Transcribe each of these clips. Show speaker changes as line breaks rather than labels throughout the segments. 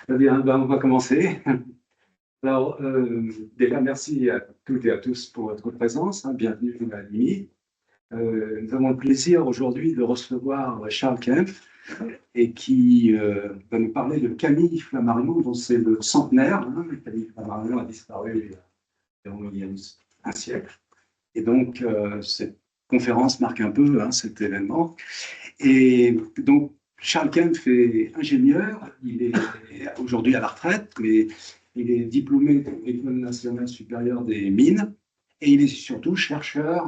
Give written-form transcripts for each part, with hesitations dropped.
Très bien, ben, on va commencer. Alors, déjà, merci à toutes et à tous pour votre présence. Hein, bienvenue à l'AMI. Nous avons le plaisir aujourd'hui de recevoir Charles Kempf et qui va nous parler de Camille Flammarion, dont c'est le centenaire. Hein. Camille Flammarion a disparu il y a un siècle. Et donc, cette conférence marque un peu cet événement. Et donc, Charles Kempf est ingénieur, il est aujourd'hui à la retraite, mais il est diplômé de l'École nationale supérieure des mines et il est surtout chercheur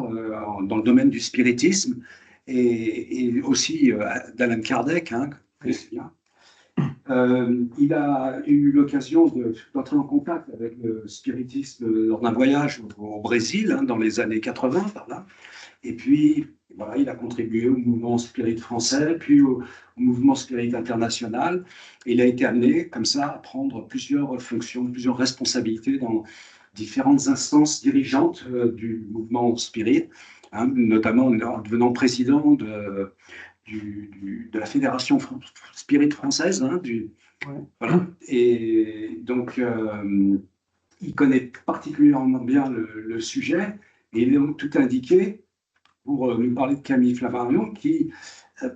dans le domaine du spiritisme et aussi d'Alan Kardec, hein, bien. Il a eu l'occasion d'entrer en contact avec le spiritisme lors d'un voyage au Brésil hein, dans les années 80, par là. Et puis, voilà, il a contribué au mouvement spirit français, puis au mouvement spirit international. Et il a été amené, comme ça, à prendre plusieurs fonctions, plusieurs responsabilités dans différentes instances dirigeantes du mouvement spirit, hein, notamment en devenant président de la Fédération Spirit française. Hein, voilà. Et donc, il connaît particulièrement bien le sujet et il est donc tout indiqué pour nous parler de Camille Flammarion, qui,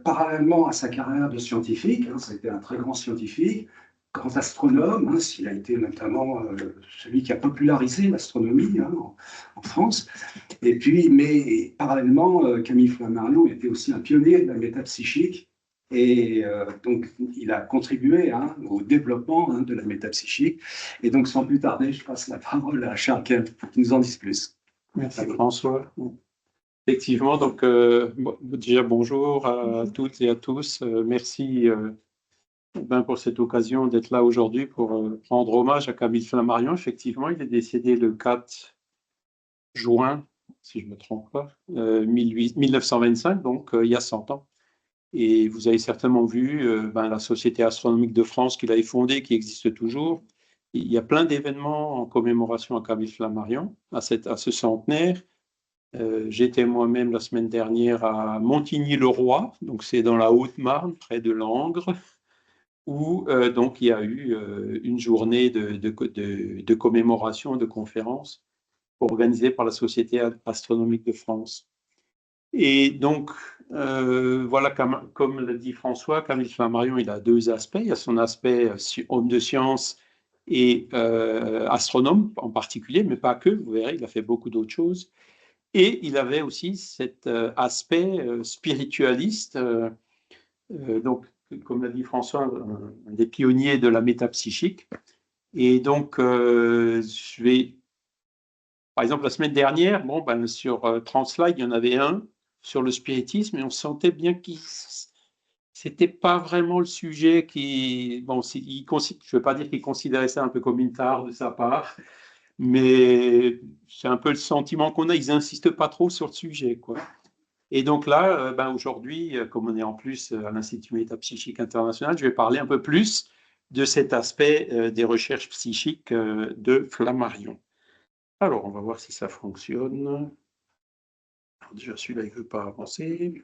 parallèlement à sa carrière de scientifique, hein, ça a été un très grand scientifique, grand astronome, hein, il a été notamment celui qui a popularisé l'astronomie hein, en France. Et puis, mais parallèlement, Camille Flammarion était aussi un pionnier de la métapsychique. Et donc, il a contribué hein, au développement hein, de la métapsychique. Et donc, sans plus tarder, je passe la parole à Charles Kempf pour qu'il nous en dise plus.
Merci François. Effectivement, donc déjà bonjour à toutes et à tous. Merci pour cette occasion d'être là aujourd'hui pour rendre hommage à Camille Flammarion. Effectivement, il est décédé le 4 juin, si je ne me trompe pas, 1925, donc il y a 100 ans. Et vous avez certainement vu la Société astronomique de France qu'il avait fondée, qui existe toujours. Il y a plein d'événements en commémoration à Camille Flammarion, à ce centenaire. J'étais moi-même la semaine dernière à Montigny-le-Roi, donc c'est dans la Haute-Marne, près de Langres, où donc il y a eu une journée de commémoration, de conférence organisée par la Société astronomique de France. Et donc, voilà, comme l'a dit François, Camille Flammarion, il a deux aspects. Il y a son aspect homme de science et astronome en particulier, mais pas que, vous verrez, il a fait beaucoup d'autres choses. Et il avait aussi cet aspect spiritualiste, donc, comme l'a dit François, un des pionniers de la métapsychique. Et donc, par exemple, la semaine dernière, sur Translide, il y en avait un sur le spiritisme, et on sentait bien que c'était pas vraiment le sujet qui... Bon, je ne veux pas dire qu'il considérait ça un peu comme une tare de sa part, mais c'est un peu le sentiment qu'on a, ils n'insistent pas trop sur le sujet, quoi. Et donc là, aujourd'hui, comme on est en plus à l'Institut métapsychique international, je vais parler un peu plus de cet aspect des recherches psychiques de Flammarion. Alors, on va voir si ça fonctionne. Alors, déjà, celui-là, il ne veut pas avancer.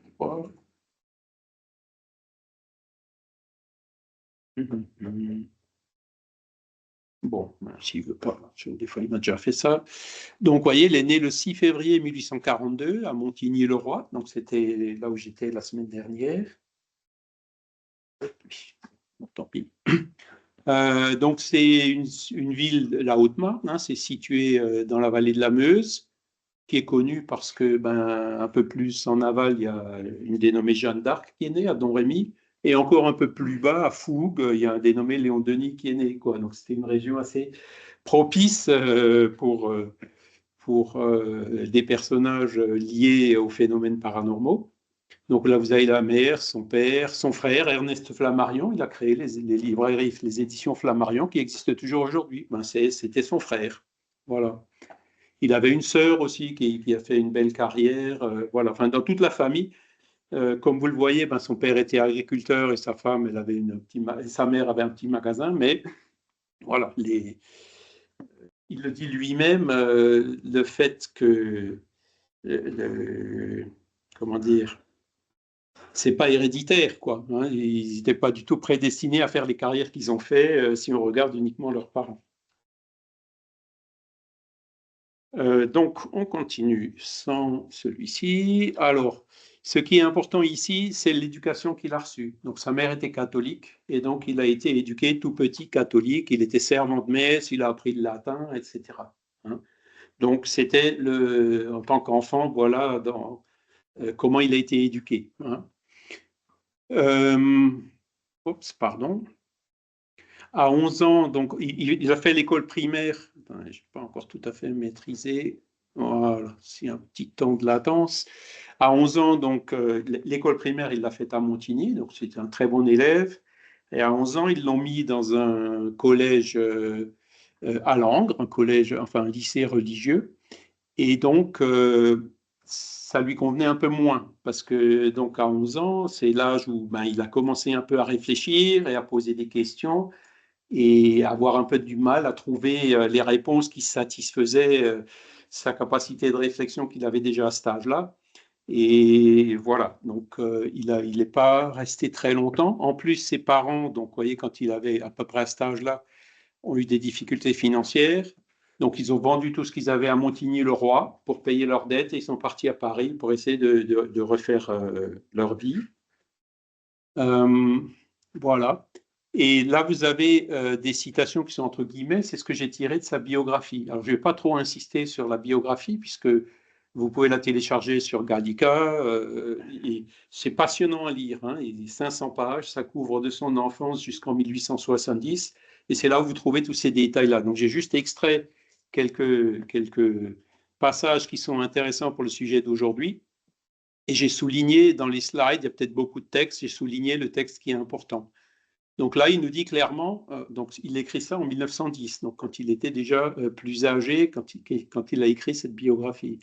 Bon, s'il ne veut pas, des fois, il m'a déjà fait ça. Donc, vous voyez, il est né le 6 février 1842 à Montigny-le-Roi. Donc, c'était là où j'étais la semaine dernière. Bon, tant pis. Donc, c'est une ville de la Haute-Marne. Hein, c'est situé dans la vallée de la Meuse, qui est connue parce que, un peu plus en aval, il y a une dénommée Jeanne d'Arc qui est née à Domrémy. Et encore un peu plus bas, à Fougue, il y a un dénommé Léon Denis qui est né, quoi. Donc, c'était une région assez propice pour des personnages liés aux phénomènes paranormaux. Donc là, vous avez la mère, son père, son frère, Ernest Flammarion. Il a créé les librairies, les éditions Flammarion qui existent toujours aujourd'hui. C'était son frère. Voilà. Il avait une sœur aussi qui a fait une belle carrière. Voilà. Enfin, dans toute la famille, comme vous le voyez, son père était agriculteur et sa femme, elle avait sa mère avait un petit magasin. Mais voilà, il le dit lui-même, le fait que comment dire, c'est pas héréditaire, quoi. Hein. Ils n'étaient pas du tout prédestinés à faire les carrières qu'ils ont fait si on regarde uniquement leurs parents. Donc, on continue sans celui-ci. Alors, ce qui est important ici, c'est l'éducation qu'il a reçue. Donc, sa mère était catholique et donc il a été éduqué tout petit catholique. Il était servant de messe, il a appris le latin, etc. Hein. Donc, c'était en tant qu'enfant, voilà comment il a été éduqué. Hein. Pardon. À 11 ans, donc, il a fait l'école primaire. Je n'ai pas encore tout à fait maîtrisé. Voilà, c'est un petit temps de latence. À 11 ans, donc, l'école primaire, il l'a faite à Montigny, donc c'était un très bon élève. Et à 11 ans, ils l'ont mis dans un collège à Langres, un lycée religieux. Et donc, ça lui convenait un peu moins, parce que donc à 11 ans, c'est l'âge où il a commencé un peu à réfléchir et à poser des questions et avoir un peu du mal à trouver les réponses qui satisfaisaient sa capacité de réflexion qu'il avait déjà à cet âge-là. Et voilà, donc il n'est pas resté très longtemps. En plus, ses parents, donc vous voyez, quand il avait à peu près à cet âge-là, ont eu des difficultés financières. Donc, ils ont vendu tout ce qu'ils avaient à Montigny-le-Roi pour payer leurs dettes et ils sont partis à Paris pour essayer de refaire leur vie. Voilà. Et là, vous avez des citations qui sont entre guillemets, c'est ce que j'ai tiré de sa biographie. Alors, je ne vais pas trop insister sur la biographie, puisque vous pouvez la télécharger sur Gallica. C'est passionnant à lire. Hein, il est 500 pages, ça couvre de son enfance jusqu'en 1870. Et c'est là où vous trouvez tous ces détails-là. Donc, j'ai juste extrait quelques passages qui sont intéressants pour le sujet d'aujourd'hui. Et j'ai souligné dans les slides, il y a peut-être beaucoup de textes, j'ai souligné le texte qui est important. Donc là, il nous dit clairement, donc il écrit ça en 1910, donc quand il était déjà plus âgé, quand il a écrit cette biographie.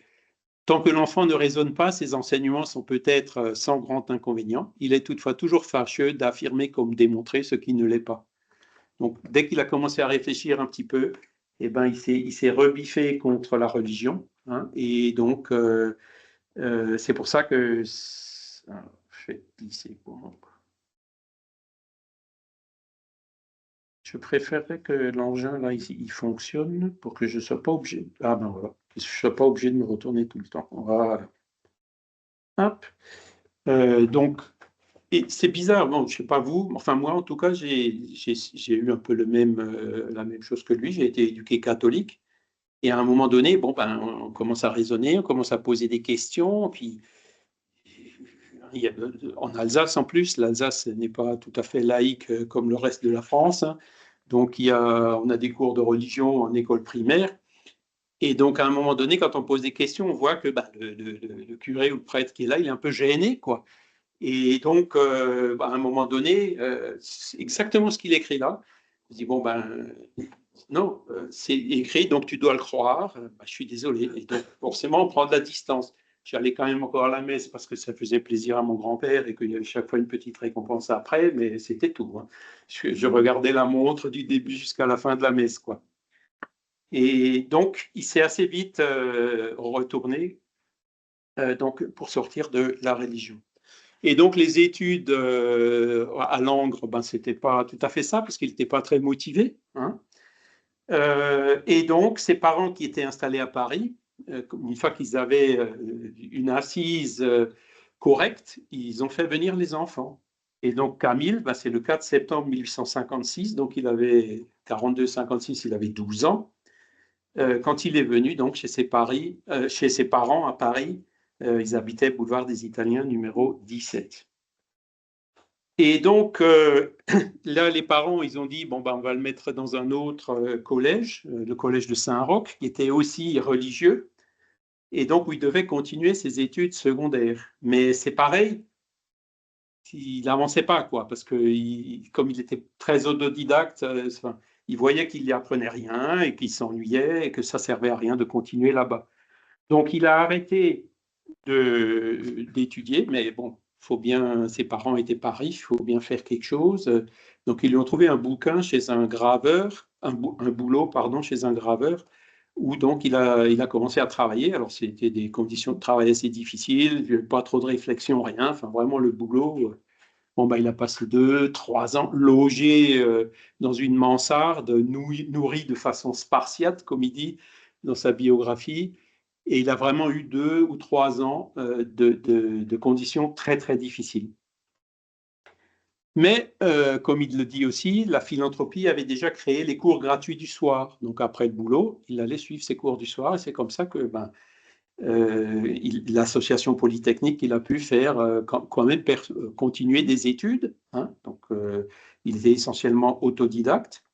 Tant que l'enfant ne raisonne pas, ses enseignements sont peut-être sans grand inconvénient. Il est toutefois toujours fâcheux d'affirmer comme démontrer ce qui ne l'est pas. Donc dès qu'il a commencé à réfléchir un petit peu, eh ben, il s'est rebiffé contre la religion. Hein, et donc, c'est pour ça que... je vais glisser pour moi. Je préférerais que l'engin, là, ici, il fonctionne pour que je ne sois pas obligé... Ah ben voilà, que je ne sois pas obligé de me retourner tout le temps. Voilà. Hop. Donc, et c'est bizarre, bon, je ne sais pas vous, enfin moi en tout cas, j'ai eu un peu la même chose que lui, j'ai été éduqué catholique, et à un moment donné, bon, on commence à raisonner, on commence à poser des questions, puis en Alsace en plus, l'Alsace n'est pas tout à fait laïque comme le reste de la France, hein. Donc on a des cours de religion en école primaire, et donc à un moment donné, quand on pose des questions, on voit que le curé ou le prêtre qui est là, il est un peu gêné, quoi. Et donc, à un moment donné, c'est exactement ce qu'il écrit là. Je dis, bon, non, c'est écrit, donc tu dois le croire. Je suis désolé. Et donc, forcément, on prend de la distance. J'allais quand même encore à la messe parce que ça faisait plaisir à mon grand-père et qu'il y avait chaque fois une petite récompense après, mais c'était tout. Hein. Je regardais la montre du début jusqu'à la fin de la messe, quoi. Et donc, il s'est assez vite retourné donc, pour sortir de la religion. Et donc, les études à Langres, c'était pas tout à fait ça, parce qu'il n'était pas très motivé. Hein. Et donc, ses parents qui étaient installés à Paris, une fois qu'ils avaient une assise correcte, ils ont fait venir les enfants. Et donc, Camille, c'est le 4 septembre 1856, donc il avait 42-56, il avait 12 ans, quand il est venu donc chez ses parents à Paris. Ils habitaient boulevard des Italiens, numéro 17. Et donc, là, les parents, ils ont dit, bon, on va le mettre dans un autre collège, le collège de Saint-Roch, qui était aussi religieux, et donc où il devait continuer ses études secondaires. Mais c'est pareil, il n'avançait pas, quoi, parce que comme il était très autodidacte, il voyait qu'il n'y apprenait rien, et qu'il s'ennuyait, et que ça servait à rien de continuer là-bas. Donc, il a arrêté d'étudier, mais bon, ses parents n'étaient pas riches, il faut bien faire quelque chose. Donc, ils lui ont trouvé un bouquin chez un graveur, un boulot, pardon, chez un graveur, où donc il a commencé à travailler. Alors, c'était des conditions de travail assez difficiles, pas trop de réflexion, rien, enfin, vraiment le boulot. Bon, ben, il a passé 2, 3 ans logé dans une mansarde, nourri de façon spartiate, comme il dit dans sa biographie. Et il a vraiment eu 2 ou 3 ans de conditions très, très difficiles. Mais, comme il le dit aussi, la philanthropie avait déjà créé les cours gratuits du soir. Donc, après le boulot, il allait suivre ses cours du soir. Et c'est comme ça que l'association Polytechnique, il a pu faire quand même continuer des études. Hein. Donc, il était essentiellement autodidacte.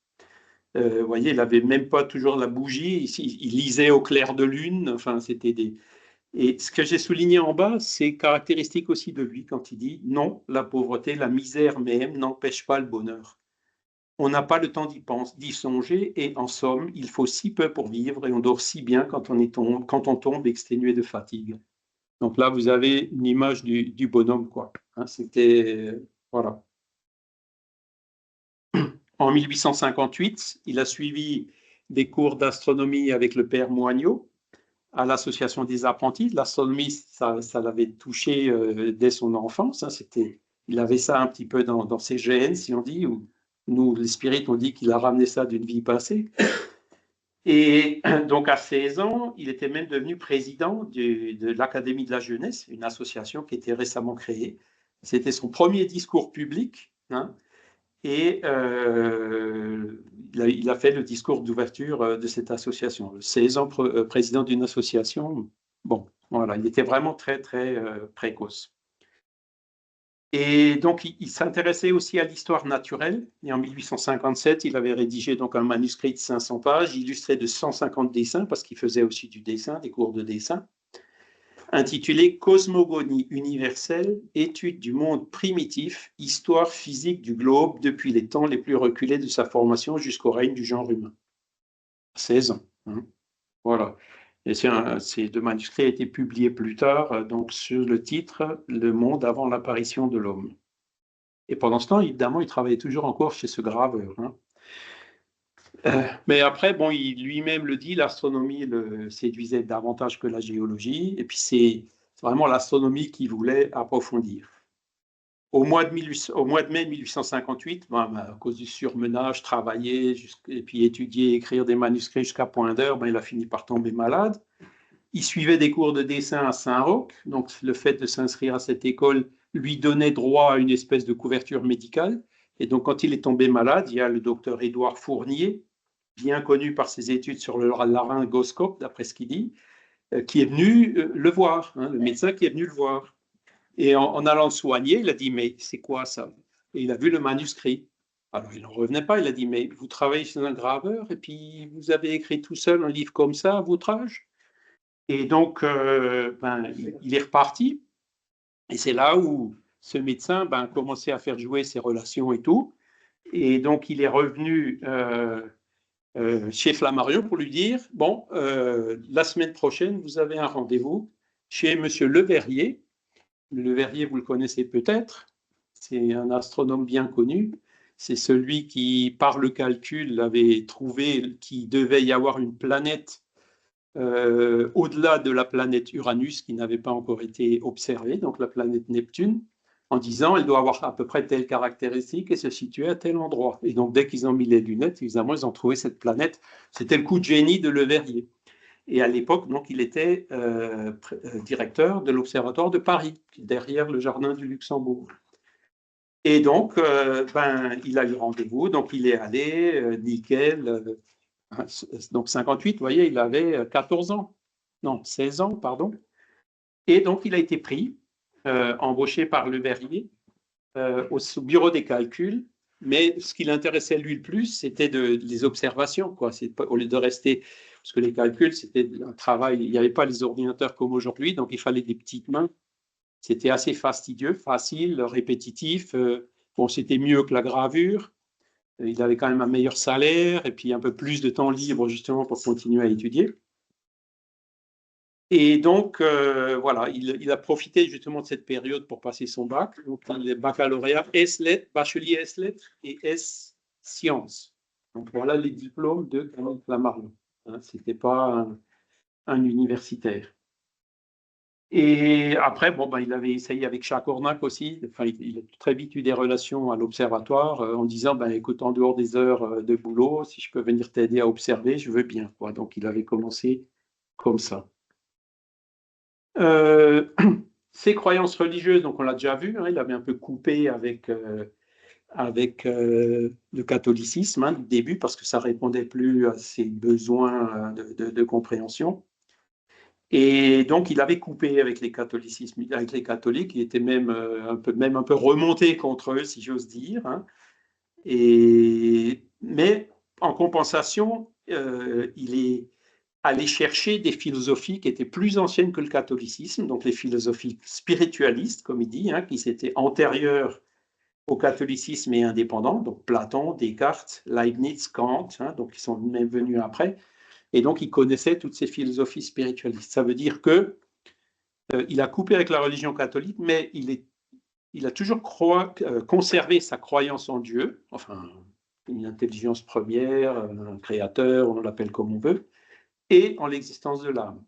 Vous voyez, il n'avait même pas toujours la bougie. Il lisait au clair de lune. Enfin, c'était des... Et ce que j'ai souligné en bas, c'est caractéristique aussi de lui quand il dit « Non, la pauvreté, la misère même n'empêche pas le bonheur. On n'a pas le temps d'y songer et en somme, il faut si peu pour vivre et on dort si bien quand on tombe exténué de fatigue. » Donc là, vous avez une image du bonhomme, quoi. Hein, c'était... voilà. En 1858, il a suivi des cours d'astronomie avec le père Moignot à l'association des apprentis. L'astronomie, ça l'avait touché dès son enfance. Hein, il avait ça un petit peu dans ses gènes, si on dit. Ou, nous, les spirites, on dit qu'il a ramené ça d'une vie passée. Et donc, à 16 ans, il était même devenu président de l'Académie de la jeunesse, une association qui était récemment créée. C'était son premier discours public. Hein, et il a fait le discours d'ouverture de cette association. 16 ans président d'une association, bon, voilà, il était vraiment très, très précoce. Et donc, il s'intéressait aussi à l'histoire naturelle. Et en 1857, il avait rédigé donc un manuscrit de 500 pages, illustré de 150 dessins, parce qu'il faisait aussi du dessin, des cours de dessin, intitulé Cosmogonie universelle, étude du monde primitif, histoire physique du globe depuis les temps les plus reculés de sa formation jusqu'au règne du genre humain. 16 ans. Hein. Voilà. Et ces 2 manuscrits ont été publiés plus tard, donc sur le titre Le monde avant l'apparition de l'homme. Et pendant ce temps, évidemment, il travaillait toujours encore chez ce graveur. Hein. Mais après, bon, il lui-même le dit, l'astronomie le séduisait davantage que la géologie. Et puis, c'est vraiment l'astronomie qu'il voulait approfondir. Au mois de mai 1858, à cause du surmenage, travailler, et puis étudier, écrire des manuscrits jusqu'à point d'heure, il a fini par tomber malade. Il suivait des cours de dessin à Saint-Roch, donc le fait de s'inscrire à cette école lui donnait droit à une espèce de couverture médicale. Et donc, quand il est tombé malade, il y a le docteur Édouard Fournier, bien connu par ses études sur le laryngoscope, d'après ce qu'il dit, qui est venu le voir, hein, le médecin qui est venu le voir. Et en allant le soigner, il a dit, mais c'est quoi ça? Et il a vu le manuscrit. Alors, il n'en revenait pas, il a dit, mais vous travaillez chez un graveur et puis vous avez écrit tout seul un livre comme ça à votre âge? Et donc, il est reparti. Et c'est là où ce médecin a commencé à faire jouer ses relations et tout. Et donc, il est revenu chez Flammarion pour lui dire, bon, la semaine prochaine, vous avez un rendez-vous chez Monsieur Leverrier. Leverrier, vous le connaissez peut-être, c'est un astronome bien connu. C'est celui qui, par le calcul, avait trouvé qu'il devait y avoir une planète au-delà de la planète Uranus qui n'avait pas encore été observée, donc la planète Neptune, en disant elle doit avoir à peu près telle caractéristique et se situer à tel endroit. Et donc, dès qu'ils ont mis les lunettes, évidemment, ils ont trouvé cette planète. C'était le coup de génie de Leverrier. Et à l'époque, donc, il était directeur de l'Observatoire de Paris, derrière le jardin du Luxembourg. Et donc, il a eu rendez-vous, donc il est allé, nickel. Donc 58, vous voyez, il avait 14 ans. Non, 16 ans, pardon. Et donc, il a été pris, embauché par Leverrier au bureau des calculs. Mais ce qui l'intéressait lui le plus, c'était les observations, quoi. Au lieu de rester, parce que les calculs, c'était un travail, il n'y avait pas les ordinateurs comme aujourd'hui, donc il fallait des petites mains. C'était assez fastidieux, facile, répétitif. Bon, c'était mieux que la gravure. Il avait quand même un meilleur salaire et puis un peu plus de temps libre justement pour continuer à étudier. Et donc, voilà, il a profité justement de cette période pour passer son bac. Donc, il est baccalauréat S-lettres, bachelier S-lettres et S-sciences. Donc, voilà les diplômes de Camille Flammarion. Hein, ce n'était pas un universitaire. Et après, bon, ben, il avait essayé avec Chacornac aussi. Enfin, il a très vite eu des relations à l'observatoire en disant, ben, écoute, en dehors des heures de boulot, si je peux venir t'aider à observer, je veux bien, quoi. Donc, il avait commencé comme ça. Ses croyances religieuses, donc on l'a déjà vu, hein, il avait un peu coupé avec le catholicisme au début parce que ça répondait plus à ses besoins de compréhension. Et donc, il avait coupé avec les catholicismes, avec les catholiques. Il était même un peu remonté contre eux, si j'ose dire. Hein. Mais en compensation, il est allé chercher des philosophies qui étaient plus anciennes que le catholicisme, donc les philosophies spiritualistes, comme il dit, hein, qui étaient antérieures au catholicisme et indépendants, donc Platon, Descartes, Leibniz, Kant, hein, donc ils sont même venus après. Et donc, il connaissait toutes ces philosophies spiritualistes. Ça veut dire que il a coupé avec la religion catholique, mais il a toujours conservé sa croyance en Dieu, enfin, une intelligence première, un créateur, on l'appelle comme on veut, et en l'existence de l'âme.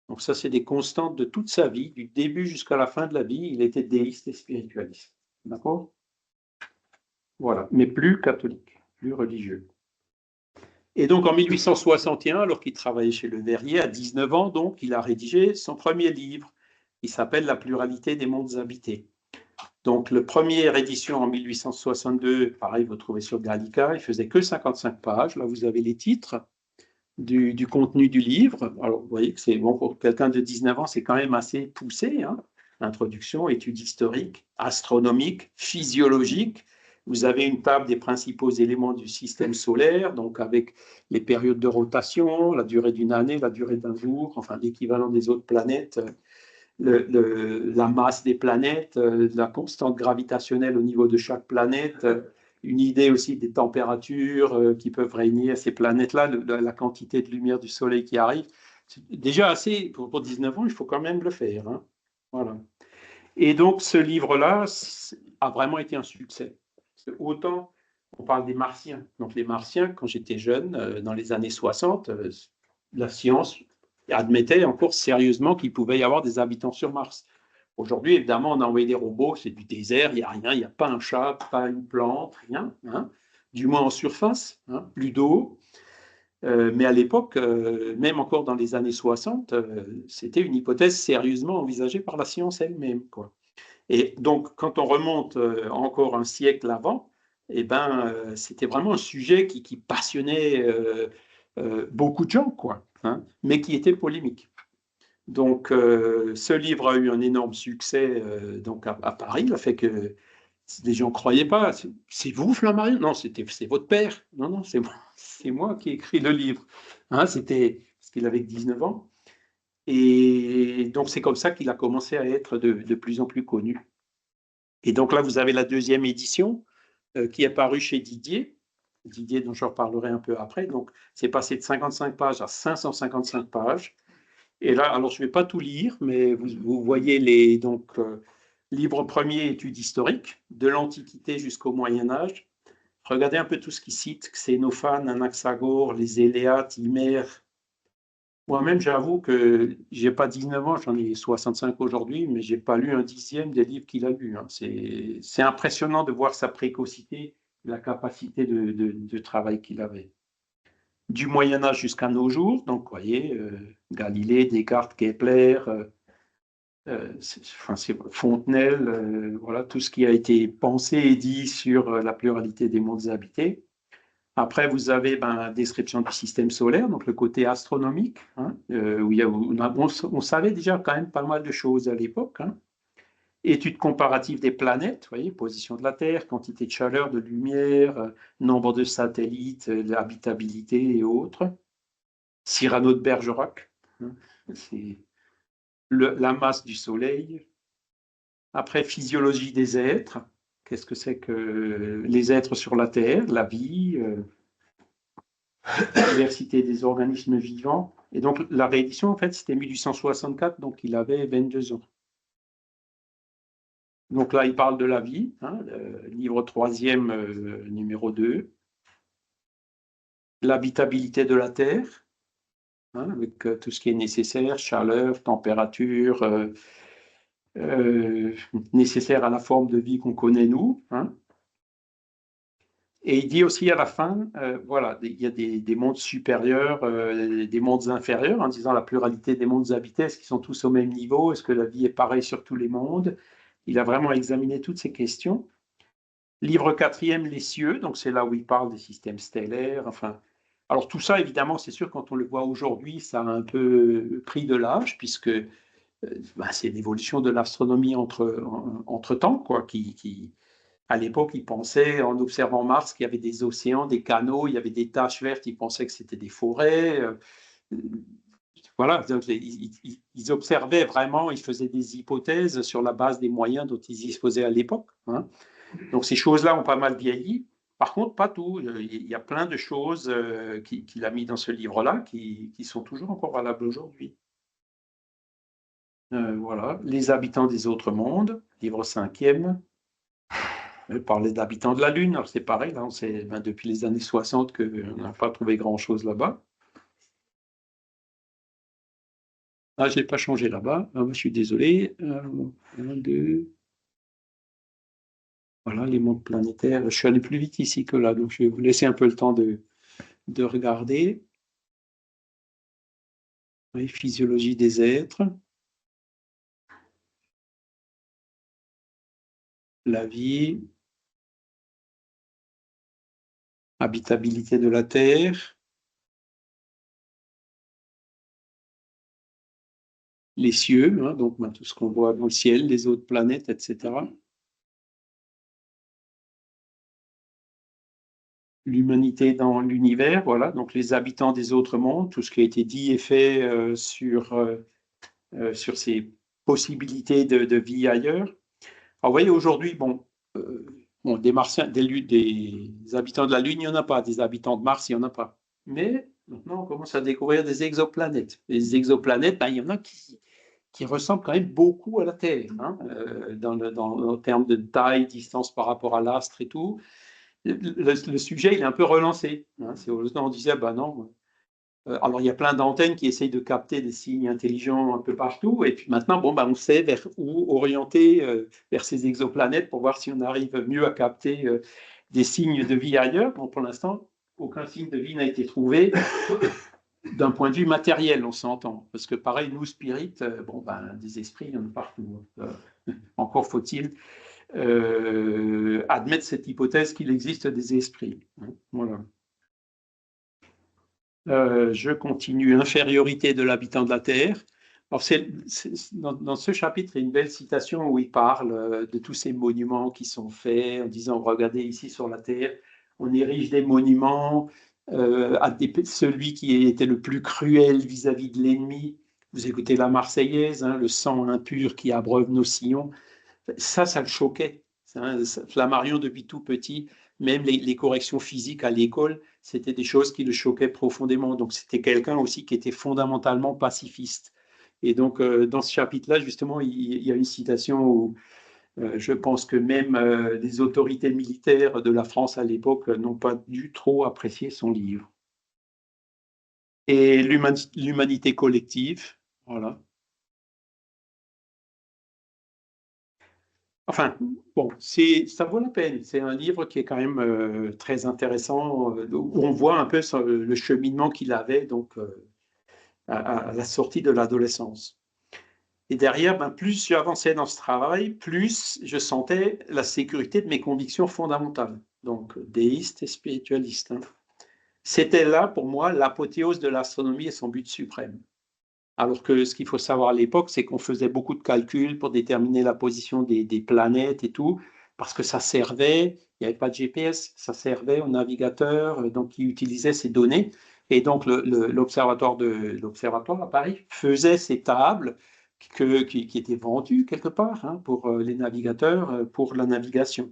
Donc ça, c'est des constantes de toute sa vie, du début jusqu'à la fin de la vie, il était déiste et spiritualiste. D'accord? Voilà, mais plus catholique, plus religieux. Et donc en 1861, alors qu'il travaillait chez Le Verrier, à 19 ans, donc, il a rédigé son premier livre, qui s'appelle La pluralité des mondes habités. Donc, la première édition en 1862, pareil, vous trouvez sur Gallica, il faisait que 55 pages. Là, vous avez les titres du contenu du livre. Alors, vous voyez que c'est bon pour quelqu'un de 19 ans, c'est quand même assez poussé. Hein. Introduction, études historiques, astronomiques, physiologiques. Vous avez une table des principaux éléments du système solaire, donc avec les périodes de rotation, la durée d'une année, la durée d'un jour, enfin l'équivalent des autres planètes, la masse des planètes, la constante gravitationnelle au niveau de chaque planète, une idée aussi des températures qui peuvent régner à ces planètes-là, la quantité de lumière du Soleil qui arrive. C'est déjà assez, pour 19 ans, il faut quand même le faire. Hein. Voilà. Et donc, ce livre-là a vraiment été un succès. Autant, on parle des Martiens. Donc, les Martiens, quand j'étais jeune, dans les années 60, la science admettait encore sérieusement qu'il pouvait y avoir des habitants sur Mars. Aujourd'hui, évidemment, on a envoyé des robots, c'est du désert, il n'y a rien, il n'y a pas un chat, pas une plante, rien, hein, du moins en surface, hein, plus d'eau. Mais à l'époque, même encore dans les années 60, c'était une hypothèse sérieusement envisagée par la science elle-même, quoi. Et donc, quand on remonte encore un siècle avant, eh ben, c'était vraiment un sujet qui passionnait beaucoup de gens, quoi, hein, mais qui était polémique. Donc, ce livre a eu un énorme succès donc à Paris, le fait que les gens ne croyaient pas. C'est vous, Flammarion? Non, c'est votre père. Non, non, c'est moi qui ai écrit le livre. Hein, c'était parce qu'il avait 19 ans. Et donc, c'est comme ça qu'il a commencé à être de plus en plus connu. Et donc là, vous avez la deuxième édition qui est parue chez Didier. Didier, dont je reparlerai un peu après. Donc, c'est passé de 55 pages à 555 pages. Et là, alors je ne vais pas tout lire, mais vous voyez les livre premier, études historiques, de l'Antiquité jusqu'au Moyen Âge. Regardez un peu tout ce qu'il cite, Xénophane, Anaxagore, les Éléates, Hymère. Moi-même, j'avoue que j'ai pas 19 ans, j'en ai 65 aujourd'hui, mais j'ai pas lu un dixième des livres qu'il a lus. Hein. C'est impressionnant de voir sa précocité, la capacité de travail qu'il avait. Du Moyen Âge jusqu'à nos jours, donc vous voyez, Galilée, Descartes, Kepler, Fontenelle, voilà, tout ce qui a été pensé et dit sur la pluralité des mondes habités. Après, vous avez la description du système solaire, donc le côté astronomique, hein, où on savait déjà quand même pas mal de choses à l'époque. Hein. Étude comparative des planètes, vous voyez, position de la Terre, quantité de chaleur, de lumière, nombre de satellites, l'habitabilité et autres. Cyrano de Bergerac, hein, c'est la masse du Soleil. Après, physiologie des êtres. Qu'est-ce que c'est que les êtres sur la Terre, la vie, la diversité des organismes vivants. Et donc, la réédition, en fait, c'était 1864, donc il avait 22 ans. Donc là, il parle de la vie, hein, livre troisième, numéro 2. L'habitabilité de la Terre. hein, avec tout ce qui est nécessaire, chaleur, température, nécessaire à la forme de vie qu'on connaît nous. Hein. Et il dit aussi à la fin, voilà, il y a des mondes supérieurs, des mondes inférieurs, en disant la pluralité des mondes habités, est-ce qu'ils sont tous au même niveau? Est-ce que la vie est pareille sur tous les mondes? Il a vraiment examiné toutes ces questions. Livre 4e, les cieux, donc c'est là où il parle des systèmes stellaires. Enfin, alors tout ça, évidemment, c'est sûr, quand on le voit aujourd'hui, ça a un peu pris de l'âge, puisque c'est l'évolution de l'astronomie entre temps, quoi, à l'époque, ils pensaient, en observant Mars, qu'il y avait des océans, des canaux, il y avait des taches vertes, ils pensaient que c'était des forêts. Voilà, ils observaient vraiment, ils faisaient des hypothèses sur la base des moyens dont ils disposaient à l'époque. Hein. Donc ces choses-là ont pas mal vieilli. Par contre, pas tout. Il y a plein de choses qu'il a mis dans ce livre-là qui sont toujours encore valables aujourd'hui. Voilà, les habitants des autres mondes, livre 5e. Parler d'habitants de la Lune, alors c'est pareil, là, c'est depuis les années 60 qu'on n'a pas trouvé grand-chose là-bas. Ah, je n'ai pas changé là-bas, je suis désolé. 1, 2. Voilà, les mondes planétaires. Je suis allé plus vite ici que là, donc je vais vous laisser un peu le temps de regarder. Oui, physiologie des êtres. La vie. Habitabilité de la Terre. Les cieux, hein, donc tout ce qu'on voit dans le ciel, les autres planètes, etc. L'humanité dans l'univers, voilà, donc les habitants des autres mondes, tout ce qui a été dit et fait sur ces possibilités de vie ailleurs. Alors, vous voyez, aujourd'hui, des Martiens, des habitants de la Lune, il n'y en a pas, des habitants de Mars, il n'y en a pas. Mais maintenant, on commence à découvrir des exoplanètes. Les exoplanètes, il y en a qui ressemblent quand même beaucoup à la Terre, hein, en termes de taille, distance par rapport à l'astre et tout. Le sujet, il est un peu relancé. Hein. On disait, non. Alors, il y a plein d'antennes qui essayent de capter des signes intelligents un peu partout. Et puis maintenant, on sait vers où orienter vers ces exoplanètes pour voir si on arrive mieux à capter des signes de vie ailleurs. Bon, pour l'instant, aucun signe de vie n'a été trouvé d'un point de vue matériel, on s'entend. Parce que pareil, nous, Spirit, des esprits, il y en a partout. Encore faut-il admettre cette hypothèse qu'il existe des esprits. Voilà. Je continue. Infériorité de l'habitant de la Terre. Alors dans ce chapitre, il y a une belle citation où il parle de tous ces monuments qui sont faits en disant, regardez ici sur la Terre, on érige des monuments à celui qui était le plus cruel vis-à-vis de l'ennemi. Vous écoutez la Marseillaise, hein, le sang impur qui abreuve nos sillons. Ça le choquait. Flammarion, depuis tout petit, même les corrections physiques à l'école, c'était des choses qui le choquaient profondément. Donc, c'était quelqu'un aussi qui était fondamentalement pacifiste. Et donc, dans ce chapitre-là, justement, il y a une citation où je pense que même les autorités militaires de la France à l'époque n'ont pas dû trop apprécier son livre. Et l'humanité collective, voilà. Enfin, ça vaut la peine. C'est un livre qui est quand même très intéressant, où on voit un peu le cheminement qu'il avait donc, à la sortie de l'adolescence. Et derrière, plus j'avançais dans ce travail, plus je sentais la sécurité de mes convictions fondamentales, donc déiste et spiritualiste. Hein. C'était là, pour moi, l'apothéose de l'astronomie et son but suprême. Alors que ce qu'il faut savoir à l'époque, c'est qu'on faisait beaucoup de calculs pour déterminer la position des planètes et tout, parce que ça servait, il n'y avait pas de GPS, ça servait aux navigateurs, donc qui utilisaient ces données. Et donc l'observatoire à Paris faisait ces tables qui étaient vendues quelque part hein, pour les navigateurs, pour la navigation.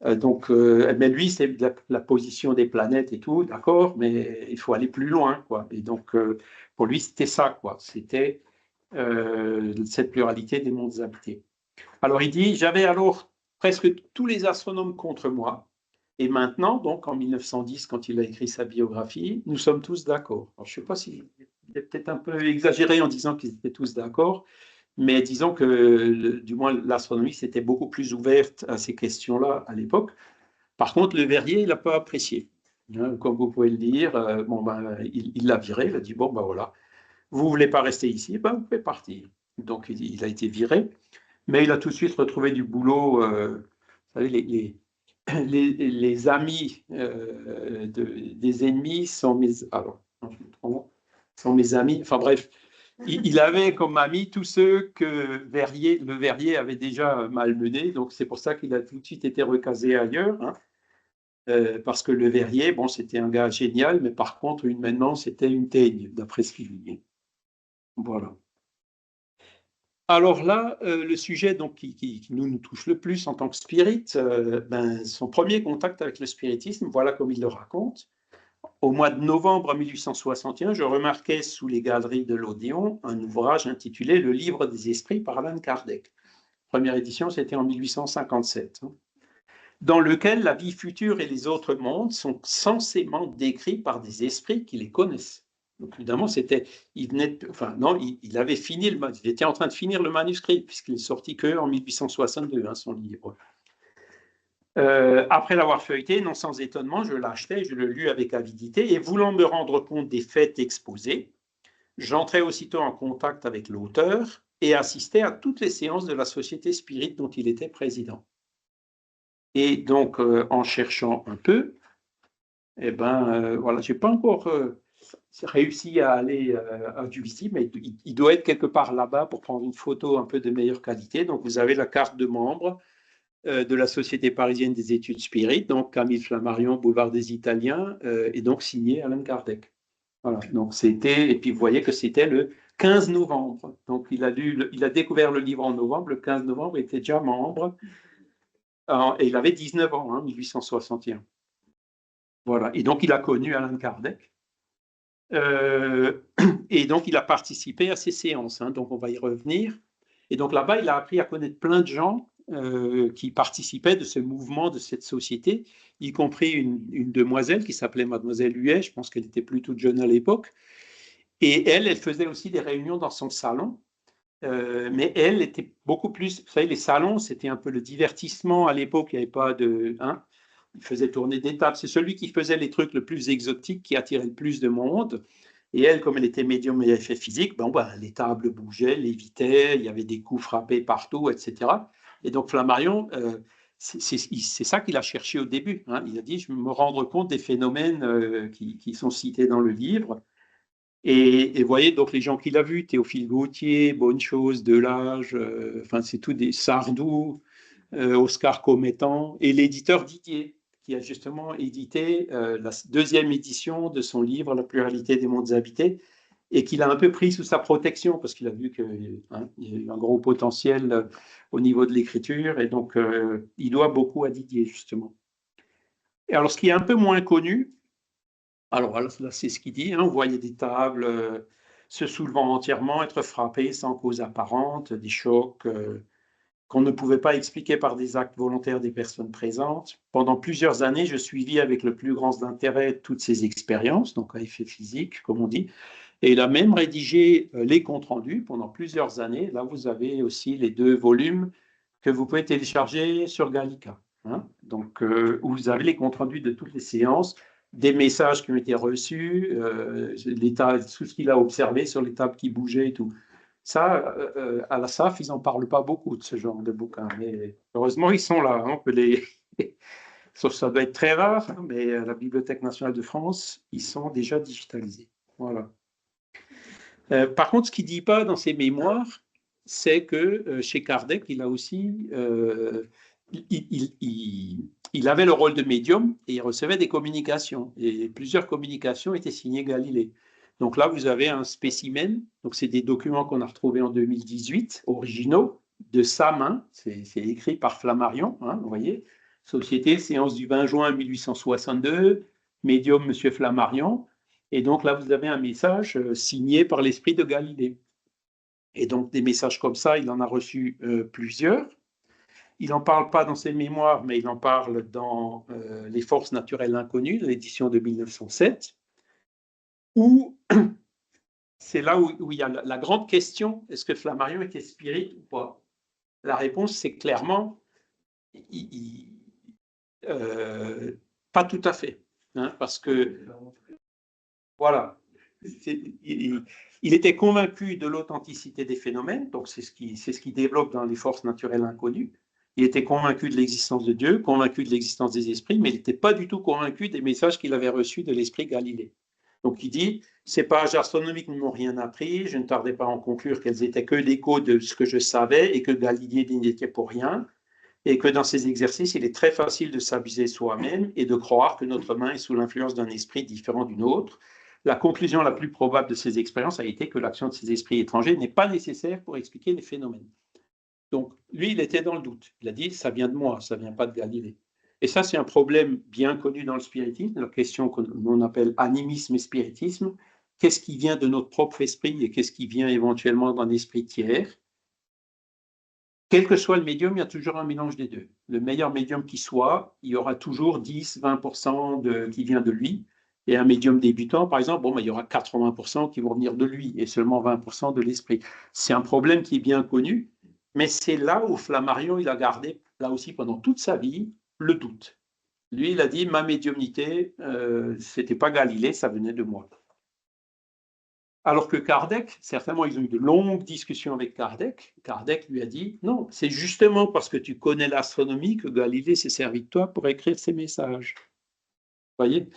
Mais lui, c'est la position des planètes et tout, d'accord, mais il faut aller plus loin, quoi. Et donc, pour lui, c'était ça, quoi. C'était cette pluralité des mondes habités. Alors, il dit, j'avais alors presque tous les astronomes contre moi. Et maintenant, donc, en 1910, quand il a écrit sa biographie, nous sommes tous d'accord. Alors, je ne sais pas si c'était peut-être un peu exagéré en disant qu'ils étaient tous d'accord, mais disons que, du moins, l'astronomie s'était beaucoup plus ouverte à ces questions-là à l'époque. Par contre, le Verrier, il n'a pas apprécié. Hein, comme vous pouvez le dire, bon, ben, il l'a viré, il a dit, bon, ben voilà, vous ne voulez pas rester ici, ben, vous pouvez partir. Donc, il a été viré, mais il a tout de suite retrouvé du boulot. Vous savez, les amis des ennemis sont mes... Alors, sont mes amis. Enfin bref, il avait comme amis tous ceux que le Verrier avait déjà malmenés. Donc c'est pour ça qu'il a tout de suite été recasé ailleurs. Hein. Parce que le Verrier, bon, c'était un gars génial, mais par contre, humainement, c'était une teigne, d'après ce qu'il dit. Voilà. Alors là, le sujet donc, qui nous touche le plus en tant que spirit, ben, son premier contact avec le spiritisme, voilà comme il le raconte. Au mois de novembre 1861, je remarquais sous les galeries de l'Odéon un ouvrage intitulé Le Livre des Esprits par Allan Kardec. Première édition, c'était en 1857. Dans lequel la vie future et les autres mondes sont censément décrits par des esprits qui les connaissent. Donc évidemment, il avait fini, il était en train de finir le manuscrit, puisqu'il est sorti qu'en 1862, son livre. Après l'avoir feuilleté, non sans étonnement, je l'achetai, je le lus avec avidité, et voulant me rendre compte des faits exposés, j'entrai aussitôt en contact avec l'auteur et assistai à toutes les séances de la Société Spirit dont il était président. Et donc, en cherchant un peu, voilà, je n'ai pas encore réussi à aller à Juvisy, mais il doit être quelque part là-bas pour prendre une photo un peu de meilleure qualité. Donc, vous avez la carte de membre de la Société parisienne des études spirites, donc Camille Flammarion, boulevard des Italiens, et donc signé Allan Kardec. Voilà, donc c'était, et puis vous voyez que c'était le 15 novembre. Donc, il a découvert le livre en novembre, le 15 novembre, il était déjà membre. Et il avait 19 ans, 1861. Voilà. Et donc, il a connu Allan Kardec. Et donc, il a participé à ces séances. Donc, on va y revenir. Et donc, là-bas, il a appris à connaître plein de gens qui participaient de ce mouvement, de cette société, y compris une demoiselle qui s'appelait Mademoiselle Huet. Je pense qu'elle était plus toute jeune à l'époque. Et elle faisait aussi des réunions dans son salon. Mais elle était beaucoup plus. Vous savez, les salons, c'était un peu le divertissement à l'époque. Il n'y avait pas de. Il faisait tourner des tables. C'est celui qui faisait les trucs le plus exotiques qui attirait le plus de monde. Et elle, comme elle était médium et effet physique, les tables bougeaient, lévitaient, il y avait des coups frappés partout, etc. Et donc Flammarion, c'est ça qu'il a cherché au début. Il a dit, je vais me rendre compte des phénomènes qui sont cités dans le livre. Et vous voyez, donc les gens qu'il a vus, Théophile Gautier, Bonne-Chose, Delage, c'est tout des Sardou, Oscar Comettan, et l'éditeur Didier, qui a justement édité la deuxième édition de son livre La pluralité des mondes habités, et qu'il a un peu pris sous sa protection, parce qu'il a vu qu'il y a eu un gros potentiel au niveau de l'écriture, et donc il doit beaucoup à Didier, justement. Et alors, ce qui est un peu moins connu, alors là, c'est ce qu'il dit, vous voyez des tables se soulevant entièrement, être frappées sans cause apparente, des chocs qu'on ne pouvait pas expliquer par des actes volontaires des personnes présentes. Pendant plusieurs années, je suivis avec le plus grand intérêt toutes ces expériences, donc à effet physique, comme on dit, et il a même rédigé les comptes rendus pendant plusieurs années. Là, vous avez aussi les 2 volumes que vous pouvez télécharger sur Gallica. Donc, où vous avez les comptes rendus de toutes les séances, des messages qui ont été reçus, tout ce qu'il a observé sur les tables qui bougeaient et tout. Ça, à la SAF, ils n'en parlent pas beaucoup de ce genre de bouquins, mais heureusement, ils sont là. Sauf que ça doit être très rare, mais à la Bibliothèque nationale de France, ils sont déjà digitalisés. Voilà. Par contre, ce qu'il ne dit pas dans ses mémoires, c'est que chez Kardec, il a aussi... il avait le rôle de médium et il recevait des communications. Et plusieurs communications étaient signées Galilée. Donc là, vous avez un spécimen. Donc, c'est des documents qu'on a retrouvés en 2018, originaux, de sa main. C'est écrit par Flammarion, vous voyez. Société, séance du 20 juin 1862, médium M. Flammarion. Et donc là, vous avez un message signé par l'esprit de Galilée. Et donc, des messages comme ça, il en a reçu plusieurs. Il n'en parle pas dans ses mémoires, mais il en parle dans Les forces naturelles inconnues, l'édition de 1907, où c'est là où il y a la grande question, est-ce que Flammarion était spirit ou pas? La réponse, c'est clairement, pas tout à fait. Hein, parce que, voilà, il était convaincu de l'authenticité des phénomènes, donc c'est ce qui développe dans les forces naturelles inconnues. Il était convaincu de l'existence de Dieu, convaincu de l'existence des esprits, mais il n'était pas du tout convaincu des messages qu'il avait reçus de l'esprit Galilée. Donc il dit, ces pages astronomiques ne m'ont rien appris, je ne tardais pas à en conclure qu'elles étaient que l'écho de ce que je savais et que Galilée n'y était pour rien, et que dans ces exercices, il est très facile de s'abuser soi-même et de croire que notre main est sous l'influence d'un esprit différent d'une autre. La conclusion la plus probable de ces expériences a été que l'action de ces esprits étrangers n'est pas nécessaire pour expliquer les phénomènes. Donc, lui, il était dans le doute. Il a dit, ça vient de moi, ça ne vient pas de Galilée. Et ça, c'est un problème bien connu dans le spiritisme, la question qu'on appelle animisme et spiritisme. Qu'est-ce qui vient de notre propre esprit et qu'est-ce qui vient éventuellement d'un esprit tiers? Quel que soit le médium, il y a toujours un mélange des deux. Le meilleur médium qui soit, il y aura toujours 10-20% qui vient de lui. Et un médium débutant, par exemple, il y aura 80% qui vont venir de lui et seulement 20% de l'esprit. C'est un problème qui est bien connu, mais c'est là où Flammarion, il a gardé, là aussi pendant toute sa vie, le doute. Lui, il a dit, ma médiumnité, c'était pas Galilée, ça venait de moi. Alors que Kardec, certainement, ils ont eu de longues discussions avec Kardec. Kardec lui a dit, non, c'est justement parce que tu connais l'astronomie que Galilée s'est servi de toi pour écrire ses messages. Vous voyez?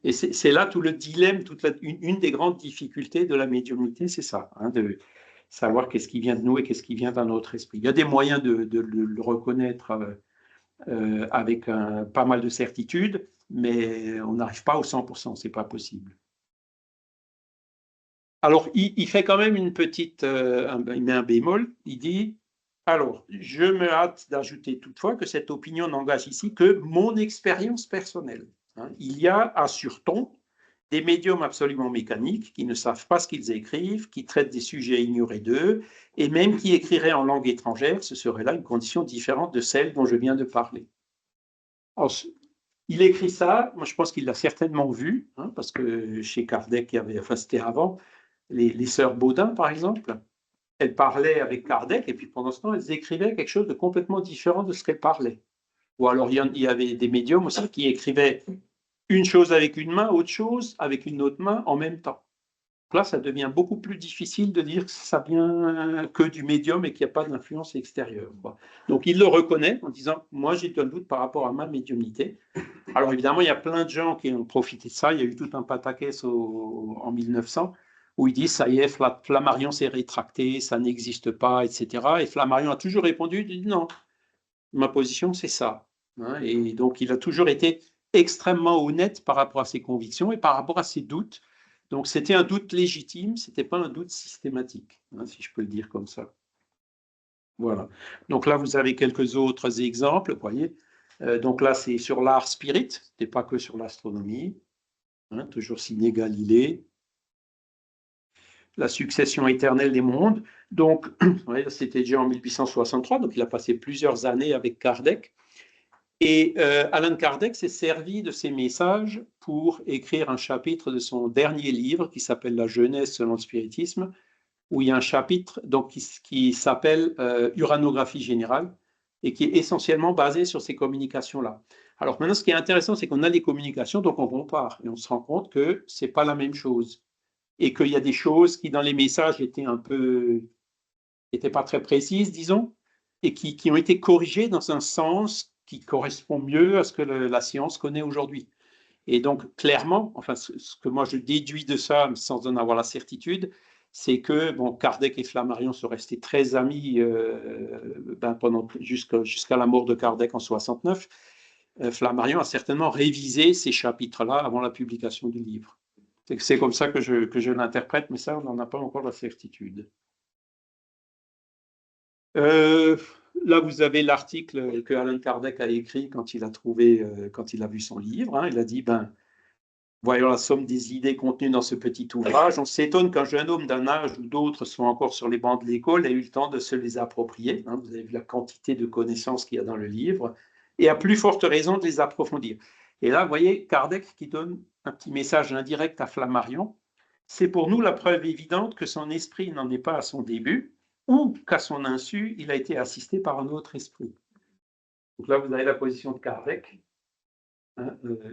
Et c'est là tout le dilemme, une des grandes difficultés de la médiumnité, c'est ça, hein, de savoir qu'est-ce qui vient de nous et qu'est-ce qui vient d'un autre esprit. Il y a des moyens de le reconnaître avec pas mal de certitude, mais on n'arrive pas au 100%, c'est pas possible. Alors, il fait quand même une petite, il met un bémol, il dit, alors, je me hâte d'ajouter toutefois que cette opinion n'engage ici que mon expérience personnelle. Hein. Il y a, assure-t-on, des médiums absolument mécaniques qui ne savent pas ce qu'ils écrivent, qui traitent des sujets ignorés d'eux, et même qui écriraient en langue étrangère, ce serait là une condition différente de celle dont je viens de parler. Alors, il écrit ça, moi je pense qu'il l'a certainement vu, hein, parce que chez Kardec, c'était avant, les sœurs Baudin, par exemple, elles parlaient avec Kardec et puis pendant ce temps, elles écrivaient quelque chose de complètement différent de ce qu'elles parlaient. Ou alors, il y avait des médiums aussi qui écrivaient une chose avec une main, autre chose avec une autre main en même temps. Là, ça devient beaucoup plus difficile de dire que ça vient que du médium et qu'il n'y a pas d'influence extérieure. Donc, il le reconnaît en disant, moi, j'ai un doute par rapport à ma médiumnité. Alors, évidemment, il y a plein de gens qui ont profité de ça. Il y a eu tout un pataquès en 1900 où ils disent, ça y est, Flammarion s'est rétracté, ça n'existe pas, etc. Et Flammarion a toujours répondu, non, ma position, c'est ça. Hein, et donc, il a toujours été extrêmement honnête par rapport à ses convictions et par rapport à ses doutes. Donc, c'était un doute légitime, ce n'était pas un doute systématique, hein, si je peux le dire comme ça. Voilà. Donc là, vous avez quelques autres exemples, vous voyez. Donc là, c'est sur l'art spirit, ce n'était pas que sur l'astronomie. Hein, toujours signé Galilée. La succession éternelle des mondes. Donc, c'était déjà en 1863, donc il a passé plusieurs années avec Kardec. Et Allan Kardec s'est servi de ces messages pour écrire un chapitre de son dernier livre qui s'appelle La Genèse selon le spiritisme, où il y a un chapitre donc, qui s'appelle Uranographie générale et qui est essentiellement basé sur ces communications-là. Alors maintenant, ce qui est intéressant, c'est qu'on a les communications, donc on compare et on se rend compte que ce n'est pas la même chose et qu'il y a des choses qui, dans les messages, n'étaient pas très précises, disons, et qui ont été corrigées dans un sens qui correspond mieux à ce que la science connaît aujourd'hui. Et donc, clairement, enfin, ce que moi je déduis de ça, sans en avoir la certitude, c'est que Kardec et Flammarion sont restés très amis jusqu'à la mort de Kardec en 69. Flammarion a certainement révisé ces chapitres-là avant la publication du livre. C'est comme ça que je l'interprète, mais ça, on n'en a pas encore la certitude. Là, vous avez l'article que Allan Kardec a écrit quand il a vu son livre. Hein. Il a dit, voyons la somme des idées contenues dans ce petit ouvrage. On s'étonne qu'un jeune homme d'un âge ou d'autres soit encore sur les bancs de l'école ait eu le temps de se les approprier. Hein. Vous avez vu la quantité de connaissances qu'il y a dans le livre. Et à plus forte raison de les approfondir. Et là, vous voyez Kardec qui donne un petit message indirect à Flammarion. c'est pour nous la preuve évidente que son esprit n'en est pas à son début, ou qu'à son insu, il a été assisté par un autre esprit. Donc là, vous avez la position de Kardec.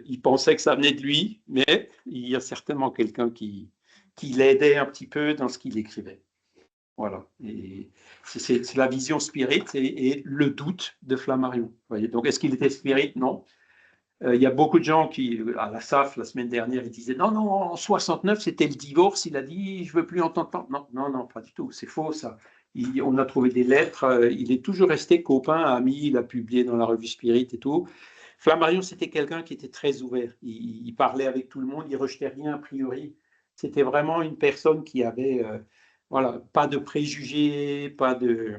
Il pensait que ça venait de lui, mais il y a certainement quelqu'un qui l'aidait un petit peu dans ce qu'il écrivait. Voilà. Et c'est la vision spirit et le doute de Flammarion. Vous voyez. Donc, est-ce qu'il était spirit? Non. Il y a beaucoup de gens qui, à la SAF, la semaine dernière, ils disaient non, non, en 69, c'était le divorce. Il a dit, je ne veux plus entendre. Non, non, non, pas du tout. C'est faux, ça. On a trouvé des lettres. Il est toujours resté copain, ami. Il a publié dans la revue Spirit et tout. Flammarion, c'était quelqu'un qui était très ouvert. Il parlait avec tout le monde. Il rejetait rien a priori. C'était vraiment une personne qui avait, voilà, pas de préjugés, pas de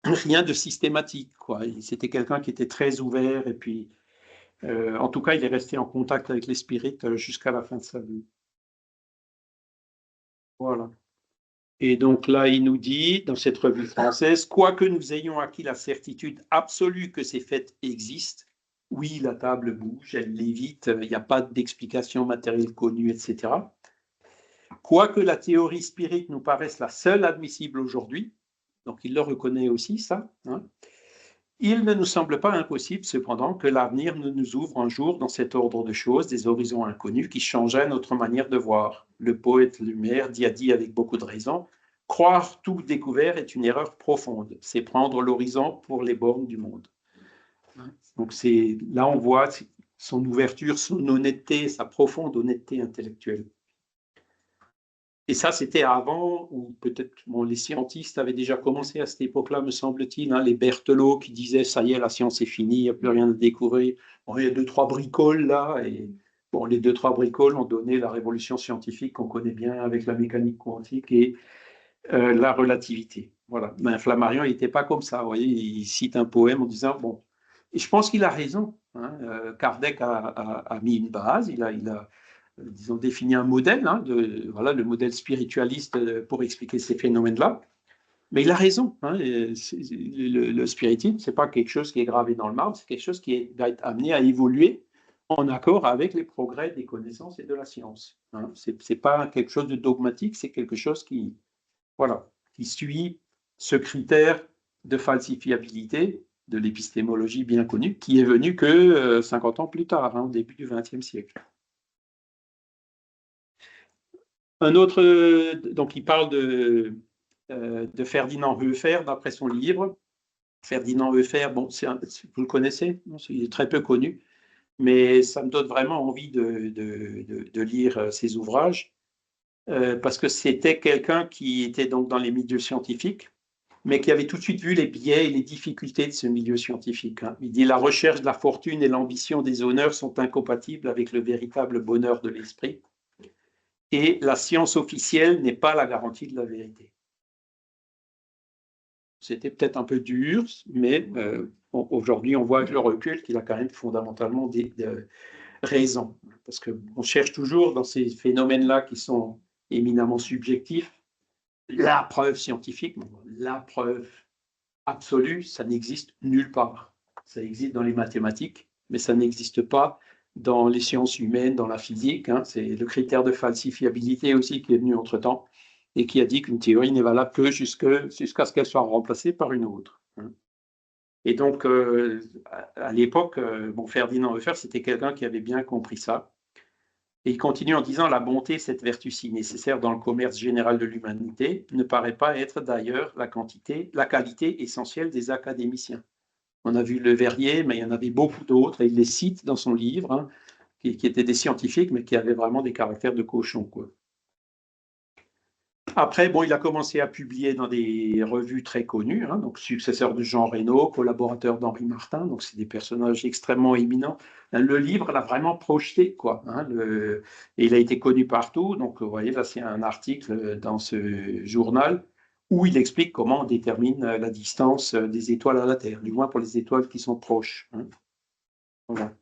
rien de systématique, quoi. C'était quelqu'un qui était très ouvert et puis. En tout cas, il est resté en contact avec les spirites jusqu'à la fin de sa vie. Voilà. Et donc là, il nous dit, dans cette revue française, quoique nous ayons acquis la certitude absolue que ces faits existent, oui, la table bouge, elle lévite, il n'y a pas d'explication matérielle connue, etc. Quoique la théorie spirite nous paraisse la seule admissible aujourd'hui, donc il le reconnaît aussi, ça, hein, il ne nous semble pas impossible, cependant, que l'avenir ne nous ouvre un jour dans cet ordre de choses des horizons inconnus qui changeraient notre manière de voir. Le poète Lumière a dit avec beaucoup de raison, croire tout découvert est une erreur profonde, c'est prendre l'horizon pour les bornes du monde. Donc là on voit son ouverture, son honnêteté, sa profonde honnêteté intellectuelle. Et ça, c'était avant, ou peut-être les scientistes avaient déjà commencé à cette époque-là, me semble-t-il, hein, les Berthelot qui disaient, ça y est, la science est finie, il n'y a plus rien à découvrir. Bon, il y a 2-3 bricoles là, et bon, les 2-3 bricoles ont donné la révolution scientifique qu'on connaît bien avec la mécanique quantique et la relativité. Voilà. Mais Flammarion, il n'était pas comme ça, vous voyez, il cite un poème en disant, bon, et je pense qu'il a raison, hein, Kardec a mis une base, il a disons, défini un modèle, hein, voilà, le modèle spiritualiste pour expliquer ces phénomènes-là. Mais il a raison. Hein, le spiritisme, ce n'est pas quelque chose qui est gravé dans le marbre, c'est quelque chose qui va être amené à évoluer en accord avec les progrès des connaissances et de la science. Hein. Ce n'est pas quelque chose de dogmatique, c'est quelque chose qui, voilà, qui suit ce critère de falsifiabilité de l'épistémologie bien connue, qui est venu que 50 ans plus tard, hein, au début du XXe siècle. Un autre, donc il parle de Ferdinand Hoefer, d'après son livre. Ferdinand Hoefer, bon, vous le connaissez, il est très peu connu, mais ça me donne vraiment envie de lire ses ouvrages, parce que c'était quelqu'un qui était donc dans les milieux scientifiques, mais qui avait tout de suite vu les biais et les difficultés de ce milieu scientifique. Hein. Il dit « La recherche de la fortune et l'ambition des honneurs sont incompatibles avec le véritable bonheur de l'esprit. Et la science officielle n'est pas la garantie de la vérité. » C'était peut-être un peu dur, mais aujourd'hui, on voit avec le recul qu'il a quand même fondamentalement des raisons. Parce qu'on cherche toujours dans ces phénomènes-là qui sont éminemment subjectifs, la preuve scientifique, la preuve absolue, ça n'existe nulle part. Ça existe dans les mathématiques, mais ça n'existe pas dans les sciences humaines, dans la physique. Hein. C'est le critère de falsifiabilité aussi qui est venu entre-temps et qui a dit qu'une théorie n'est valable que jusqu'à ce qu'elle soit remplacée par une autre. Hein. Et donc, à l'époque, Ferdinand Hoefer, c'était quelqu'un qui avait bien compris ça. Et il continue en disant « La bonté, cette vertu si nécessaire dans le commerce général de l'humanité, ne paraît pas être d'ailleurs la qualité essentielle des académiciens. » On a vu Le Verrier, mais il y en avait beaucoup d'autres, et il les cite dans son livre, hein, qui étaient des scientifiques, mais qui avaient vraiment des caractères de cochon, quoi. Après, il a commencé à publier dans des revues très connues, hein, donc successeur de Jean Reynaud, collaborateur d'Henri Martin, donc c'est des personnages extrêmement éminents. Le livre l'a vraiment projeté, quoi. Hein, et il a été connu partout. Donc, vous voyez, là, c'est un article dans ce journal où il explique comment on détermine la distance des étoiles à la Terre, du moins pour les étoiles qui sont proches. Hein. Voilà.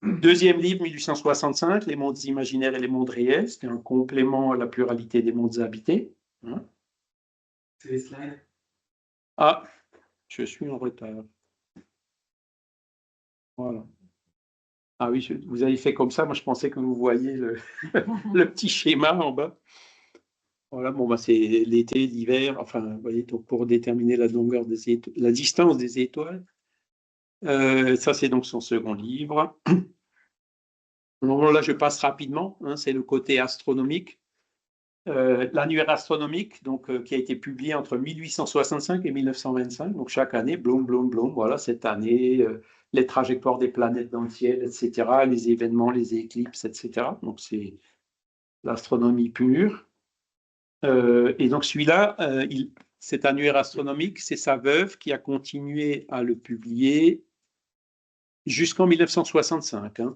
Deuxième livre, 1865, Les mondes imaginaires et les mondes réels. C'était un complément à la pluralité des mondes habités. Hein.
C'est les slides.
Ah, je suis en retard. Voilà. Ah oui, vous avez fait comme ça. Moi, je pensais que vous voyiez le petit schéma en bas. Voilà, bon, bah, c'est l'été, l'hiver, enfin, vous voyez, donc pour déterminer la longueur des étoiles, la distance des étoiles. Ça, c'est donc son second livre. Alors là, je passe rapidement, hein, c'est le côté astronomique. L'annuaire astronomique, donc, qui a été publié entre 1865 et 1925, donc chaque année, blum, blum, blum, voilà, cette année, les trajectoires des planètes dans le ciel, etc., les événements, les éclipses, etc. Donc, c'est l'astronomie pure. Et donc, celui-là, cet annuaire astronomique, c'est sa veuve qui a continué à le publier jusqu'en 1965. Hein.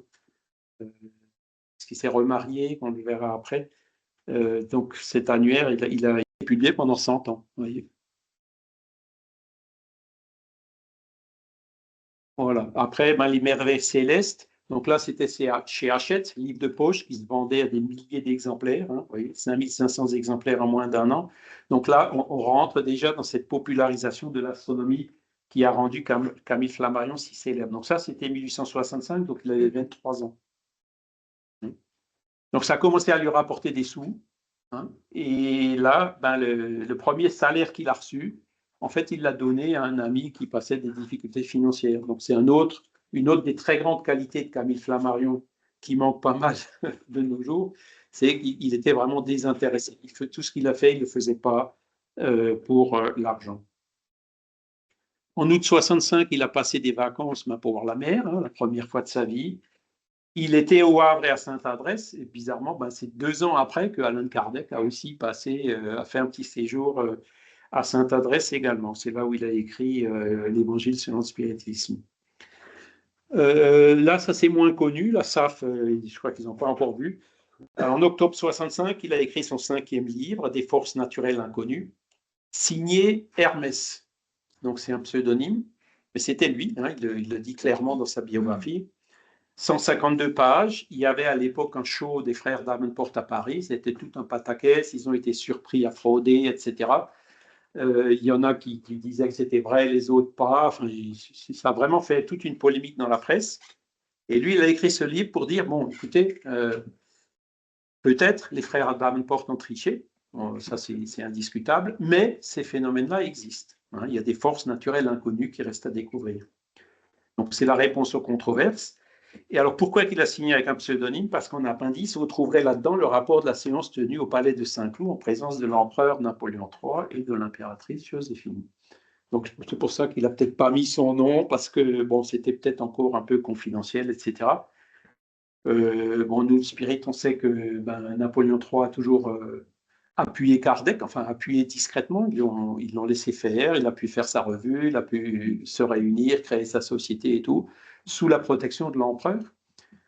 Parce qu'il s'est remarié, on le verra après. Donc, cet annuaire, il a été publié pendant 100 ans. Vous voyez. Voilà. Après, ben, les merveilles célestes. Donc là, c'était chez Hachette, livre de poche qui se vendait à des milliers d'exemplaires. Hein, vous voyez, 5500 exemplaires en moins d'un an. Donc là, on rentre déjà dans cette popularisation de l'astronomie qui a rendu Camille Flammarion si célèbre. Donc ça, c'était 1865, donc il avait 23 ans. Donc ça a commencé à lui rapporter des sous. Hein, et là, ben, le premier salaire qu'il a reçu, en fait, il l'a donné à un ami qui passait des difficultés financières. Donc c'est une autre des très grandes qualités de Camille Flammarion qui manque pas mal de nos jours, c'est qu'il était vraiment désintéressé. Tout ce qu'il a fait, il ne le faisait pas pour l'argent. En août 65, il a passé des vacances pour voir la mer, hein, la première fois de sa vie. Il était au Havre et à Sainte-Adresse, et bizarrement, ben, c'est 2 ans après que Allan Kardec a aussi a fait un petit séjour à Sainte-Adresse également. C'est là où il a écrit l'Évangile selon le spiritisme. Là, ça c'est moins connu, la SAF, je crois qu'ils n'ont pas encore vu. Alors, en octobre 65, il a écrit son 5e livre, Des forces naturelles inconnues, signé Hermès. Donc c'est un pseudonyme, mais c'était lui, hein, il le dit clairement dans sa biographie. 152 pages. Il y avait à l'époque un show des frères Davenport à Paris. C'était tout un pataquès. Ils ont été surpris à frauder, etc. Il y en a qui disaient que c'était vrai, les autres pas. Enfin, ça a vraiment fait toute une polémique dans la presse. Et lui, il a écrit ce livre pour dire, bon, écoutez, peut-être les frères Davenport ont triché. Bon, ça, c'est indiscutable. Mais ces phénomènes-là existent. Hein. Il y a des forces naturelles inconnues qui restent à découvrir. Donc, c'est la réponse aux controverses. Et alors, pourquoi il a signé avec un pseudonyme? Parce qu'en appendice, vous trouverez là-dedans le rapport de la séance tenue au palais de Saint-Cloud en présence de l'empereur Napoléon III et de l'impératrice Joséphine. Donc, c'est pour ça qu'il n'a peut-être pas mis son nom, parce que, bon, c'était peut-être encore un peu confidentiel, etc. Bon, nous, le Spirit, on sait que Napoléon III a toujours appuyé Kardec, enfin, appuyé discrètement. Ils l'ont laissé faire, il a pu faire sa revue, il a pu se réunir, créer sa société et tout, sous la protection de l'empereur.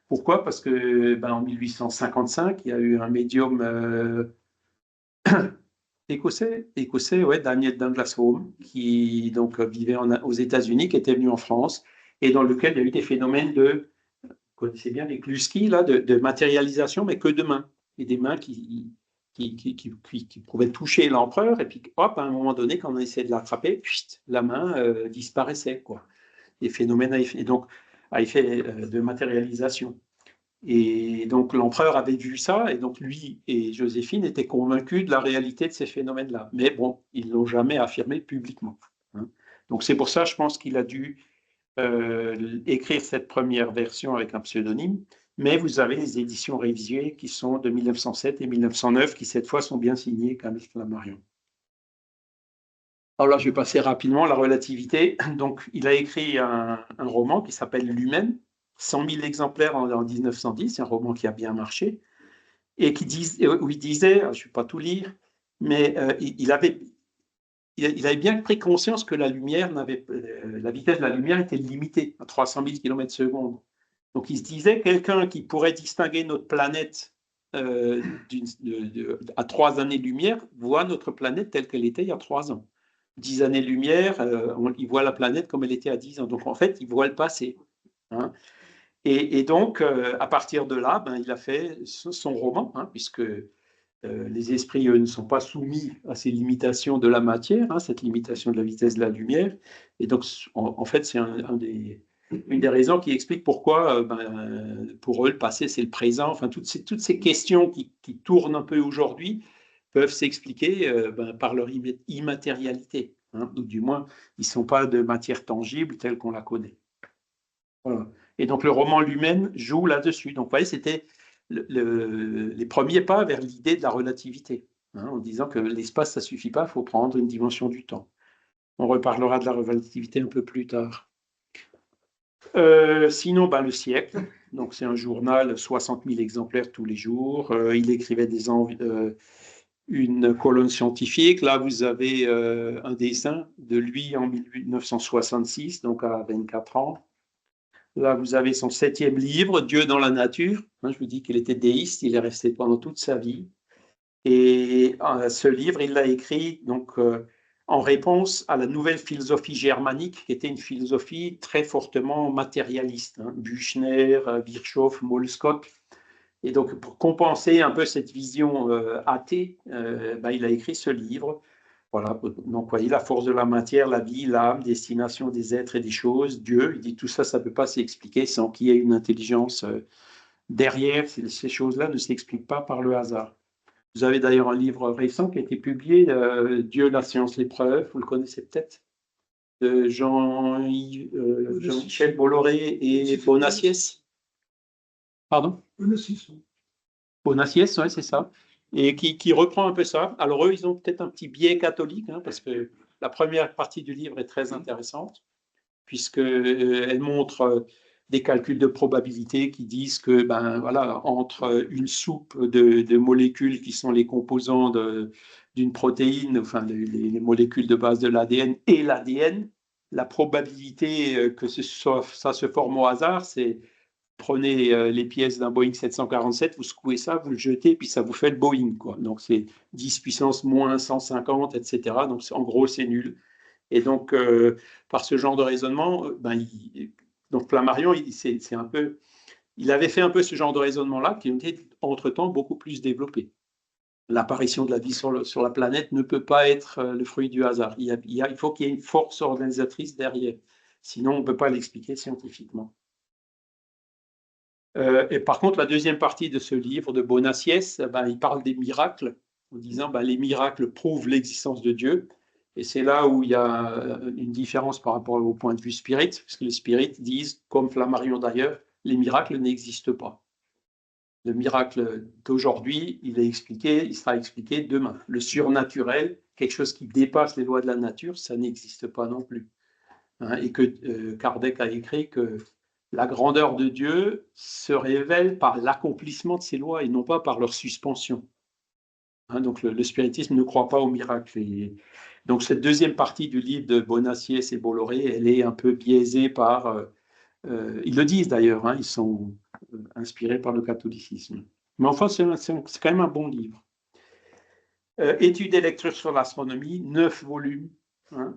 Pourquoi? Parce que en 1855, il y a eu un médium écossais, ouais, Daniel Douglas Home, qui donc vivait aux États-Unis, qui était venu en France, et dans lequel il y a eu des phénomènes vous connaissez bien les Kluski, là, de matérialisation, mais que de mains, et des mains qui pouvaient toucher l'empereur, et puis hop, à un moment donné, quand on essayait de l'attraper, la main disparaissait, quoi. Des phénomènes à effet de matérialisation. Et donc l'empereur avait vu ça, et donc lui et Joséphine étaient convaincus de la réalité de ces phénomènes-là. Mais bon, ils ne l'ont jamais affirmé publiquement. Hein. Donc c'est pour ça, je pense qu'il a dû écrire cette première version avec un pseudonyme, mais vous avez les éditions révisées qui sont de 1907 et 1909, qui cette fois sont bien signées Camille Flammarion. Alors là, je vais passer rapidement la relativité. Donc, il a écrit un roman qui s'appelle L'Humaine, 100 000 exemplaires en 1910, c'est un roman qui a bien marché, et où il disait, je ne vais pas tout lire, mais il avait bien pris conscience que la vitesse de la lumière était limitée à 300 000 km/s. Donc il se disait, quelqu'un qui pourrait distinguer notre planète à 3 années-lumière voit notre planète telle qu'elle était il y a 3 ans. 10 années-lumière, il voit la planète comme elle était à 10 ans. Donc en fait, il voit le passé. Hein. Et donc, à partir de là, il a fait son roman, hein, puisque les esprits, eux, ne sont pas soumis à ces limitations de la matière, hein, cette limitation de la vitesse de la lumière. Et donc, en fait, c'est un des Une des raisons qui explique pourquoi, pour eux, le passé, c'est le présent. Enfin, toutes ces questions qui tournent un peu aujourd'hui peuvent s'expliquer par leur immatérialité. Hein, ou du moins, ils ne sont pas de matière tangible telle qu'on la connaît. Voilà. Et donc, le roman lui-même joue là-dessus. Donc, vous voyez, c'était les premiers pas vers l'idée de la relativité, hein, en disant que l'espace, ça ne suffit pas, il faut prendre une dimension du temps. On reparlera de la relativité un peu plus tard. Sinon, le siècle. Donc, c'est un journal, 60 000 exemplaires tous les jours. Il écrivait une colonne scientifique. Là, vous avez un dessin de lui en 1966, donc à 24 ans. Là, vous avez son 7e livre, Dieu dans la nature. Je vous dis qu'il était déiste, il est resté pendant toute sa vie. Et ce livre, il l'a écrit donc, en réponse à la nouvelle philosophie germanique, qui était une philosophie très fortement matérialiste. Hein, Büchner, Virchow, Moleskop. Et donc, pour compenser un peu cette vision athée, il a écrit ce livre. Voilà, donc voyez la force de la matière, la vie, l'âme, destination des êtres et des choses, Dieu. Il dit tout ça, ça ne peut pas s'expliquer sans qu'il y ait une intelligence derrière. Ces choses-là ne s'expliquent pas par le hasard. Vous avez d'ailleurs un livre récent qui a été publié, Dieu, la science, l'épreuve, vous le connaissez peut-être, de Jean-Michel Bolloré et Bonassiès. Pardon? Bonassiès, oui, c'est ça. Et qui reprend un peu ça. Alors eux, ils ont peut-être un petit biais catholique, hein, parce que la première partie du livre est très intéressante, puisqu'elle montre des calculs de probabilité qui disent que, entre une soupe de molécules qui sont les composants d'une protéine, enfin les molécules de base de l'ADN et l'ADN, la probabilité que ça se forme au hasard, c'est prenez les pièces d'un Boeing 747, vous secouez ça, vous le jetez, puis ça vous fait le Boeing, quoi. Donc c'est 10 puissance moins 150, etc. Donc en gros, c'est nul. Et donc, par ce genre de raisonnement, donc Flammarion, il avait fait un peu ce genre de raisonnement-là, qui était entre-temps beaucoup plus développé. L'apparition de la vie sur la planète ne peut pas être le fruit du hasard. Il faut qu'il y ait une force organisatrice derrière. Sinon, on ne peut pas l'expliquer scientifiquement. Et par contre, la deuxième partie de ce livre de Bonassiès, il parle des miracles, en disant les miracles prouvent l'existence de Dieu. Et c'est là où il y a une différence par rapport au point de vue spirit, parce que les spirites disent, comme Flammarion d'ailleurs, les miracles n'existent pas. Le miracle d'aujourd'hui, il sera expliqué demain. Le surnaturel, quelque chose qui dépasse les lois de la nature, ça n'existe pas non plus. Hein, et que Kardec a écrit que la grandeur de Dieu se révèle par l'accomplissement de ses lois et non pas par leur suspension. Hein, donc le spiritisme ne croit pas au miracle. Et donc cette deuxième partie du livre de Bonassiès et Bolloré, elle est un peu biaisée par... ils le disent d'ailleurs, hein, ils sont inspirés par le catholicisme. Mais enfin, c'est quand même un bon livre. Études et lectures sur l'astronomie, 9 volumes. Hein.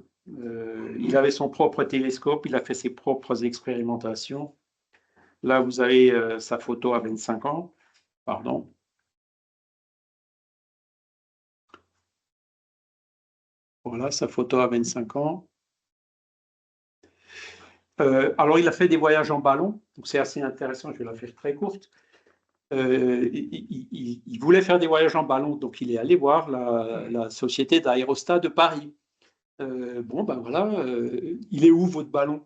Il avait son propre télescope, il a fait ses propres expérimentations. Là, vous avez sa photo à 25 ans. Pardon. Voilà, sa photo à 25 ans. Alors, il a fait des voyages en ballon, donc c'est assez intéressant, je vais la faire très courte. Il voulait faire des voyages en ballon, donc il est allé voir la société d'aérostat de Paris. Il est où votre ballon?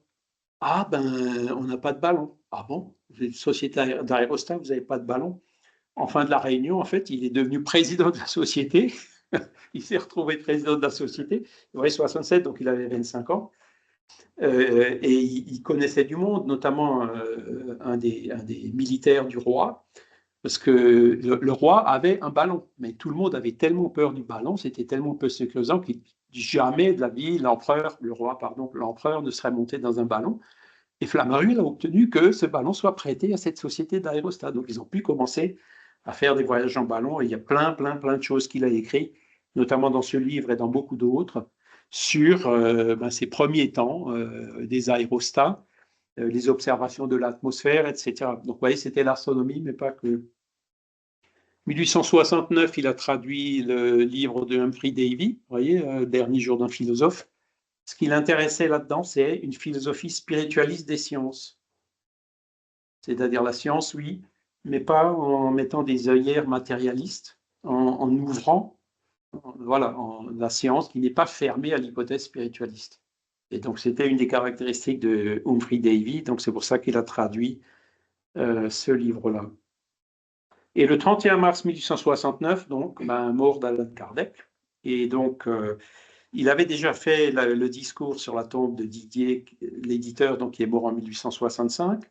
Ah, on n'a pas de ballon. Ah bon? Vous êtes une société d'aérostat, vous n'avez pas de ballon? En fin de la réunion, en fait, il est devenu président de la société. Il s'est retrouvé président de la société. Il avait 67, donc il avait 25 ans. Et il connaissait du monde, notamment un des militaires du roi, parce que le roi avait un ballon, mais tout le monde avait tellement peur du ballon, c'était tellement peu sécurisant que jamais de la vie, l'empereur ne serait monté dans un ballon. Et Flammarion a obtenu que ce ballon soit prêté à cette société d'aérostat. Donc ils ont pu commencer à faire des voyages en ballon, et il y a plein de choses qu'il a écrites, notamment dans ce livre et dans beaucoup d'autres, sur ces premiers temps des aérostats, les observations de l'atmosphère, etc. Donc, vous voyez, c'était l'astronomie, mais pas que. 1869, il a traduit le livre de Humphrey Davy, vous voyez, Dernier jour d'un philosophe. Ce qui l'intéressait là-dedans, c'est une philosophie spiritualiste des sciences. C'est-à-dire la science, oui, mais pas en mettant des œillères matérialistes, en ouvrant la science qui n'est pas fermée à l'hypothèse spiritualiste. Et donc, c'était une des caractéristiques de Humphrey Davy, donc c'est pour ça qu'il a traduit ce livre-là. Et le 31 mars 1869, donc, mort d'Alan Kardec, et donc, il avait déjà fait le discours sur la tombe de Didier, l'éditeur, donc, qui est mort en 1865,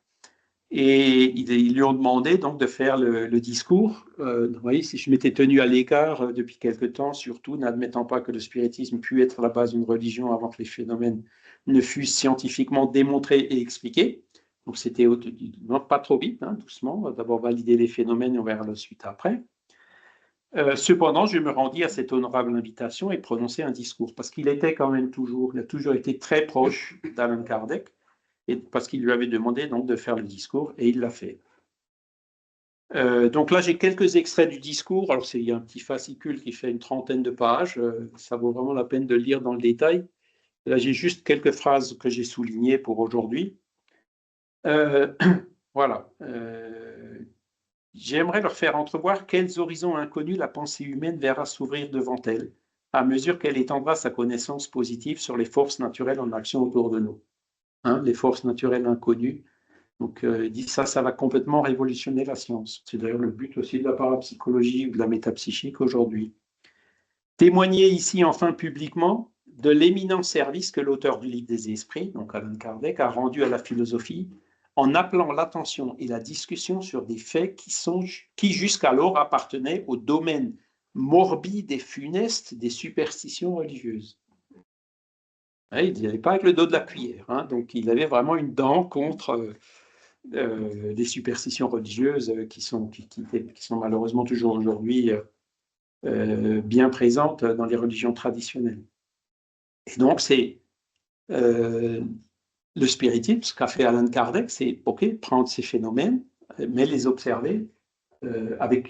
et ils lui ont demandé donc de faire le discours. Vous voyez, si je m'étais tenu à l'écart depuis quelque temps, surtout n'admettant pas que le spiritisme pût être la base d'une religion avant que les phénomènes ne fussent scientifiquement démontrés et expliqués. Donc c'était pas trop vite, hein, doucement, d'abord valider les phénomènes et on verra la suite après. Cependant, je me rendis à cette honorable invitation et prononçai un discours, parce qu'il était quand même il a toujours été très proche d'Alan Kardec, et parce qu'il lui avait demandé donc de faire le discours, et il l'a fait. Donc là, j'ai quelques extraits du discours. Alors, il y a un petit fascicule qui fait une trentaine de pages. Ça vaut vraiment la peine de le lire dans le détail. Là, j'ai juste quelques phrases que j'ai soulignées pour aujourd'hui. Voilà. J'aimerais leur faire entrevoir quels horizons inconnus la pensée humaine verra s'ouvrir devant elle, à mesure qu'elle étendra sa connaissance positive sur les forces naturelles en action autour de nous. Hein, les forces naturelles inconnues. Donc, il dit ça va complètement révolutionner la science. C'est d'ailleurs le but aussi de la parapsychologie ou de la métapsychique aujourd'hui. Témoigner ici enfin publiquement de l'éminent service que l'auteur du livre des esprits, donc Alan Kardec, a rendu à la philosophie en appelant l'attention et la discussion sur des faits qui jusqu'alors appartenaient au domaine morbide et funeste des superstitions religieuses. Il n'y avait pas avec le dos de la cuillère, hein, donc il avait vraiment une dent contre des superstitions religieuses qui sont malheureusement toujours aujourd'hui bien présentes dans les religions traditionnelles. Et donc, c'est le spiritisme, ce qu'a fait Alan Kardec, c'est prendre ces phénomènes, mais les observer avec,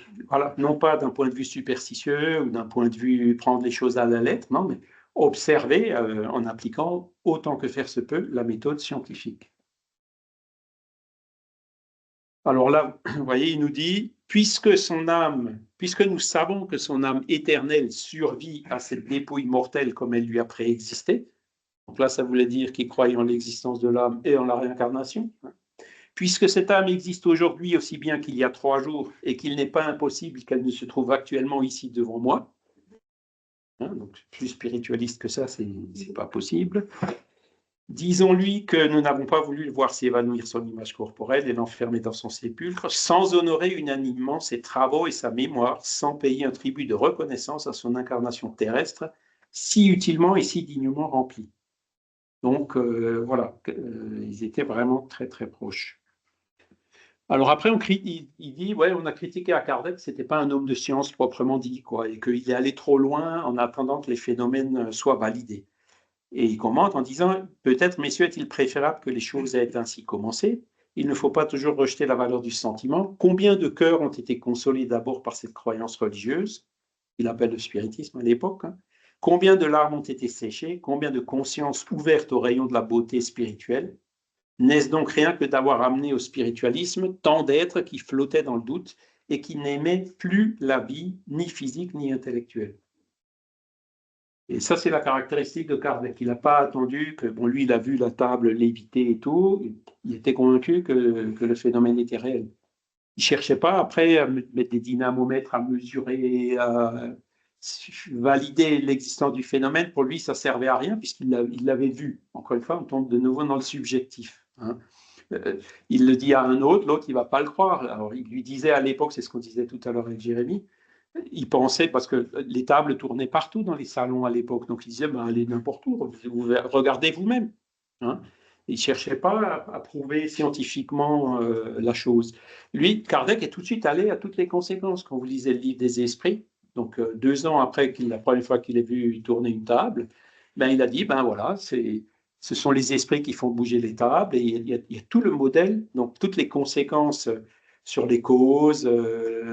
non pas d'un point de vue superstitieux ou d'un point de vue prendre les choses à la lettre, non, mais observer en appliquant autant que faire se peut la méthode scientifique. Alors là, vous voyez, il nous dit, puisque nous savons que son âme éternelle survit à cette dépouille mortelle comme elle lui a préexisté, donc là, ça voulait dire qu'il croyait en l'existence de l'âme et en la réincarnation, puisque cette âme existe aujourd'hui aussi bien qu'il y a 3 jours et qu'il n'est pas impossible qu'elle ne se trouve actuellement ici devant moi, donc plus spiritualiste que ça, c'est pas possible. Disons-lui que nous n'avons pas voulu le voir s'évanouir son image corporelle et l'enfermer dans son sépulcre, sans honorer unanimement ses travaux et sa mémoire, sans payer un tribut de reconnaissance à son incarnation terrestre, si utilement et si dignement remplie. Donc voilà, ils étaient vraiment très très proches. Alors après, il dit, ouais, on a critiqué à Kardec, c'était pas un homme de science proprement dit, quoi, et qu'il est allé trop loin en attendant que les phénomènes soient validés. Et il commente en disant, peut-être, messieurs, est-il préférable que les choses aient ainsi commencé? Il ne faut pas toujours rejeter la valeur du sentiment. Combien de cœurs ont été consolés d'abord par cette croyance religieuse, qu'il appelle le spiritisme à l'époque, hein? Combien de larmes ont été séchées? Combien de consciences ouvertes aux rayons de la beauté spirituelle? N'est-ce donc rien que d'avoir amené au spiritualisme tant d'êtres qui flottaient dans le doute et qui n'aimaient plus la vie, ni physique, ni intellectuelle? Et ça, c'est la caractéristique de Kardec. Il n'a pas attendu que, lui, il a vu la table léviter et tout, il était convaincu que le phénomène était réel. Il ne cherchait pas après à mettre des dynamomètres, à mesurer, à valider l'existence du phénomène. Pour lui, ça ne servait à rien puisqu'il l'avait vu. Encore une fois, on tombe de nouveau dans le subjectif, hein. Il le dit à un autre, l'autre, il ne va pas le croire. Alors, il lui disait à l'époque, c'est ce qu'on disait tout à l'heure avec Jérémy, il pensait, parce que les tables tournaient partout dans les salons à l'époque, donc il disait, allez n'importe où, regardez vous-même, hein. Il ne cherchait pas à prouver scientifiquement la chose. Lui, Kardec est tout de suite allé à toutes les conséquences. Quand vous lisez le livre des esprits, donc 2 ans après la première fois qu'il ait vu tourner une table, il a dit, voilà, ce sont les esprits qui font bouger les tables, et il y a tout le modèle, donc toutes les conséquences sur les causes,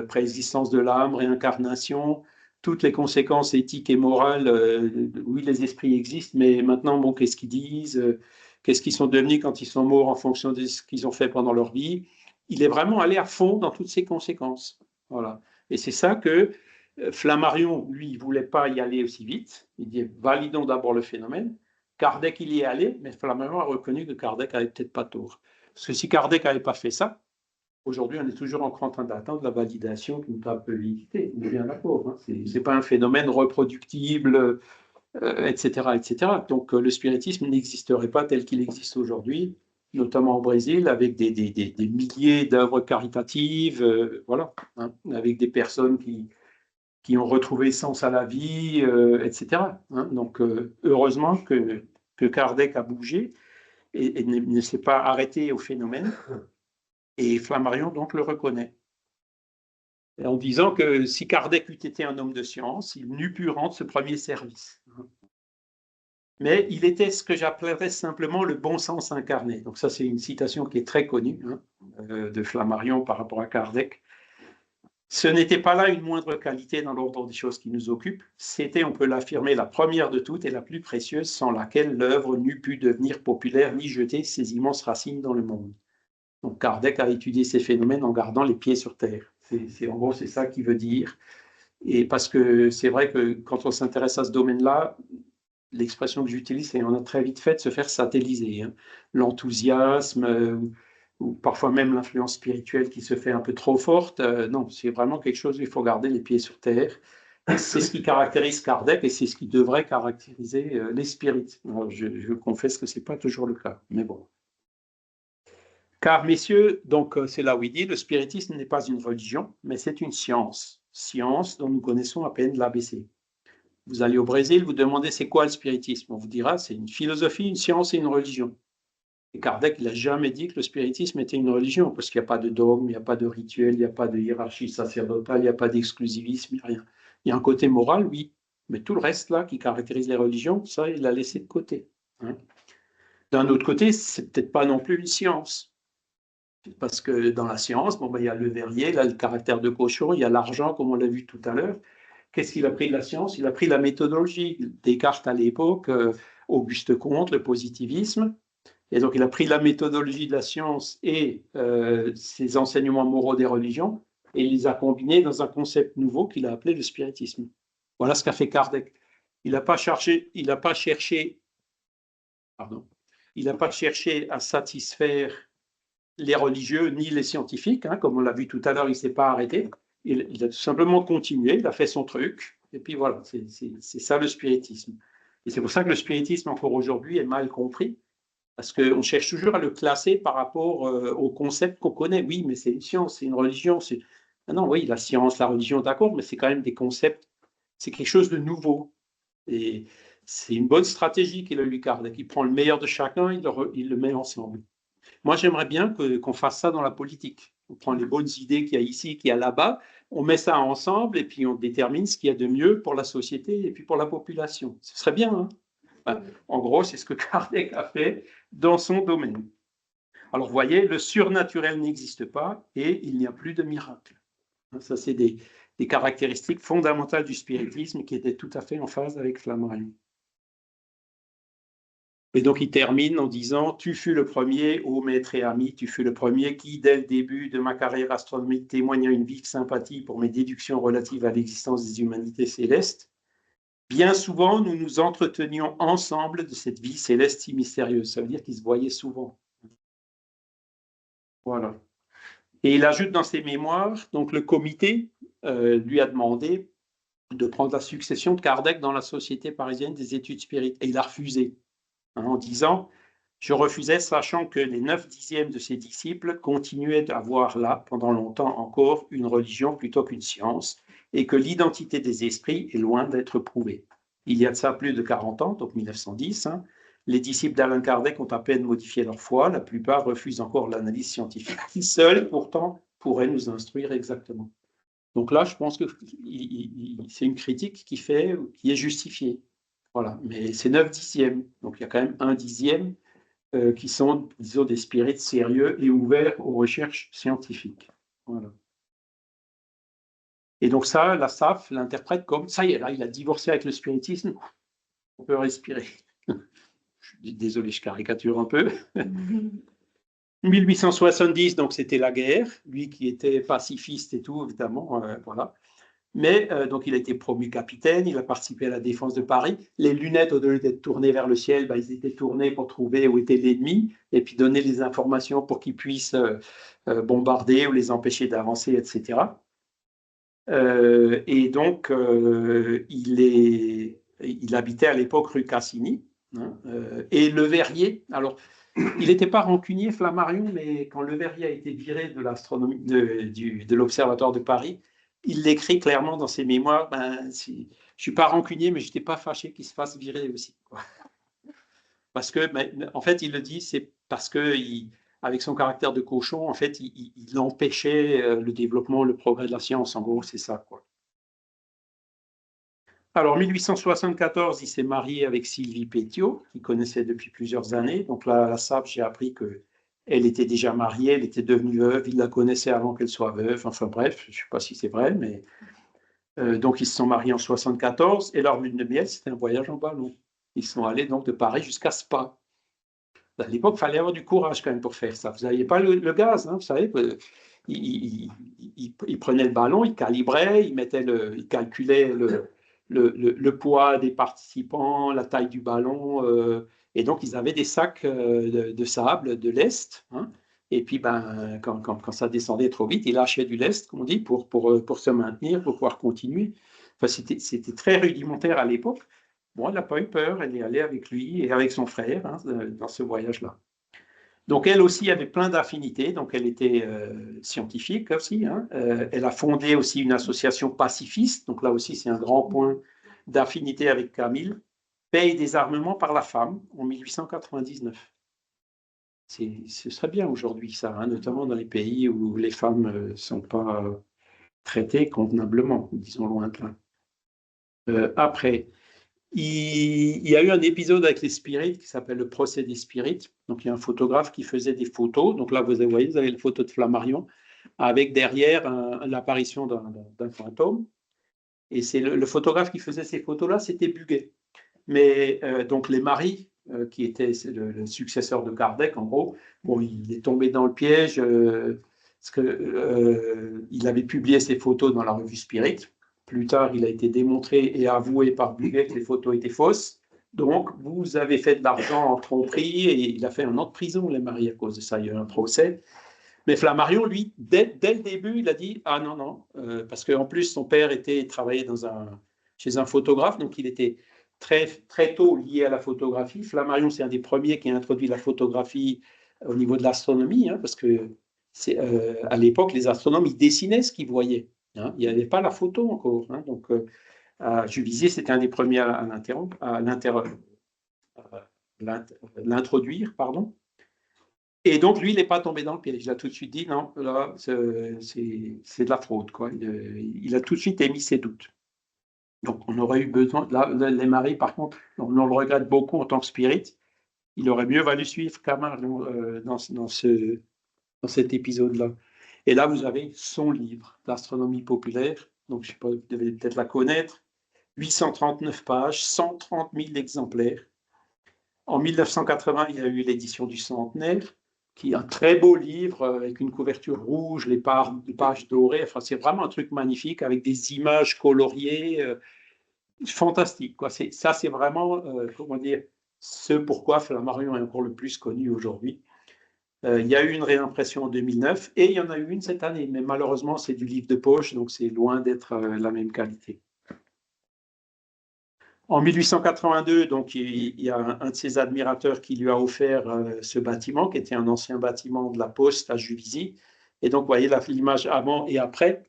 préexistence de l'âme, réincarnation, toutes les conséquences éthiques et morales. Oui, les esprits existent, mais maintenant, bon, qu'est-ce qu'ils disent, qu'est-ce qu'ils sont devenus quand ils sont morts en fonction de ce qu'ils ont fait pendant leur vie. Il est vraiment allé à fond dans toutes ces conséquences. Voilà. Et c'est ça que Flammarion, lui, il ne voulait pas y aller aussi vite. Il dit, validons d'abord le phénomène. Kardec, il y est allé, mais Flammarion a reconnu que Kardec n'avait peut-être pas tort. Parce que si Kardec n'avait pas fait ça, aujourd'hui, on est toujours en train d'attendre la validation d'une probabilité. On est bien d'accord. Hein. Ce n'est pas un phénomène reproductible, etc., etc. Donc, le spiritisme n'existerait pas tel qu'il existe aujourd'hui, notamment au Brésil, avec des milliers d'œuvres caritatives, voilà, hein, avec des personnes qui ont retrouvé sens à la vie, etc. Hein. Donc, heureusement que Kardec a bougé et ne s'est pas arrêté au phénomène. Et Flammarion, donc, le reconnaît. En disant que si Kardec eût été un homme de science, il n'eût pu rendre ce premier service. Mais il était ce que j'appellerais simplement le bon sens incarné. Donc ça, c'est une citation qui est très connue de Flammarion par rapport à Kardec. Ce n'était pas là une moindre qualité dans l'ordre des choses qui nous occupent. C'était, on peut l'affirmer, la première de toutes et la plus précieuse, sans laquelle l'œuvre n'eût pu devenir populaire ni jeter ses immenses racines dans le monde. Donc Kardec a étudié ces phénomènes en gardant les pieds sur terre. En gros, c'est ça qu'il veut dire. Et parce que c'est vrai que quand on s'intéresse à ce domaine-là, l'expression que j'utilise, c'est on a très vite fait de se faire satelliser. Hein. L'enthousiasme, ou parfois même l'influence spirituelle qui se fait un peu trop forte. Non, c'est vraiment quelque chose où il faut garder les pieds sur terre. C'est ce qui caractérise Kardec et c'est ce qui devrait caractériser les spirites. Alors, je confesse que ce n'est pas toujours le cas, mais bon. Car, messieurs, donc c'est là où il dit, le spiritisme n'est pas une religion, mais c'est une science. Science dont nous connaissons à peine l'ABC. Vous allez au Brésil, vous demandez c'est quoi le spiritisme. On vous dira c'est une philosophie, une science et une religion. Et Kardec, il n'a jamais dit que le spiritisme était une religion, parce qu'il n'y a pas de dogme, il n'y a pas de rituel, il n'y a pas de hiérarchie sacerdotale, il n'y a pas d'exclusivisme, il n'y a rien. Il y a un côté moral, oui, mais tout le reste là qui caractérise les religions, ça, il l'a laissé de côté. Hein. D'un autre côté, c'est peut-être pas non plus une science. Parce que dans la science, bon, ben, il y a le verrier, là, le caractère de cochon, il y a l'argent, comme on l'a vu tout à l'heure. Qu'est-ce qu'il a pris de la science? Il a pris la méthodologie. Descartes à l'époque, Auguste Comte, le positivisme. Et donc, il a pris la méthodologie de la science et ses enseignements moraux des religions et il les a combinés dans un concept nouveau qu'il a appelé le spiritisme. Voilà ce qu'a fait Kardec. Il n'a pas cherché à satisfaire les religieux ni les scientifiques, hein, comme on l'a vu tout à l'heure, il ne s'est pas arrêté. Il a tout simplement continué, il a fait son truc, et puis voilà, c'est ça le spiritisme. Et c'est pour ça que le spiritisme, encore aujourd'hui, est mal compris, parce qu'on cherche toujours à le classer par rapport au concept qu'on connaît. Oui, mais c'est une science, c'est une religion. Ah non, oui, la science, la religion, d'accord, mais c'est quand même des concepts, c'est quelque chose de nouveau. Et c'est une bonne stratégie qu'il a eu, Kardec. Il prend le meilleur de chacun, il le met ensemble. Moi, j'aimerais bien qu'on fasse ça dans la politique. On prend les bonnes idées qu'il y a ici, qu'il y a là-bas, on met ça ensemble et puis on détermine ce qu'il y a de mieux pour la société et puis pour la population. Ce serait bien, hein? Enfin, en gros, c'est ce que Kardec a fait dans son domaine. Alors, vous voyez, le surnaturel n'existe pas et il n'y a plus de miracle. Ça, c'est des caractéristiques fondamentales du spiritisme qui étaient tout à fait en phase avec Flammarion. Et donc, il termine en disant « Tu fus le premier, ô maître et ami, tu fus le premier qui, dès le début de ma carrière astronomique, témoigna une vive sympathie pour mes déductions relatives à l'existence des humanités célestes. Bien souvent, nous nous entretenions ensemble de cette vie céleste si mystérieuse. » Ça veut dire qu'ils se voyaient souvent. Voilà. Et il ajoute dans ses mémoires, donc le comité lui a demandé de prendre la succession de Kardec dans la Société parisienne des études spirituelles. Et il a refusé, hein, en disant « Je refusais, sachant que les 9/10 de ses disciples continuaient à voir là, pendant longtemps encore, une religion plutôt qu'une science, et que l'identité des esprits est loin d'être prouvée. » Il y a de ça plus de 40 ans, donc 1910, hein, les disciples d'Allan Kardec ont à peine modifié leur foi, la plupart refusent encore l'analyse scientifique, qui seule, pourtant, pourrait nous instruire exactement. Donc là, je pense que c'est une critique qui est justifiée. Voilà, mais c'est 9/10, donc il y a quand même 1/10 qui sont, disons, des spirites sérieux et ouverts aux recherches scientifiques. Voilà. Et donc ça, la SAF l'interprète comme, ça y est, là, il a divorcé avec le spiritisme, on peut respirer. Désolé, je caricature un peu. 1870, donc c'était la guerre, lui qui était pacifiste et tout, évidemment, voilà. Mais donc il a été promu capitaine, il a participé à la défense de Paris. Les lunettes, au lieu d'être tournées vers le ciel, ben, ils étaient tournées pour trouver où était l'ennemi et puis donner les informations pour qu'ils puissent bombarder ou les empêcher d'avancer, etc. Et donc il habitait à l'époque rue Cassini, hein, et Le Verrier. Alors il n'était pas rancunier, Flammarion, mais quand Le Verrier a été viré de l'astronomie de l'Observatoire de Paris, il l'écrit clairement dans ses mémoires, ben, si, je ne suis pas rancunier, mais je n'étais pas fâché qu'il se fasse virer aussi, quoi. Parce que, ben, en fait, il le dit, c'est parce que, avec son caractère de cochon, en fait, il empêchait le développement, le progrès de la science. En gros, c'est ça, quoi. Alors, 1874, il s'est marié avec Sylvie Pétiot, qu'il connaissait depuis plusieurs années. Donc là, à la SAP, j'ai appris qu'elle était déjà mariée, elle était devenue veuve, il la connaissait avant qu'elle soit veuve. Enfin bref, je ne sais pas si c'est vrai, mais donc ils se sont mariés en 74 et leur lune de miel, c'était un voyage en ballon. Ils sont allés donc de Paris jusqu'à Spa. À l'époque, il fallait avoir du courage quand même pour faire ça. Vous n'aviez pas le gaz, hein, vous savez. Il prenait le ballon, il calibrait, il calculait le poids des participants, la taille du ballon. Et donc, ils avaient des sacs de sable, de lest. Hein, et puis, ben, quand ça descendait trop vite, ils lâchaient du lest, comme on dit, pour se maintenir, pour pouvoir continuer. Enfin, c'était très rudimentaire à l'époque. Bon, elle n'a pas eu peur, elle est allée avec lui et avec son frère, hein, dans ce voyage-là. Donc elle aussi avait plein d'affinités, donc elle était scientifique aussi, hein. Elle a fondé aussi une association pacifiste, donc là aussi c'est un grand point d'affinité avec Camille, paye des armements par la femme en 1899. Ce serait bien aujourd'hui ça, hein, notamment dans les pays où les femmes ne sont pas traitées convenablement, disons lointain. Après, il y a eu un épisode avec les spirites qui s'appelle le procès des spirites. Donc, il y a un photographe qui faisait des photos. Donc là, vous voyez, vous avez la photo de Flammarion avec derrière l'apparition d'un fantôme. Et c'est le photographe qui faisait ces photos-là, c'était Buguet. Mais donc les maris, qui étaient le successeur de Kardec, en gros, bon, il est tombé dans le piège parce que il avait publié ses photos dans la revue Spirit. Plus tard, il a été démontré et avoué par Buguet que les photos étaient fausses. Donc, vous avez fait de l'argent en tromperie et il a fait un an de prison, les maris, à cause de ça. Il y a eu un procès. Mais Flammarion, lui, dès le début, il a dit « Ah non, non », parce qu'en plus, son père travaillait chez un photographe, donc il était très, très tôt lié à la photographie. Flammarion, c'est un des premiers qui a introduit la photographie au niveau de l'astronomie, hein, parce que à l'époque, les astronomes, ils dessinaient ce qu'ils voyaient. Hein, il n'y avait pas la photo encore. Hein, donc, Juvisy, c'était un des premiers à l'introduire, pardon. Et donc, lui, il n'est pas tombé dans le piège. Il a tout de suite dit, non, là, c'est de la fraude, quoi. Il a tout de suite émis ses doutes. Donc, on aurait eu besoin, là, les maris, par contre, on le regrette beaucoup en tant que spirit. Il aurait mieux valu suivre Camargue dans cet épisode-là. Et là, vous avez son livre, L'astronomie populaire. Donc, je ne sais pas, vous devez peut-être la connaître. 839 pages, 130 000 exemplaires. En 1980, il y a eu l'édition du centenaire, qui est un très beau livre avec une couverture rouge, les pages dorées. Enfin, c'est vraiment un truc magnifique avec des images coloriées, fantastique, quoi. Ça, c'est vraiment, comment dire, ce pourquoi Flammarion est encore le plus connu aujourd'hui. Il y a eu une réimpression en 2009 et il y en a eu une cette année, mais malheureusement, c'est du livre de poche, donc c'est loin d'être la même qualité. En 1882, donc, il y a un de ses admirateurs qui lui a offert ce bâtiment, qui était un ancien bâtiment de la Poste à Juvisy. Et donc, vous voyez l'image avant et après.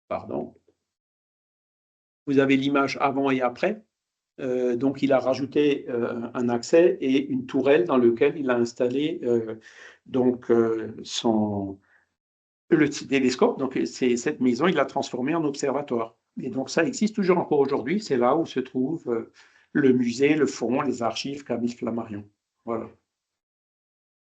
Pardon. Vous avez l'image avant et après. Donc, il a rajouté un accès et une tourelle dans laquelle il a installé le télescope. Donc, cette maison, il l'a transformée en observatoire. Et donc, ça existe toujours encore aujourd'hui. C'est là où se trouve le musée, le fonds, les archives Camille Flammarion. Voilà.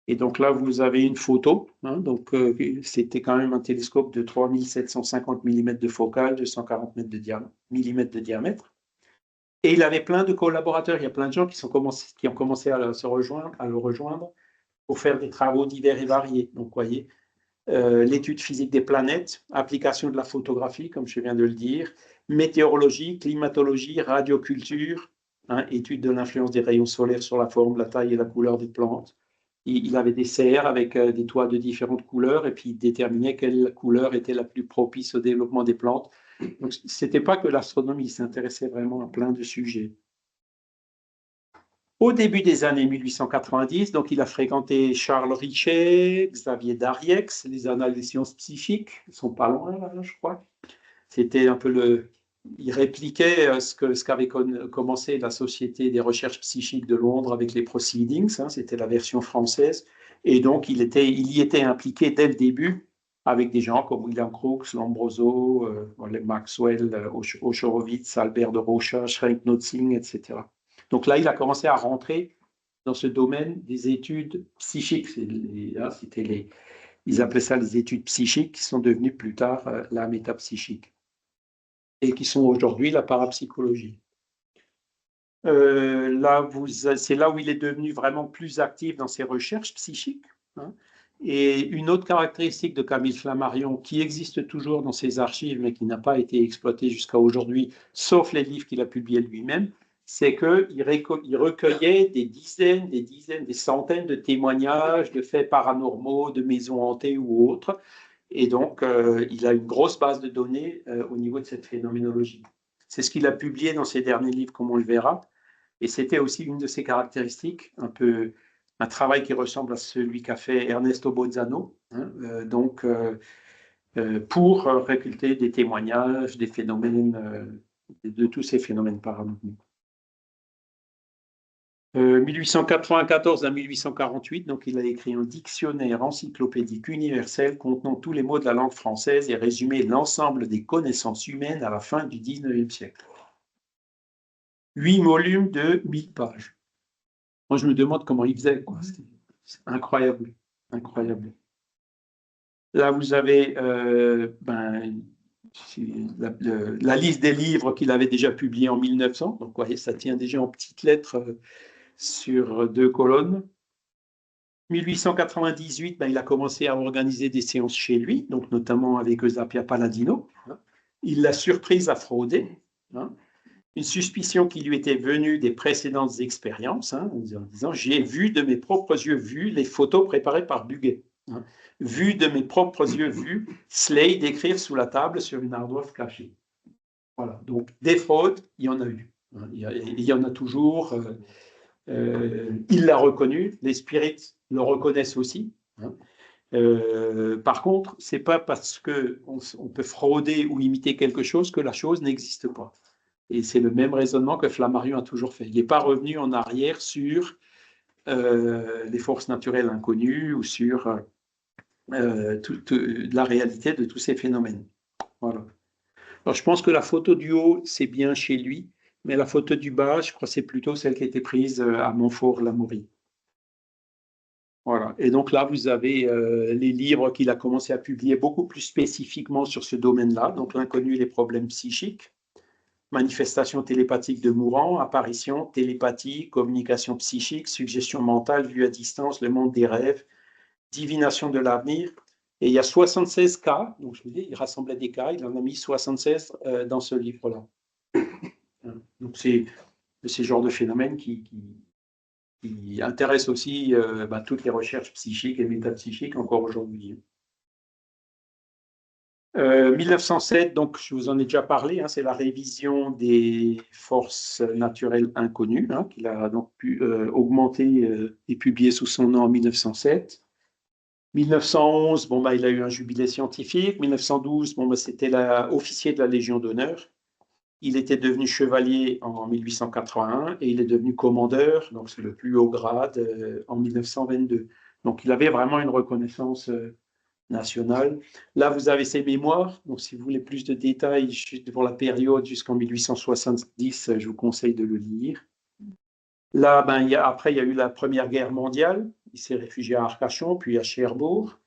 Et donc là, vous avez une photo. Hein, donc, c'était quand même un télescope de 3750 mm de focale, 240 mm de diamètre. Et il avait plein de collaborateurs. Il y a plein de gens qui ont commencé à le rejoindre pour faire des travaux divers et variés. Donc, vous voyez, l'étude physique des planètes, application de la photographie, comme je viens de le dire, météorologie, climatologie, radioculture, hein, étude de l'influence des rayons solaires sur la forme, la taille et la couleur des plantes. Il avait des serres avec des toits de différentes couleurs et puis il déterminait quelle couleur était la plus propice au développement des plantes. Donc, ce n'était pas que l'astronomie, il s'intéressait vraiment à plein de sujets. Au début des années 1890, donc il a fréquenté Charles Richet, Xavier Dariex, les annales des sciences psychiques, ils ne sont pas loin là, je crois. C'était un peu le... Il répliquait ce qu'avait commencé la Société des recherches psychiques de Londres avec les Proceedings, hein, c'était la version française. Et donc, il y était impliqué dès le début avec des gens comme William Crookes, Lombroso, Maxwell, Oshorowitz, Albert de Rocha, Schrenk-Notzing, etc. Donc là, il a commencé à rentrer dans ce domaine des études psychiques. Ils appelaient ça les études psychiques, qui sont devenues plus tard la métapsychique et qui sont aujourd'hui la parapsychologie. C'est là où il est devenu vraiment plus actif dans ses recherches psychiques. Hein. Et une autre caractéristique de Camille Flammarion, qui existe toujours dans ses archives, mais qui n'a pas été exploitée jusqu'à aujourd'hui, sauf les livres qu'il a publiés lui-même, c'est qu'il recueillait des dizaines, des centaines de témoignages de faits paranormaux, de maisons hantées ou autres. Et donc, il a une grosse base de données au niveau de cette phénoménologie. C'est ce qu'il a publié dans ses derniers livres, comme on le verra. Et c'était aussi une de ses caractéristiques, un travail qui ressemble à celui qu'a fait Ernesto Bozzano, hein, pour récolter des témoignages, des phénomènes, de tous ces phénomènes paranormaux. 1894 à 1848, donc il a écrit un dictionnaire encyclopédique universel contenant tous les mots de la langue française et résumé l'ensemble des connaissances humaines à la fin du XIXe siècle. 8 volumes de 1000 pages. Moi, je me demande comment il faisait, quoi. C'est incroyable, incroyable. Là, vous avez la liste des livres qu'il avait déjà publiés en 1900. Donc, vous voyez, ça tient déjà en petites lettres sur 2 colonnes. 1898, il a commencé à organiser des séances chez lui, donc notamment avec Eusapia Palladino. Il l'a surprise à frauder. Hein. Une suspicion qui lui était venue des précédentes expériences, hein, en disant « J'ai vu de mes propres yeux les photos préparées par Bugey. Hein. Vu de mes propres yeux Slade écrire sous la table sur une ardoise cachée. » Voilà, donc des fraudes, il y en a eu. Hein. Il y en a toujours. Il l'a reconnu, les spirites le reconnaissent aussi. Hein. Par contre, ce n'est pas parce qu'on peut frauder ou imiter quelque chose que la chose n'existe pas. Et c'est le même raisonnement que Flammarion a toujours fait. Il n'est pas revenu en arrière sur les forces naturelles inconnues ou sur la réalité de tous ces phénomènes. Voilà. Alors, je pense que la photo du haut, c'est bien chez lui, mais la photo du bas, je crois que c'est plutôt celle qui a été prise à Montfort-l'Amaury. Voilà. Et donc là, vous avez les livres qu'il a commencé à publier beaucoup plus spécifiquement sur ce domaine-là, donc l'inconnu et les problèmes psychiques. Manifestation télépathique de mourants, apparition, télépathie, communication psychique, suggestion mentale, vue à distance, le monde des rêves, divination de l'avenir. Et il y a 76 cas, donc je vous dis, il rassemblait des cas, il en a mis 76 dans ce livre-là. Donc c'est ce genre de phénomène qui intéresse aussi toutes les recherches psychiques et métapsychiques encore aujourd'hui. 1907, donc je vous en ai déjà parlé, hein, c'est la révision des forces naturelles inconnues, hein, qu'il a donc pu augmenter et publier sous son nom en 1907. 1911, il a eu un jubilé scientifique. 1912, c'était officier de la Légion d'honneur. Il était devenu chevalier en 1881 et il est devenu commandeur, donc c'est le plus haut grade, en 1922. Donc il avait vraiment une reconnaissance nationale. Là, vous avez ses mémoires. Donc, si vous voulez plus de détails pour la période jusqu'en 1870, je vous conseille de le lire. Là, après, il y a eu la Première Guerre mondiale. il s'est réfugié à Arcachon, puis à Cherbourg.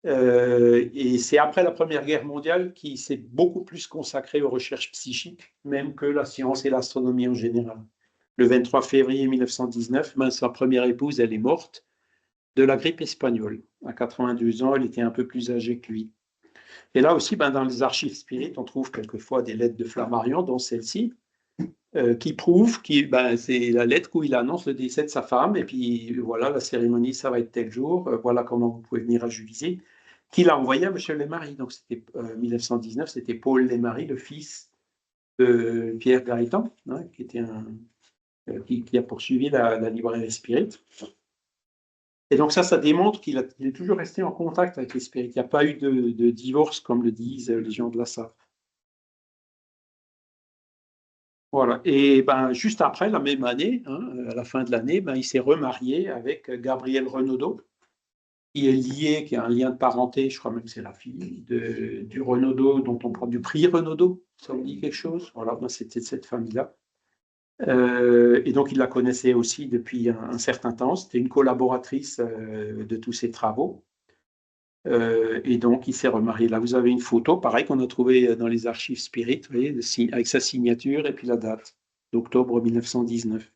Et c'est après la Première Guerre mondiale qu'il s'est beaucoup plus consacré aux recherches psychiques, même que la science et l'astronomie en général. Le 23 février 1919, sa première épouse, elle est morte de la grippe espagnole. À 92 ans, elle était un peu plus âgée que lui. Et là aussi, dans les archives spirites, on trouve quelquefois des lettres de Flammarion, dont celle-ci, qui prouve que c'est la lettre où il annonce le décès de sa femme, et puis voilà, la cérémonie, ça va être tel jour, voilà comment vous pouvez venir à Juvisy, qu'il a envoyé à M. Lemarie. Donc c'était 1919, c'était Paul Lemarie, le fils de Pierre Garitan, hein, qui était qui a poursuivi la librairie Spirit. Et donc ça démontre qu'il est toujours resté en contact avec les spirites. Il n'y a pas eu de divorce, comme le disent les gens de la SAF. Voilà. Et juste après, la même année, hein, à la fin de l'année, il s'est remarié avec Gabrielle Renaudot, qui est liée, qui a un lien de parenté, je crois même que c'est la fille du Renaudot, dont on parle du prix Renaudot. Ça vous dit quelque chose? Voilà, c'était de cette famille-là. Et donc, il la connaissait aussi depuis un certain temps. C'était une collaboratrice de tous ses travaux. Et donc, il s'est remarié. Là, vous avez une photo, pareil, qu'on a trouvée dans les archives Spirit, vous voyez, avec sa signature et puis la date d'octobre 1919.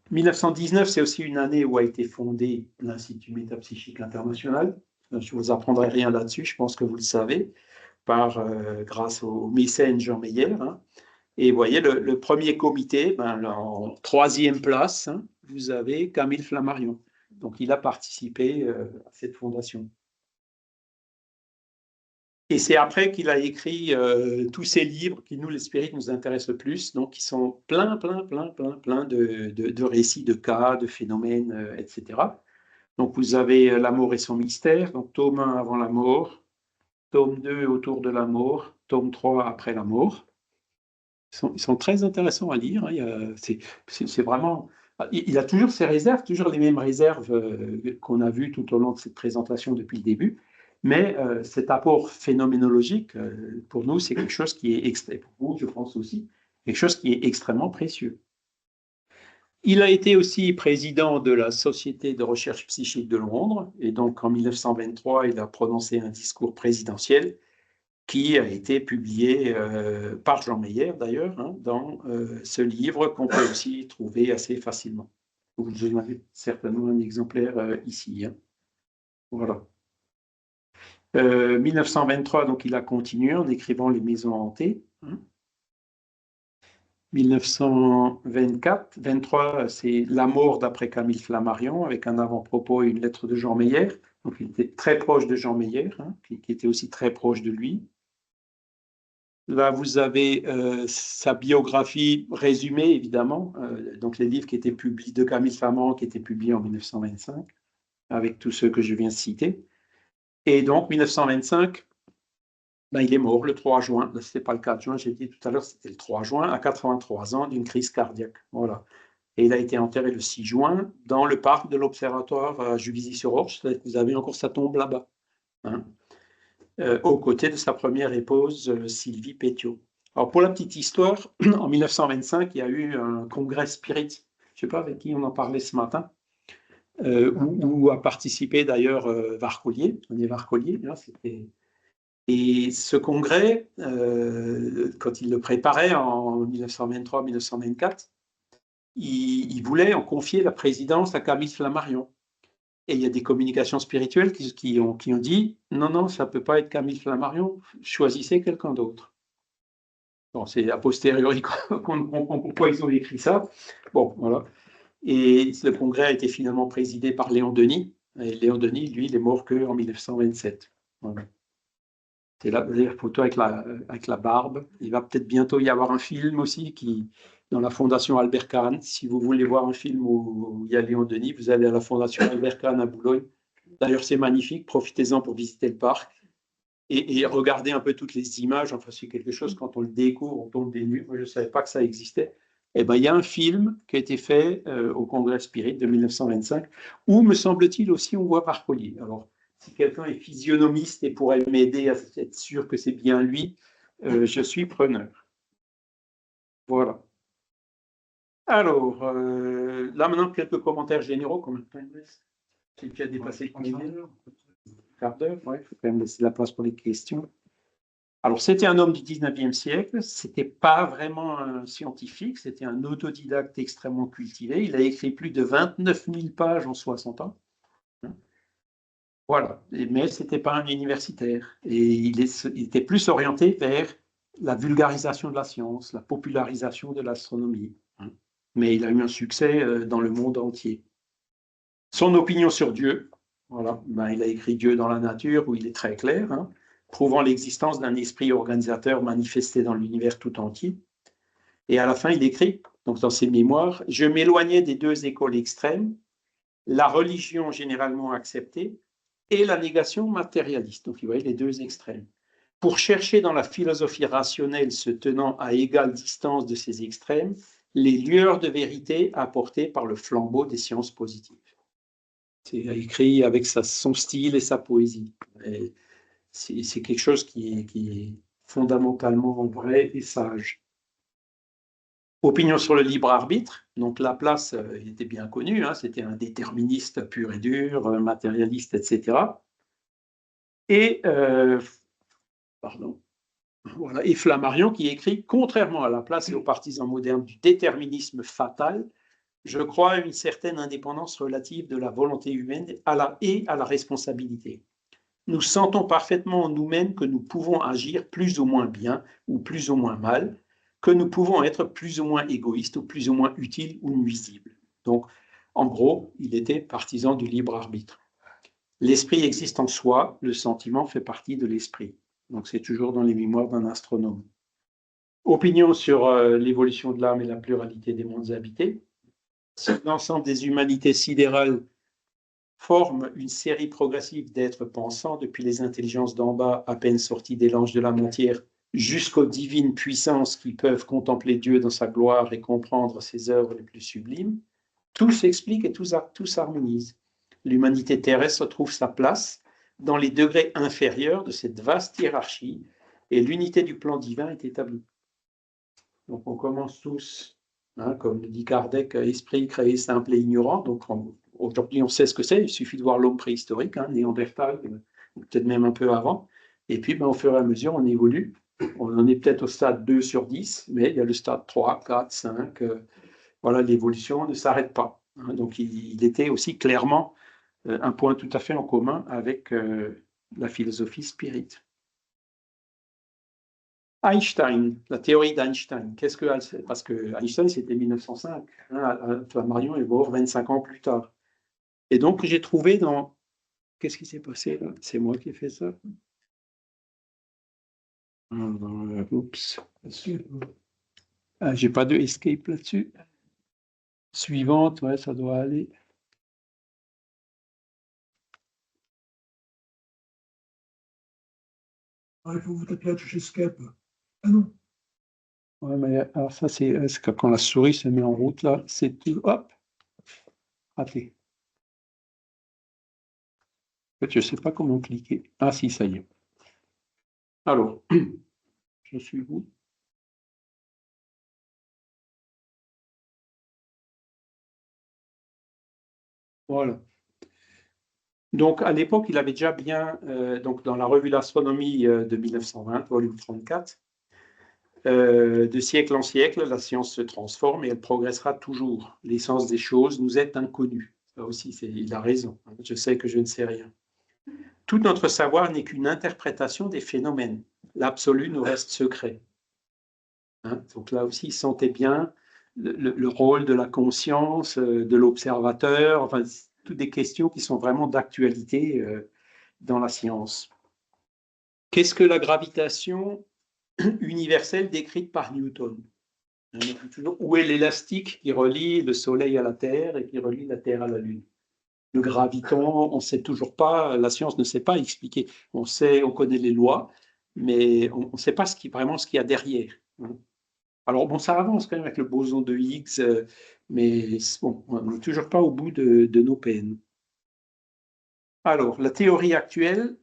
1919, c'est aussi une année où a été fondé l'Institut Métapsychique International. Je ne vous apprendrai rien là-dessus, je pense que vous le savez, grâce au mécène Jean Meyer. Hein. Et vous voyez, le premier comité, en troisième place, hein, vous avez Camille Flammarion. Donc, il a participé à cette fondation. Et c'est après qu'il a écrit tous ces livres qui, nous, les spirites, nous intéressent le plus, donc qui sont plein de récits, de cas, de phénomènes, etc. Donc, vous avez L'amour et son mystère, donc tome 1 avant la mort, tome 2 autour de la mort, tome 3 après la mort. Ils sont très intéressants à lire. Hein. C'est vraiment... Il a toujours ses réserves, toujours les mêmes réserves qu'on a vues tout au long de cette présentation depuis le début. Mais cet apport phénoménologique, pour nous, c'est quelque chose qui est, pour vous, je pense aussi, quelque chose qui est extrêmement précieux. Il a été aussi président de la Société de recherche psychique de Londres, et donc en 1923, il a prononcé un discours présidentiel qui a été publié par Jean Meyer, d'ailleurs, hein, dans ce livre qu'on peut aussi trouver assez facilement. Vous en avez certainement un exemplaire ici. Hein. Voilà. 1923, donc il a continué en écrivant Les Maisons hantées. Hein. 1924, 23, c'est La mort d'après Camille Flammarion, avec un avant-propos et une lettre de Jean Meyer. Donc il était très proche de Jean Meyer, hein, qui était aussi très proche de lui. Là, vous avez sa biographie résumée, évidemment, donc les livres qui étaient publiés de Camille Flammarion, qui étaient publiés en 1925, avec tous ceux que je viens de citer. Et donc, 1925, il est mort le 3 juin. Ce n'était pas le 4 juin, j'ai dit tout à l'heure, c'était le 3 juin, à 83 ans, d'une crise cardiaque. Voilà. Et il a été enterré le 6 juin dans le parc de l'Observatoire à Juvisy-sur-Orge. Vous avez encore sa tombe là-bas, hein, aux côtés de sa première épouse, Sylvie Pétiot. Alors, pour la petite histoire, en 1925, il y a eu un congrès spirit. Je ne sais pas avec qui on en parlait ce matin, où a participé d'ailleurs Varcollier, René Varcollier. Hein, et ce congrès, quand il le préparait en 1923-1924, il voulait en confier la présidence à Camille Flammarion. Et il y a des communications spirituelles qui ont dit « Non, ça ne peut pas être Camille Flammarion, choisissez quelqu'un d'autre. » Bon, c'est a posteriori qu'on comprend pourquoi ils ont écrit ça. Bon, voilà. Et le congrès a été finalement présidé par Léon Denis. Et Léon Denis, lui, il est mort qu'en 1927. Voilà. C'est là, la photo avec la barbe. Il va peut-être bientôt y avoir un film aussi dans la Fondation Albert Kahn. Si vous voulez voir un film où il y a Léon Denis, vous allez à la Fondation Albert Kahn à Boulogne. D'ailleurs, c'est magnifique. Profitez-en pour visiter le parc et regardez un peu toutes les images. Enfin, c'est quelque chose, quand on le découvre, on tombe des nues. Moi, je ne savais pas que ça existait. Eh ben, il y a un film qui a été fait au Congrès Spirit de 1925 où, me semble-t-il, aussi on voit Varcollier. Alors, si quelqu'un est physionomiste et pourrait m'aider à être sûr que c'est bien lui, je suis preneur. Voilà. Alors, là maintenant, quelques commentaires généraux. Combien de temps il reste? J'ai déjà dépassé combien d'heures? Quart d'heure, ouais, il faut quand même laisser la place pour les questions. Alors, c'était un homme du 19e siècle, c'était pas vraiment un scientifique, c'était un autodidacte extrêmement cultivé. Il a écrit plus de 29 000 pages en 60 ans. Voilà, mais ce n'était pas un universitaire. Et il était plus orienté vers la vulgarisation de la science, la popularisation de l'astronomie. Mais il a eu un succès dans le monde entier. Son opinion sur Dieu, voilà, ben, il a écrit Dieu dans la nature, où il est très clair, hein, prouvant l'existence d'un esprit organisateur manifesté dans l'univers tout entier. Et à la fin, il écrit, donc dans ses mémoires, « Je m'éloignais des deux écoles extrêmes, la religion généralement acceptée et la négation matérialiste. » Donc, vous voyez les deux extrêmes. Pour chercher dans la philosophie rationnelle se tenant à égale distance de ces extrêmes, les lueurs de vérité apportées par le flambeau des sciences positives. C'est écrit avec son style et sa poésie. C'est quelque chose qui est fondamentalement vrai et sage. Opinion sur le libre arbitre. Donc Laplace, il était bien connu, hein, c'était un déterministe pur et dur, matérialiste, etc. Et, voilà, et Flammarion qui écrit, contrairement à Laplace et aux partisans modernes du déterminisme fatal, je crois à une certaine indépendance relative de la volonté humaine et à la responsabilité. Nous sentons parfaitement en nous-mêmes que nous pouvons agir plus ou moins bien ou plus ou moins mal, que nous pouvons être plus ou moins égoïstes ou plus ou moins utiles ou nuisibles. Donc, en gros, il était partisan du libre arbitre. L'esprit existe en soi, le sentiment fait partie de l'esprit. Donc, c'est toujours dans les mémoires d'un astronome. Opinion sur l'évolution de l'âme et la pluralité des mondes habités. Si l'ensemble des humanités sidérales forme une série progressive d'êtres pensants, depuis les intelligences d'en bas, à peine sorties des langes de la matière, jusqu'aux divines puissances qui peuvent contempler Dieu dans sa gloire et comprendre ses œuvres les plus sublimes, tout s'explique et tout s'harmonise. L'humanité terrestre trouve sa place dans les degrés inférieurs de cette vaste hiérarchie et l'unité du plan divin est établie. Donc on commence tous, hein, comme le dit Kardec, esprit créé simple et ignorant. Donc aujourd'hui on sait ce que c'est, il suffit de voir l'homme préhistorique, hein, Néandertal, peut-être même un peu avant. Et puis au fur et à mesure on évolue. On en est peut-être au stade 2 sur 10, mais il y a le stade 3, 4, 5. Voilà, l'évolution ne s'arrête pas. Hein. Donc il était aussi clairement un point tout à fait en commun avec la philosophie spirit. Einstein, la théorie d'Einstein. Qu'est-ce que parce que Einstein c'était 1905, hein, Flammarion est mort 25 ans plus tard. Et donc j'ai trouvé dans qu'est-ce qui s'est passé là? C'est moi qui ai fait ça. Oups. Ah, j'ai pas de escape là-dessus. Suivante, ouais, ça doit aller.
Ah, il faut vous taper la touche escape. Ah non.
Ouais, mais alors ça, c'est quand la souris se met en route, là, c'est tout. Hop! Raté. En fait, je ne sais pas comment cliquer. Ah si, ça y est. Alors, je suis où? Voilà. Donc, à l'époque, il avait déjà bien, donc dans la revue d'astronomie de 1920, volume 34, de siècle en siècle, la science se transforme et elle progressera toujours. L'essence des choses nous est inconnue. Ça aussi, il a raison. Je sais que je ne sais rien. Tout notre savoir n'est qu'une interprétation des phénomènes. L'absolu nous reste secret. Hein, donc là aussi, il sentait bien le rôle de la conscience, de l'observateur, enfin, toutes des questions qui sont vraiment d'actualité dans la science. Qu'est-ce que la gravitation universelle décrite par Newton? Où est l'élastique qui relie le Soleil à la Terre et qui relie la Terre à la Lune? Le graviton, on ne sait toujours pas, la science ne sait pas expliquer. On connaît les lois, mais on ne sait pas vraiment ce qu'il y a derrière. Alors, bon, ça avance quand même avec le boson de Higgs, mais bon, on n'est toujours pas au bout de nos peines. Alors, la théorie actuelle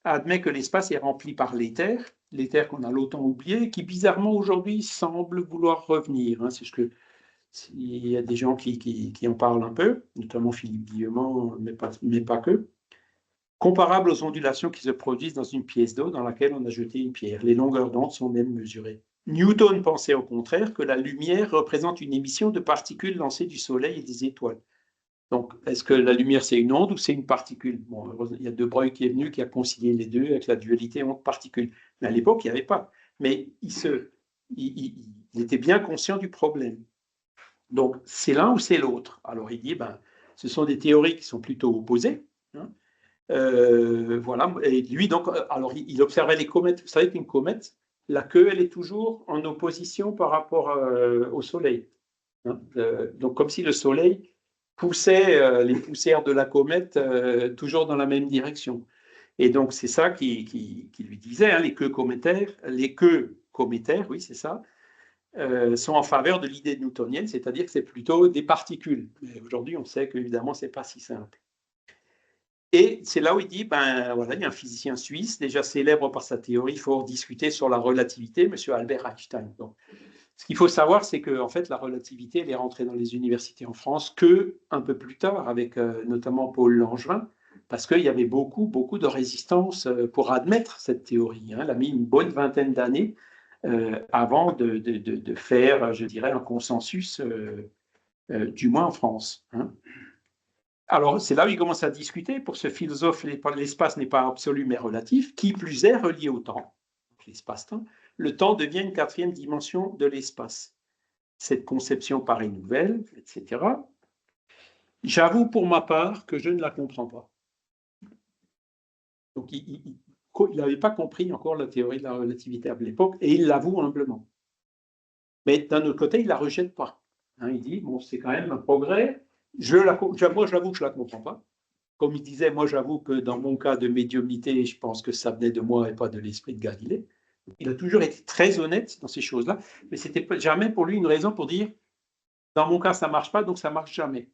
admet que l'espace est rempli par l'éther qu'on a longtemps oublié, qui bizarrement aujourd'hui semble vouloir revenir. Hein, c'est ce que il y a des gens qui en parlent un peu, notamment Philippe Guillemont, mais pas que. Comparable aux ondulations qui se produisent dans une pièce d'eau dans laquelle on a jeté une pierre. Les longueurs d'onde sont même mesurées. Newton pensait au contraire que la lumière représente une émission de particules lancées du Soleil et des étoiles. Donc, est-ce que la lumière, c'est une onde ou c'est une particule? Bon, il y a De Broglie qui est venu, qui a concilié les deux avec la dualité onde-particule. Mais à l'époque, il n'y avait pas. Mais il était bien conscient du problème. Donc, c'est l'un ou c'est l'autre. Alors, il dit, ce sont des théories qui sont plutôt opposées. Hein. Voilà. Et lui, donc, alors, il observait les comètes. Vous savez qu'une comète, la queue, elle est toujours en opposition par rapport au Soleil. Hein. Donc, comme si le Soleil poussait les poussières de la comète toujours dans la même direction. Et donc, c'est ça qui lui disait, hein, les queues cométaires, oui, c'est ça, sont en faveur de l'idée newtonienne, c'est-à-dire que c'est plutôt des particules. Mais aujourd'hui, on sait qu'évidemment, ce n'est pas si simple. Et c'est là où il dit, voilà, il y a un physicien suisse, déjà célèbre par sa théorie fort discutée sur la relativité, M. Albert Einstein. Donc, ce qu'il faut savoir, c'est que en fait, la relativité, elle est rentrée dans les universités en France qu'un peu plus tard, avec notamment Paul Langevin, parce qu'il y avait beaucoup de résistance pour admettre cette théorie. Hein. Elle a mis une bonne vingtaine d'années avant de faire, je dirais, un consensus, du moins en France. Hein. Alors, c'est là où il commence à discuter. Pour ce philosophe, l'espace n'est pas absolu mais relatif, qui plus est relié au temps, l'espace-temps. Le temps devient une quatrième dimension de l'espace. Cette conception paraît nouvelle, etc. J'avoue pour ma part que je ne la comprends pas. Donc, il n'avait pas compris encore la théorie de la relativité à l'époque, et il l'avoue humblement. Mais d'un autre côté, il ne la rejette pas. Hein, il dit, bon, c'est quand même un progrès. Moi, j'avoue que je ne la comprends pas. Comme il disait, moi, j'avoue que dans mon cas de médiumnité, je pense que ça venait de moi et pas de l'esprit de Galilée. Il a toujours été très honnête dans ces choses-là, mais ce n'était jamais pour lui une raison pour dire, dans mon cas, ça ne marche pas, donc ça ne marche jamais.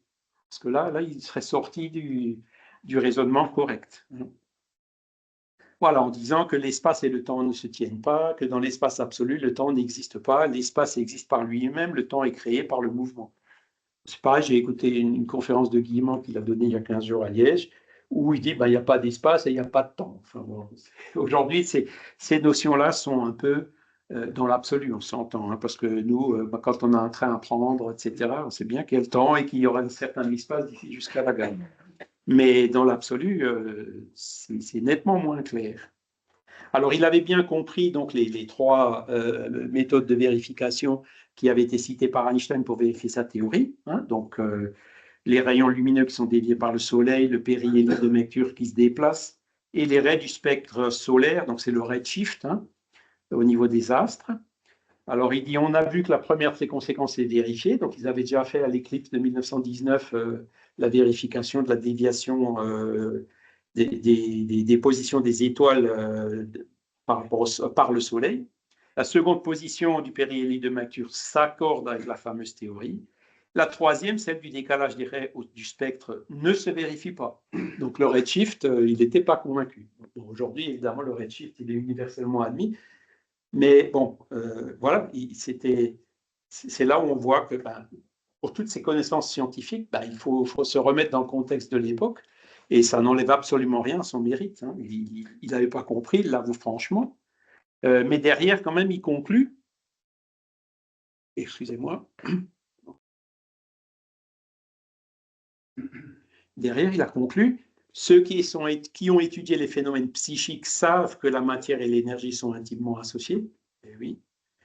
Parce que là, il serait sorti du raisonnement correct. Voilà, en disant que l'espace et le temps ne se tiennent pas, que dans l'espace absolu, le temps n'existe pas, l'espace existe par lui-même, le temps est créé par le mouvement. C'est pareil, j'ai écouté une conférence de Guillemot qu'il a donnée il y a 15 jours à Liège, où il dit il n'y a pas d'espace et il n'y a pas de temps. Enfin, bon, aujourd'hui, ces notions-là sont un peu dans l'absolu, on s'entend, hein, parce que nous, quand on a un train à prendre, etc., on sait bien qu'il y a le temps et qu'il y aura un certain espace d'ici jusqu'à la gare. Mais dans l'absolu, c'est nettement moins clair. Alors, il avait bien compris donc, les trois méthodes de vérification qui avaient été citées par Einstein pour vérifier sa théorie. Hein, donc, les rayons lumineux qui sont déviés par le Soleil, le périhélie de Mercure qui se déplace, et les raies du spectre solaire, donc c'est le redshift, hein, au niveau des astres. Alors, il dit, on a vu que la première de ces conséquences est vérifiée. Donc, ils avaient déjà fait à l'éclipse de 1919 la vérification de la déviation des positions des étoiles par le Soleil. La seconde position du périhélie de Mercure s'accorde avec la fameuse théorie. La troisième, celle du décalage des raies du spectre, ne se vérifie pas. Donc le redshift, il n'était pas convaincu. Bon, aujourd'hui, évidemment, le redshift, il est universellement admis. Mais bon, voilà, c'est là où on voit que pour toutes ces connaissances scientifiques, il faut se remettre dans le contexte de l'époque. Et ça n'enlève absolument rien à son mérite. Hein. Il n'avait pas compris, il l'avoue franchement. Mais derrière, quand même, il conclut. Excusez-moi. Derrière, il a conclu. Ceux qui ont étudié les phénomènes psychiques savent que la matière et l'énergie sont intimement associées. Et oui.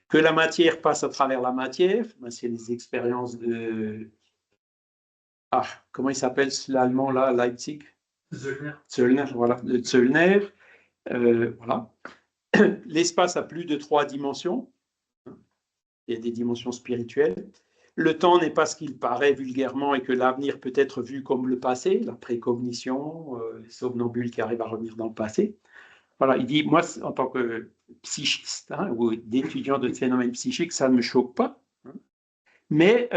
Que la matière passe à travers la matière. C'est les expériences de. Ah, comment il s'appelle l'allemand là, Leipzig? Zöllner, voilà. De Zöllner. Voilà. L'espace a plus de 3 dimensions. Il y a des dimensions spirituelles. Le temps n'est pas ce qu'il paraît vulgairement et que l'avenir peut être vu comme le passé, la précognition, les somnambules qui arrivent à revenir dans le passé. Voilà, il dit, moi, en tant que psychiste ou d'étudiant de phénomènes psychiques, ça ne me choque pas. Mais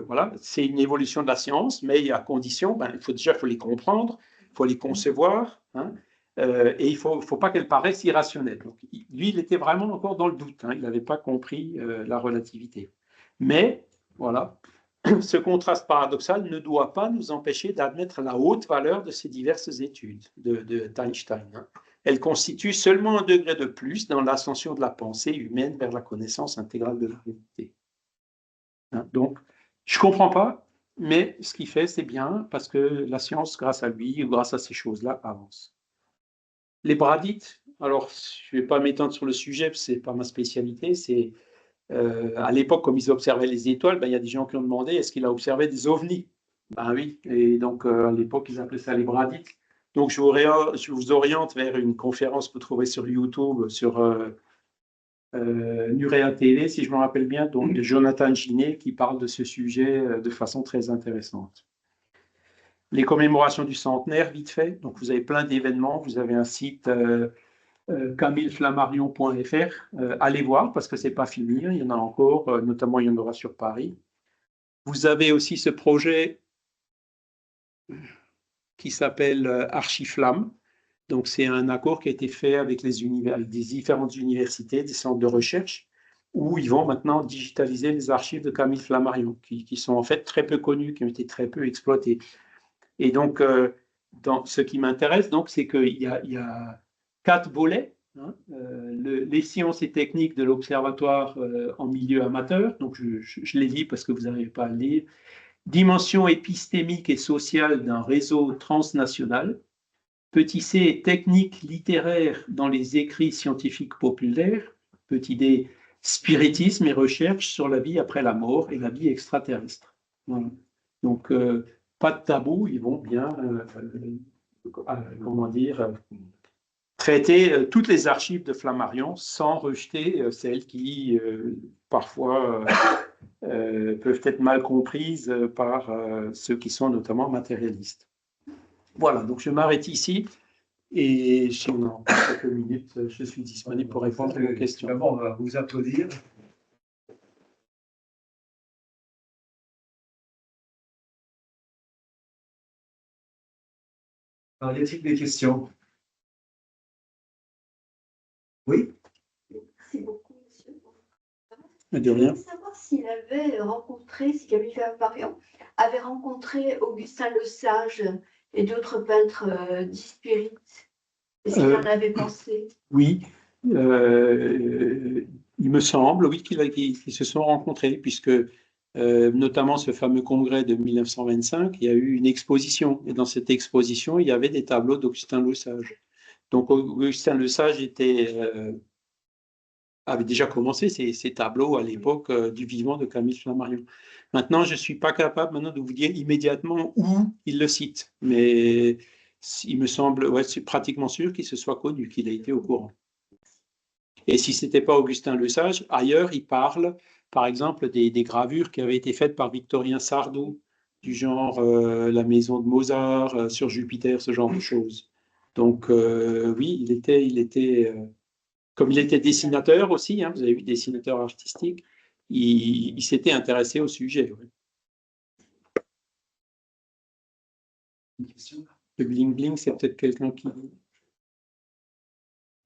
voilà, c'est une évolution de la science, mais à condition, il faut les comprendre, il faut les concevoir, hein, et il ne faut pas qu'elles paraissent irrationnelles. Donc, lui, il était vraiment encore dans le doute, hein, il n'avait pas compris la relativité. Mais Voilà. Ce contraste paradoxal ne doit pas nous empêcher d'admettre la haute valeur de ces diverses études d'Einstein. Elles constituent seulement un degré de plus dans l'ascension de la pensée humaine vers la connaissance intégrale de la réalité. Donc, je ne comprends pas, mais ce qu'il fait, c'est bien, parce que la science, grâce à lui, ou grâce à ces choses-là, avance. Les bradites, alors, je ne vais pas m'étendre sur le sujet, ce n'est pas ma spécialité, c'est à l'époque, comme ils observaient les étoiles, il y a des gens qui ont demandé est-ce qu'il a observé des ovnis? Ben oui, et donc à l'époque, ils appelaient ça les bradites. Donc je vous oriente vers une conférence que vous trouverez sur YouTube, sur Nurea TV, si je me rappelle bien, donc de Jonathan Ginet, qui parle de ce sujet de façon très intéressante. Les commémorations du centenaire, vite fait. Donc vous avez plein d'événements, vous avez un site camilleflammarion.fr. Allez voir parce que c'est pas fini, il y en a encore, notamment il y en aura sur Paris. Vous avez aussi ce projet qui s'appelle Archiflamme. Donc c'est un accord qui a été fait avec avec des différentes universités, des centres de recherche, où ils vont maintenant digitaliser les archives de Camille Flammarion, qui sont en fait très peu connues, qui ont été très peu exploitées. Et donc, dans ce qui m'intéresse, c'est qu'il y a 4 volets. Les sciences et techniques de l'Observatoire en milieu amateur, donc je les lis parce que vous n'arrivez pas à le lire. Dimension épistémique et sociale d'un réseau transnational. Petit c, technique littéraire dans les écrits scientifiques populaires. Petit d, spiritisme et recherche sur la vie après la mort et la vie extraterrestre. Voilà. Donc, pas de tabou, ils vont bien, traiter toutes les archives de Flammarion sans rejeter celles qui, parfois, peuvent être mal comprises par ceux qui sont notamment matérialistes. Voilà, donc je m'arrête ici et si on a encore quelques minutes, je suis disponible pour répondre à vos questions.
D'abord, on va vous applaudir. Alors, y a-t-il des questions? Oui?
Merci beaucoup, monsieur.
De rien.
Je voulais savoir s'il avait rencontré, si Camille Flammarion avait rencontré Augustin Lesage et d'autres peintres dits spirites. Est-ce qu'il en avait pensé?
Oui, il me semble, oui, qu'ils se sont rencontrés, puisque notamment ce fameux congrès de 1925, il y a eu une exposition, et dans cette exposition, il y avait des tableaux d'Augustin Lesage. Donc Augustin Lesage avait déjà commencé ces tableaux à l'époque du vivant de Camille Flammarion. Maintenant, je ne suis pas capable maintenant de vous dire immédiatement où il le cite, mais il me semble, ouais, c'est pratiquement sûr qu'il se soit connu, qu'il ait été au courant. Et si ce n'était pas Augustin Lesage, ailleurs, il parle, par exemple, des gravures qui avaient été faites par Victorien Sardou, du genre la maison de Mozart, sur Jupiter, ce genre de choses. Donc, oui, il était comme il était dessinateur aussi, vous avez vu, dessinateur artistique, il s'était intéressé au sujet. Oui. Une question? Le bling-bling, c'est peut-être quelqu'un qui...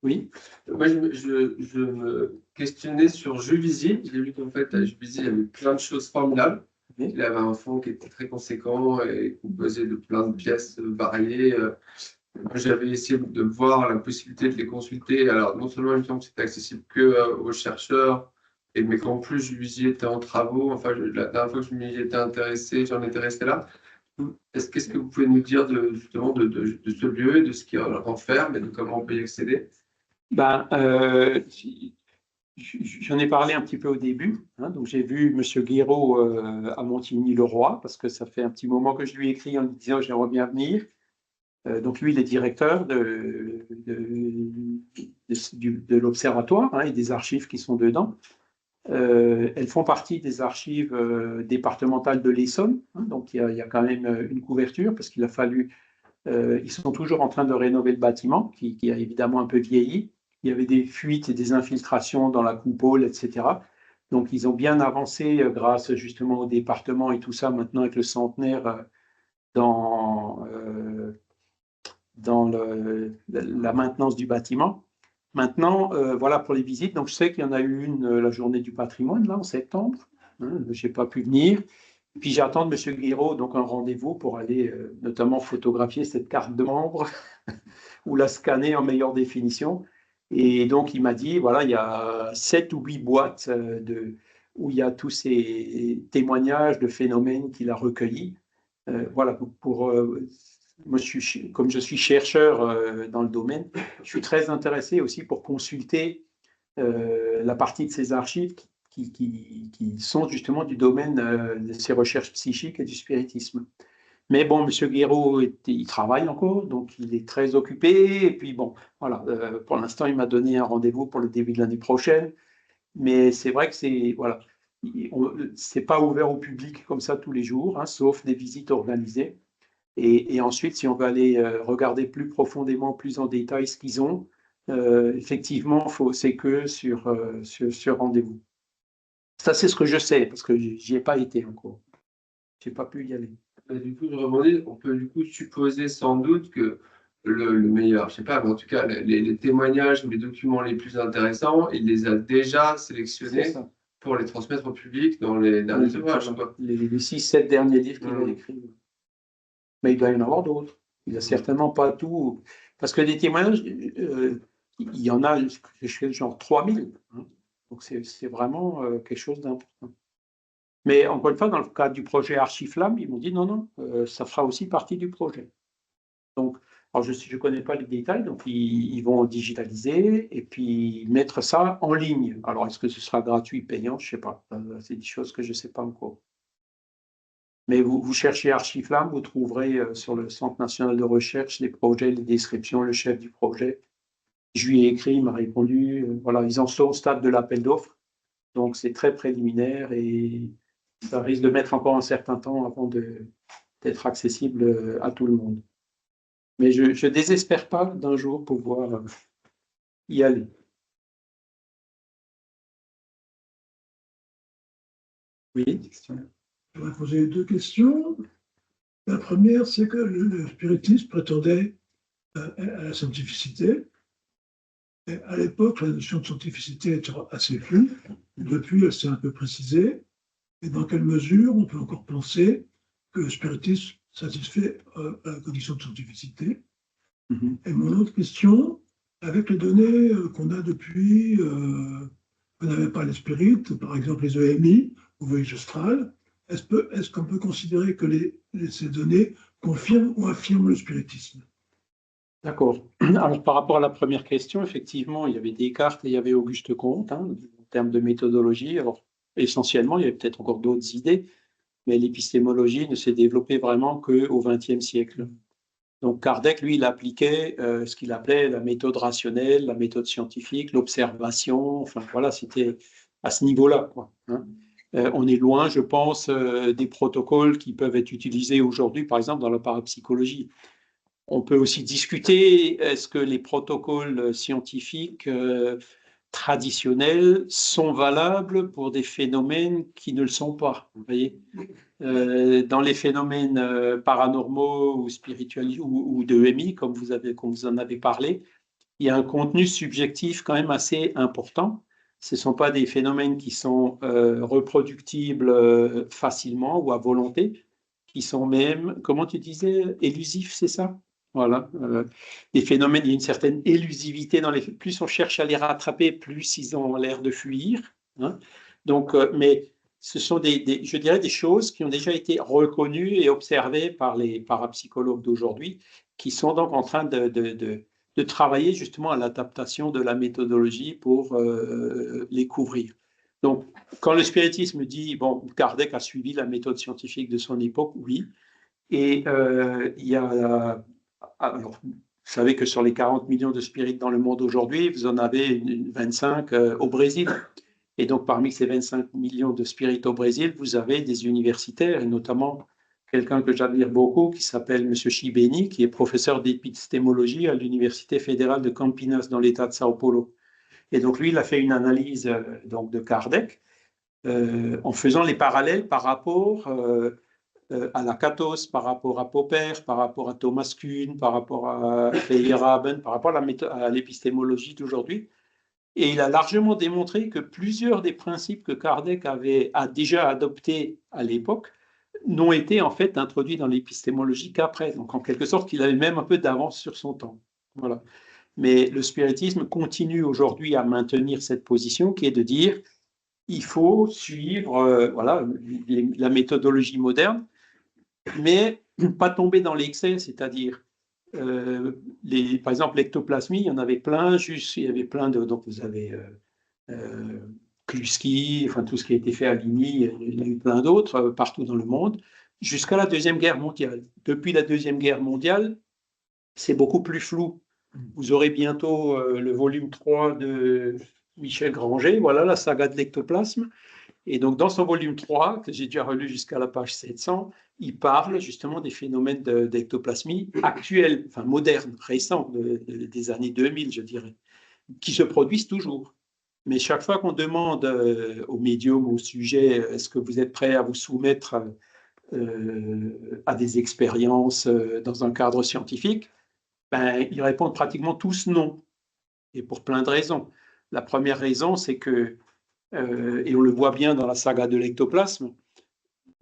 Oui.
Moi, je me questionnais sur Juvisy. J'ai vu qu'en fait, à Juvisy, il y avait plein de choses formidables.
Oui.
Il avait un fond qui était très conséquent et composé de plein de pièces variées. J'avais essayé de voir la possibilité de les consulter. Alors, non seulement il me semble que c'était accessible qu'aux chercheurs, mais qu'en plus, Juvisy était en travaux. Enfin, la dernière fois que je m'y étais intéressé, j'en étais resté là. Qu'est-ce que vous pouvez nous dire justement de ce lieu et de ce qu'il renferme et de comment on peut y accéder?
J'en ai parlé un petit peu au début. Donc j'ai vu M. Guéraud à Montigny-le-Roi, parce que ça fait un petit moment que je lui ai écrit en lui disant que j'aimerais bien venir. Donc lui, il est directeur de l'observatoire et des archives qui sont dedans. Elles font partie des archives départementales de l'Essonne. Donc il y a quand même une couverture, parce qu'il a fallu... ils sont toujours en train de rénover le bâtiment, qui a évidemment un peu vieilli. Il y avait des fuites et des infiltrations dans la coupole, etc. Donc, ils ont bien avancé grâce justement au département et tout ça, maintenant avec le centenaire, dans la maintenance du bâtiment. Maintenant, voilà pour les visites. Donc, je sais qu'il y en a eu une la journée du patrimoine, là, en septembre. hein, je n'ai pas pu venir. Puis j'attends de M. Guiraud donc un rendez-vous pour aller notamment photographier cette carte de membre ou la scanner en meilleure définition. Et donc il m'a dit, voilà, il y a 7 ou 8 boîtes où il y a tous ces témoignages de phénomènes qu'il a recueillis. Voilà, moi, comme je suis chercheur dans le domaine, je suis très intéressé aussi pour consulter la partie de ces archives qui sont justement du domaine de ces recherches psychiques et du spiritisme. Mais bon, M. Guiraud, il travaille encore, donc il est très occupé. Et puis bon, voilà, pour l'instant, il m'a donné un rendez-vous pour le début de l'année prochaine. Mais c'est vrai que c'est pas ouvert au public comme ça tous les jours, hein, sauf des visites organisées. Et ensuite, si on veut aller regarder plus profondément, plus en détail ce qu'ils ont, effectivement, c'est que sur rendez-vous. Ça, c'est ce que je sais, parce que j'y ai pas été encore. Je n'ai pas pu y aller.
Du coup, je rebondis, on peut du coup supposer sans doute que le meilleur, je sais pas, mais en tout cas, les témoignages ou les documents les plus intéressants, il les a déjà sélectionnés pour les transmettre au public dans les derniers ouvrages.
Les 6-7 derniers livres qu'il a écrits. Mais il doit y en avoir d'autres. Il n'a certainement pas tout. Parce que des témoignages, il y en a genre 3000. Hein. Donc c'est vraiment quelque chose d'important. Mais encore une fois, dans le cadre du projet Archiflamme, ils m'ont dit non, ça fera aussi partie du projet. Donc, alors je ne connais pas les détails, donc ils vont digitaliser et puis mettre ça en ligne. Alors, est-ce que ce sera gratuit, payant? Je ne sais pas. C'est des choses que je ne sais pas encore. Mais vous cherchez Archiflamme, vous trouverez sur le Centre national de recherche les projets, les descriptions, le chef du projet. Je lui ai écrit, il m'a répondu. Voilà, ils en sont au stade de l'appel d'offres. Donc, c'est très préliminaire et ça risque de mettre encore un certain temps avant d'être accessible à tout le monde. Mais je ne désespère pas d'un jour pouvoir y aller. Oui.
Je voudrais poser 2 questions. La première, c'est que le spiritisme prétendait à la scientificité. Et à l'époque, la notion de scientificité était assez floue. Depuis, elle s'est un peu précisée. Et dans quelle mesure on peut encore penser que le spiritisme satisfait à la condition de scientificité? Et mon autre question, avec les données qu'on a depuis, qu'on n'avait pas les spirites, par exemple les EMI ou voyages astrales, est-ce qu'on peut considérer que ces données confirment ou affirment le spiritisme?
D'accord. Alors, par rapport à la première question, effectivement, il y avait Descartes et il y avait Auguste Comte, hein, en termes de méthodologie. Alors, essentiellement, il y avait peut-être encore d'autres idées, mais l'épistémologie ne s'est développée vraiment qu'au XXe siècle. Donc, Kardec, lui, il appliquait ce qu'il appelait la méthode rationnelle, la méthode scientifique, l'observation. Enfin, voilà, c'était à ce niveau-là, quoi, hein. On est loin, je pense, des protocoles qui peuvent être utilisés aujourd'hui, par exemple, dans la parapsychologie. On peut aussi discuter, est-ce que les protocoles scientifiques traditionnels sont valables pour des phénomènes qui ne le sont pas, vous voyez? Dans les phénomènes paranormaux ou spirituels ou de EMI, comme vous en avez parlé, il y a un contenu subjectif quand même assez important. Ce ne sont pas des phénomènes qui sont reproductibles facilement ou à volonté, qui sont même, comment tu disais, élusifs, c'est ça? Voilà. Des phénomènes, il y a une certaine élusivité dans les. Plus on cherche à les rattraper, plus ils ont l'air de fuir, hein. Donc, mais ce sont je dirais des choses qui ont déjà été reconnues et observées par les parapsychologues d'aujourd'hui, qui sont donc en train de travailler justement à l'adaptation de la méthodologie pour les couvrir. Donc, quand le spiritisme dit, bon, Kardec a suivi la méthode scientifique de son époque, oui, et il y a, alors, vous savez que sur les 40 millions de spirites dans le monde aujourd'hui, vous en avez 25 au Brésil. Et donc, parmi ces 25 millions de spirites au Brésil, vous avez des universitaires, et notamment quelqu'un que j'admire beaucoup, qui s'appelle M. Chibeni, qui est professeur d'épistémologie à l'Université fédérale de Campinas, dans l'État de Sao Paulo. Et donc, lui, il a fait une analyse donc, de Kardec, en faisant les parallèles par rapport à la Cathos, par rapport à Popper, par rapport à Thomas Kuhn, par rapport à Feyerabend, par rapport à l'épistémologie d'aujourd'hui. Et il a largement démontré que plusieurs des principes que Kardec a déjà adoptés à l'époque n'ont été en fait introduits dans l'épistémologie qu'après. Donc en quelque sorte, il avait même un peu d'avance sur son temps. Voilà. Mais le spiritisme continue aujourd'hui à maintenir cette position qui est de dire il faut suivre voilà, la méthodologie moderne, mais pas tomber dans l'excès, c'est-à-dire par exemple l'ectoplasmie, il y en avait plein, juste il y avait plein de, donc vous avez Kluski, enfin tout ce qui a été fait à Ligny, il y en a eu plein d'autres partout dans le monde, jusqu'à la Deuxième Guerre mondiale. Depuis la Deuxième Guerre mondiale, c'est beaucoup plus flou. Vous aurez bientôt le volume 3 de Michel Granger, voilà la saga de l'ectoplasme. Et donc, dans son volume 3, que j'ai déjà relu jusqu'à la page 700, il parle justement des phénomènes d'ectoplasmie actuels, enfin modernes, récents, des années 2000, je dirais, qui se produisent toujours. Mais chaque fois qu'on demande aux médiums, au sujet, est-ce que vous êtes prêt à vous soumettre à des expériences dans un cadre scientifique, ben, ils répondent pratiquement tous non, et pour plein de raisons. La première raison, c'est que et on le voit bien dans la saga de l'ectoplasme,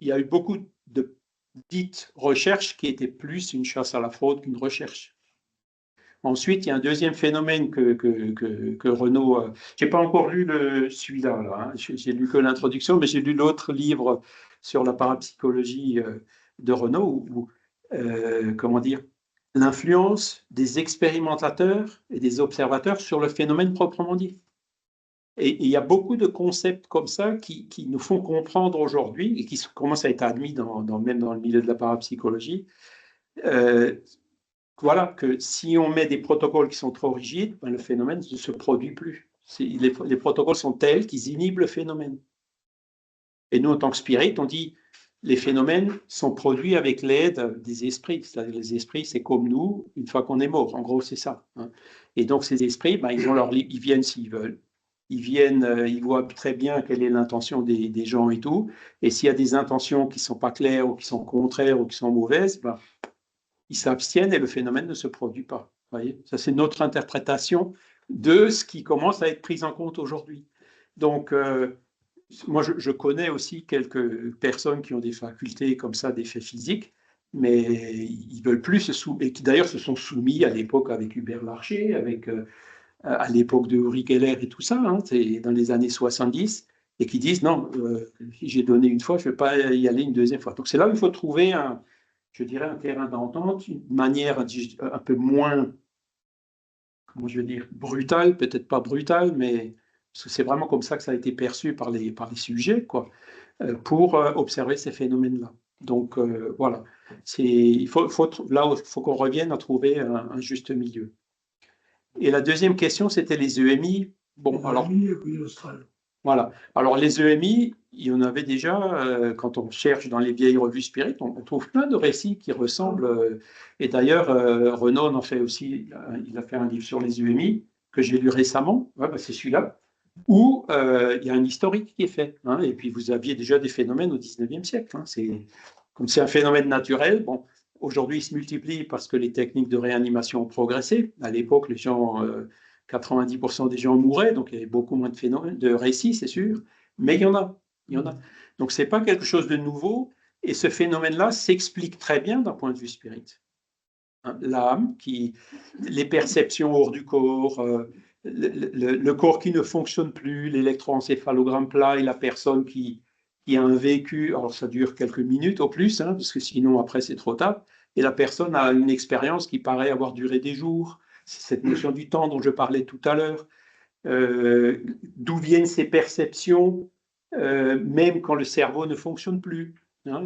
il y a eu beaucoup de dites recherches qui étaient plus une chasse à la fraude qu'une recherche. Ensuite, il y a un deuxième phénomène que Renaud... je n'ai pas encore lu celui-là, là, hein. J'ai lu que l'introduction, mais j'ai lu l'autre livre sur la parapsychologie de Renaud, où comment dire, l'influence des expérimentateurs et des observateurs sur le phénomène proprement dit. Et il y a beaucoup de concepts comme ça qui nous font comprendre aujourd'hui et qui commencent à être admis même dans le milieu de la parapsychologie, voilà, que si on met des protocoles qui sont trop rigides, ben, le phénomène ne se produit plus. Les protocoles sont tels qu'ils inhibent le phénomène. Et nous, en tant que spirit, on dit les phénomènes sont produits avec l'aide des esprits. C'est-à-dire les esprits, c'est comme nous, une fois qu'on est mort. En gros, c'est ça. Hein. Et donc, ces esprits, ben, ils viennent s'ils veulent. Ils viennent, ils voient très bien quelle est l'intention des gens et tout. Et s'il y a des intentions qui ne sont pas claires ou qui sont contraires ou qui sont mauvaises, ben, ils s'abstiennent et le phénomène ne se produit pas. Voyez, ça, c'est notre interprétation de ce qui commence à être pris en compte aujourd'hui. Donc, moi, je connais aussi quelques personnes qui ont des facultés comme ça, d'effets physiques, mais ils ne veulent plus se soumettre, et qui d'ailleurs se sont soumis à l'époque avec Hubert Larcher, à l'époque de Uri Geller et tout ça, hein, c'est dans les années 70, et qui disent non, j'ai donné une fois, je ne vais pas y aller une deuxième fois. Donc c'est là où il faut trouver je dirais, un terrain d'entente, une manière un peu moins, comment je veux dire, brutale, peut-être pas brutale, mais parce que c'est vraiment comme ça que ça a été perçu par les sujets, quoi, pour observer ces phénomènes-là. Donc voilà, là, il faut qu'on revienne à trouver un juste milieu. Et la deuxième question, c'était les EMI. Bon, alors, voilà. Alors, les EMI, il y en avait déjà, quand on cherche dans les vieilles revues spirites, on trouve plein de récits qui ressemblent. Et d'ailleurs, Renaud en fait aussi, il a fait un livre sur les EMI que j'ai lu récemment, ouais, bah, c'est celui-là, où il y a un historique qui est fait. Hein, et puis, vous aviez déjà des phénomènes au 19e siècle. Hein, comme c'est un phénomène naturel, bon, aujourd'hui, il se multiplie parce que les techniques de réanimation ont progressé. À l'époque, les gens, 90% des gens mouraient, donc il y avait beaucoup moins de phénomènes, de récits, c'est sûr, mais il y en a. Donc, ce n'est pas quelque chose de nouveau, et ce phénomène-là s'explique très bien d'un point de vue spirit. Hein, l'âme, les perceptions hors du corps, le corps qui ne fonctionne plus, l'électroencéphalogramme plat et la personne qui a un vécu, alors ça dure quelques minutes au plus, hein, parce que sinon après c'est trop tard, et la personne a une expérience qui paraît avoir duré des jours. C'est cette notion du temps dont je parlais tout à l'heure. D'où viennent ces perceptions, même quand le cerveau ne fonctionne plus, hein,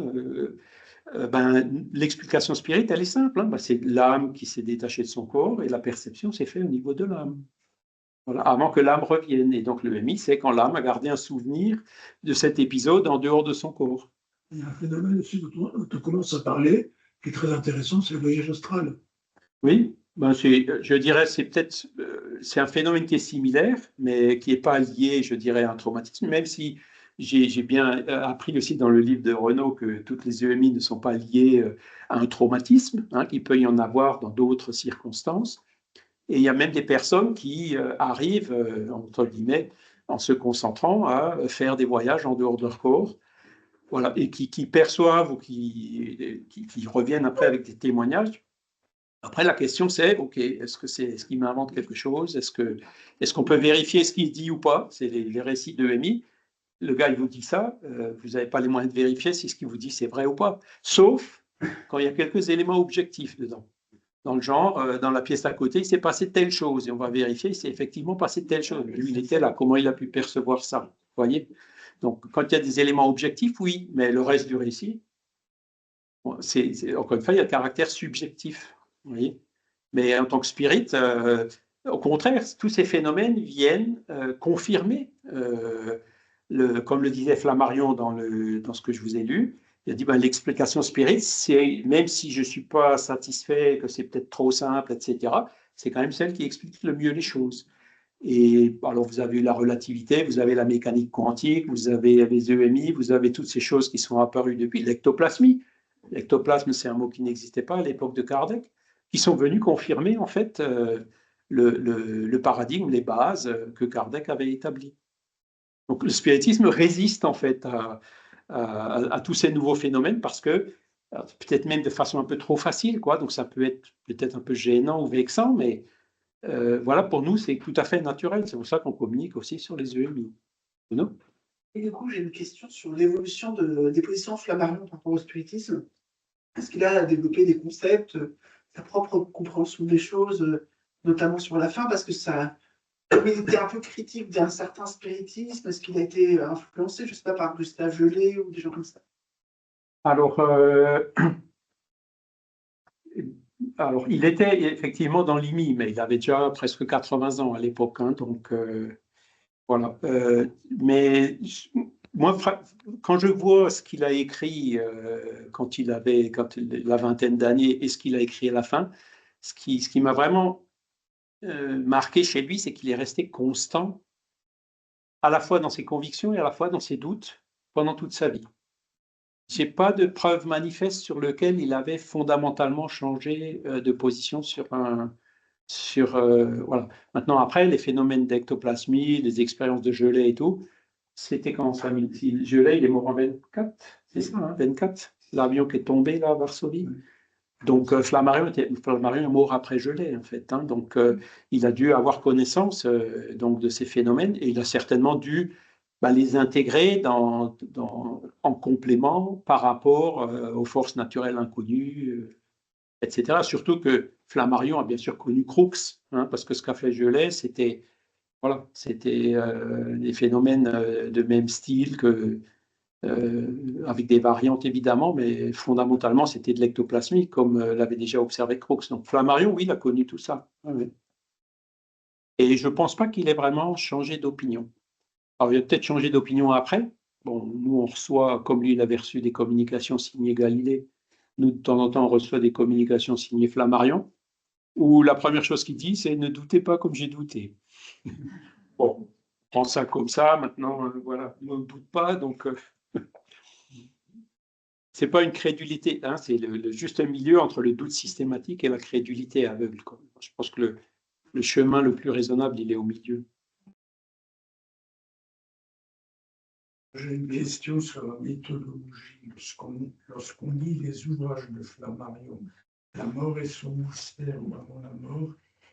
l'explication spirituelle, elle est simple. Hein, ben, c'est l'âme qui s'est détachée de son corps et la perception s'est faite au niveau de l'âme. Voilà, avant que l'âme revienne. Et donc, le MI, c'est quand l'âme a gardé un souvenir de cet épisode en dehors de son corps.
Il y a un phénomène aussi dont on commence à parler, qui est très intéressant, c'est le voyage astral.
Oui, ben je dirais c'est un phénomène qui est similaire, mais qui n'est pas lié, je dirais, à un traumatisme, même si j'ai bien appris aussi dans le livre de Renaud que toutes les EMI ne sont pas liées à un traumatisme, hein, qu'il peut y en avoir dans d'autres circonstances. Et il y a même des personnes qui arrivent, entre guillemets, en se concentrant à faire des voyages en dehors de leur corps, voilà, et qui perçoivent ou qui reviennent après avec des témoignages. Après, la question c'est, OK, est-ce qu'il m'invente quelque chose? Est-ce qu'on peut vérifier ce qu'il dit ou pas? C'est les récits de EMI. Le gars, il vous dit ça, vous n'avez pas les moyens de vérifier si ce qu'il vous dit c'est vrai ou pas. Sauf quand il y a quelques éléments objectifs dedans. Dans le genre, dans la pièce à côté, il s'est passé telle chose, et on va vérifier, il s'est effectivement passé telle chose. Lui, il était là, comment il a pu percevoir ça? Vous voyez? Donc, quand il y a des éléments objectifs, oui, mais le reste du récit, encore une fois, il y a le caractère subjectif. Vous voyez? Mais en tant que spirit, au contraire, tous ces phénomènes viennent confirmer, comme le disait Flammarion dans ce que je vous ai lu, il a dit ben, l'explication spirit, c'est même si je ne suis pas satisfait, que c'est peut-être trop simple, etc., c'est quand même celle qui explique le mieux les choses. Et alors, vous avez la relativité, vous avez la mécanique quantique, vous avez les EMI, vous avez toutes ces choses qui sont apparues depuis l'ectoplasmie. L'ectoplasme, c'est un mot qui n'existait pas à l'époque de Kardec, qui sont venus confirmer, en fait, le paradigme, les bases que Kardec avait établies. Donc, le spiritisme résiste, en fait, à tous ces nouveaux phénomènes parce que, peut-être même de façon un peu trop facile, quoi, donc ça peut être peut-être un peu gênant ou vexant, mais voilà, pour nous, c'est tout à fait naturel. C'est pour ça qu'on communique aussi sur les EMI. Non?
Et du coup, j'ai une question sur l'évolution des positions Flammarion par rapport au spiritisme. Est-ce qu'il a développé des concepts, sa propre compréhension des choses, notamment sur la fin, parce que il était un peu critique d'un certain spiritisme, est-ce qu'il a été influencé, je ne sais pas, par Gustave Gelé ou des gens comme ça?
Alors, il était effectivement dans l'IMI, mais il avait déjà presque 80 ans à l'époque, hein, donc voilà. Mais moi, quand je vois ce qu'il a écrit quand il avait la vingtaine d'années et ce qu'il a écrit à la fin, ce qui m'a vraiment marqué chez lui, c'est qu'il est resté constant, à la fois dans ses convictions et à la fois dans ses doutes pendant toute sa vie. Je n'ai pas de preuve manifeste sur lequel il avait fondamentalement changé de position voilà. Maintenant, après, les phénomènes d'ectoplasmie, les expériences de Gelée et tout, c'était quand ça, Gelée, il est mort en 24, c'est ça, hein, 24, l'avion qui est tombé là à Varsovie. Donc, Flammarion est mort après Gelée, en fait. Hein, donc, il a dû avoir connaissance donc, de ces phénomènes et il a certainement dû les intégrer en complément par rapport aux forces naturelles inconnues, etc. Surtout que Flammarion a bien sûr connu Crookes, hein, parce que ce qu'a fait Gelée, c'était voilà, des phénomènes de même style avec des variantes évidemment, mais fondamentalement c'était de l'ectoplasmie, comme l'avait déjà observé Crookes. Donc Flammarion, oui, il a connu tout ça. Oui. Et je ne pense pas qu'il ait vraiment changé d'opinion. Alors, il a peut-être changé d'opinion après. Bon, nous, on reçoit, comme lui, il avait reçu des communications signées Galilée. Nous, de temps en temps, on reçoit des communications signées Flammarion, où la première chose qu'il dit, c'est « ne doutez pas comme j'ai douté ». Bon, on prend ça comme ça. Maintenant, voilà, on ne doute pas. Donc, ce n'est pas une crédulité. Hein, c'est le juste milieu entre le doute systématique et la crédulité aveugle. Quoi. Je pense que le chemin le plus raisonnable, il est au milieu.
J'ai une question sur la mythologie. Lorsqu'on lit les ouvrages de Flammarion, La mort et son mystère ou Avant la mort,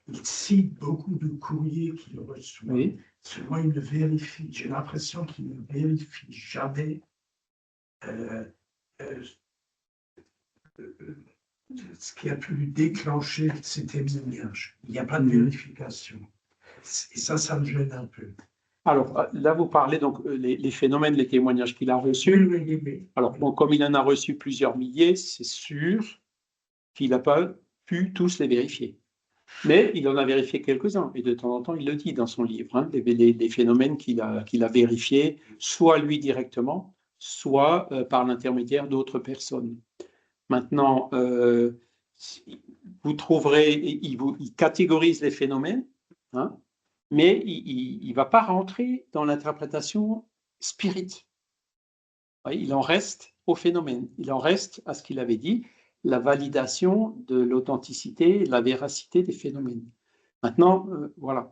il cite beaucoup de courriers qu'il reçoit.
Oui.
Seulement, il ne vérifie. J'ai l'impression qu'il ne vérifie jamais ce qui a pu déclencher ces témoignages. Il n'y a pas de vérification. Et ça me gêne un peu.
Alors là, vous parlez donc les phénomènes, les témoignages qu'il a reçus.
Oui.
Alors, bon, comme il en a reçu plusieurs milliers, c'est sûr qu'il n'a pas pu tous les vérifier. Mais il en a vérifié quelques-uns, et de temps en temps, il le dit dans son livre, hein, les phénomènes qu'il a vérifiés, soit lui directement, soit par l'intermédiaire d'autres personnes. Maintenant, vous trouverez, il catégorise les phénomènes, hein, mais il ne va pas rentrer dans l'interprétation spirit. Il en reste au phénomène, il en reste à ce qu'il avait dit, la validation de l'authenticité et de la véracité des phénomènes. Maintenant, voilà,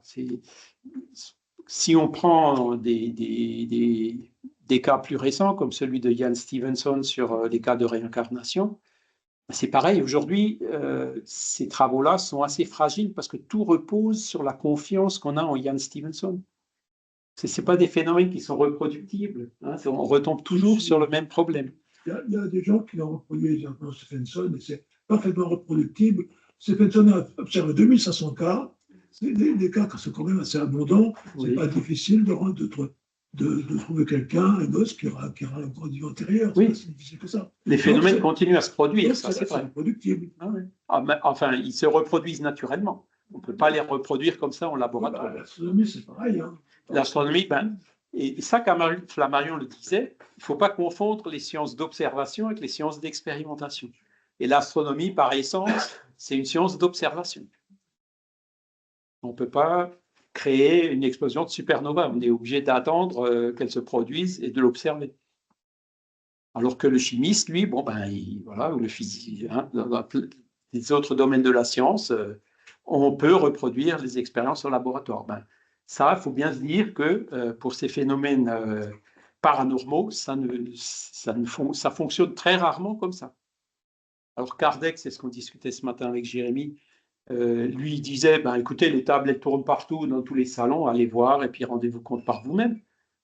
si on prend des cas plus récents, comme celui de Ian Stevenson sur les cas de réincarnation, c'est pareil. Aujourd'hui, ces travaux-là sont assez fragiles parce que tout repose sur la confiance qu'on a en Ian Stevenson. Ce ne sont pas des phénomènes qui sont reproductibles. Hein, on retombe toujours sur le même problème.
Il y a des gens qui ont reproduit les implants Stephenson et c'est parfaitement reproductible. Stephenson a observé 2500 cas. Des cas qui sont quand même assez abondants. Ce n'est pas difficile de trouver quelqu'un, un os qui aura un produit antérieur.
Oui.
C'est pas si difficile que ça.
Les phénomènes continuent à se produire, ça c'est vrai.
Reproductible.
Enfin, ils se reproduisent naturellement. On ne peut pas les reproduire comme ça en laboratoire.
L'astronomie, c'est pareil. Hein.
L'astronomie, et ça, comme Flammarion le disait, il ne faut pas confondre les sciences d'observation avec les sciences d'expérimentation. Et l'astronomie, par essence, c'est une science d'observation. On ne peut pas créer une explosion de supernova. On est obligé d'attendre qu'elle se produise et de l'observer. Alors que le chimiste, lui, voilà, ou le physicien, dans les autres domaines de la science, on peut reproduire les expériences au laboratoire. Ça, il faut bien se dire que pour ces phénomènes paranormaux, ça fonctionne très rarement comme ça. Alors Kardec, c'est ce qu'on discutait ce matin avec Jérémy, lui il disait, écoutez, les tables, elles tournent partout dans tous les salons, allez voir et puis rendez-vous compte par vous-même. Le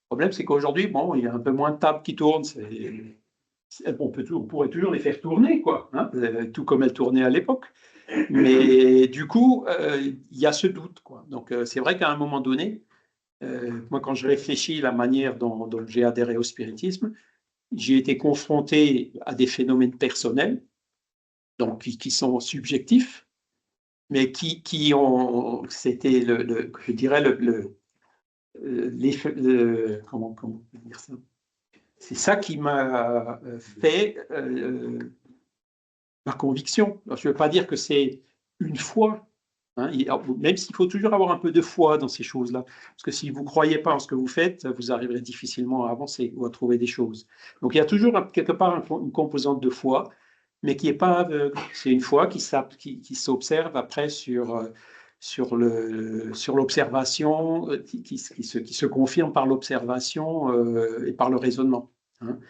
problème, c'est qu'aujourd'hui, il y a un peu moins de tables qui tournent. On pourrait toujours les faire tourner, quoi, hein, tout comme elles tournaient à l'époque. Mais du coup, il y a ce doute, quoi. Donc, c'est vrai qu'à un moment donné, moi, quand je réfléchis à la manière dont j'ai adhéré au spiritisme, j'ai été confronté à des phénomènes personnels, donc qui sont subjectifs, mais qui ont, c'était je dirais comment dire ça? C'est ça qui m'a fait ma conviction. Alors, je ne veux pas dire que c'est une foi, hein, même s'il faut toujours avoir un peu de foi dans ces choses-là. Parce que si vous ne croyez pas en ce que vous faites, vous arriverez difficilement à avancer ou à trouver des choses. Donc il y a toujours quelque part une composante de foi, mais qui n'est pas aveugle. C'est une foi qui s'observe après sur l'observation, qui se confirme par l'observation et par le raisonnement. Hein.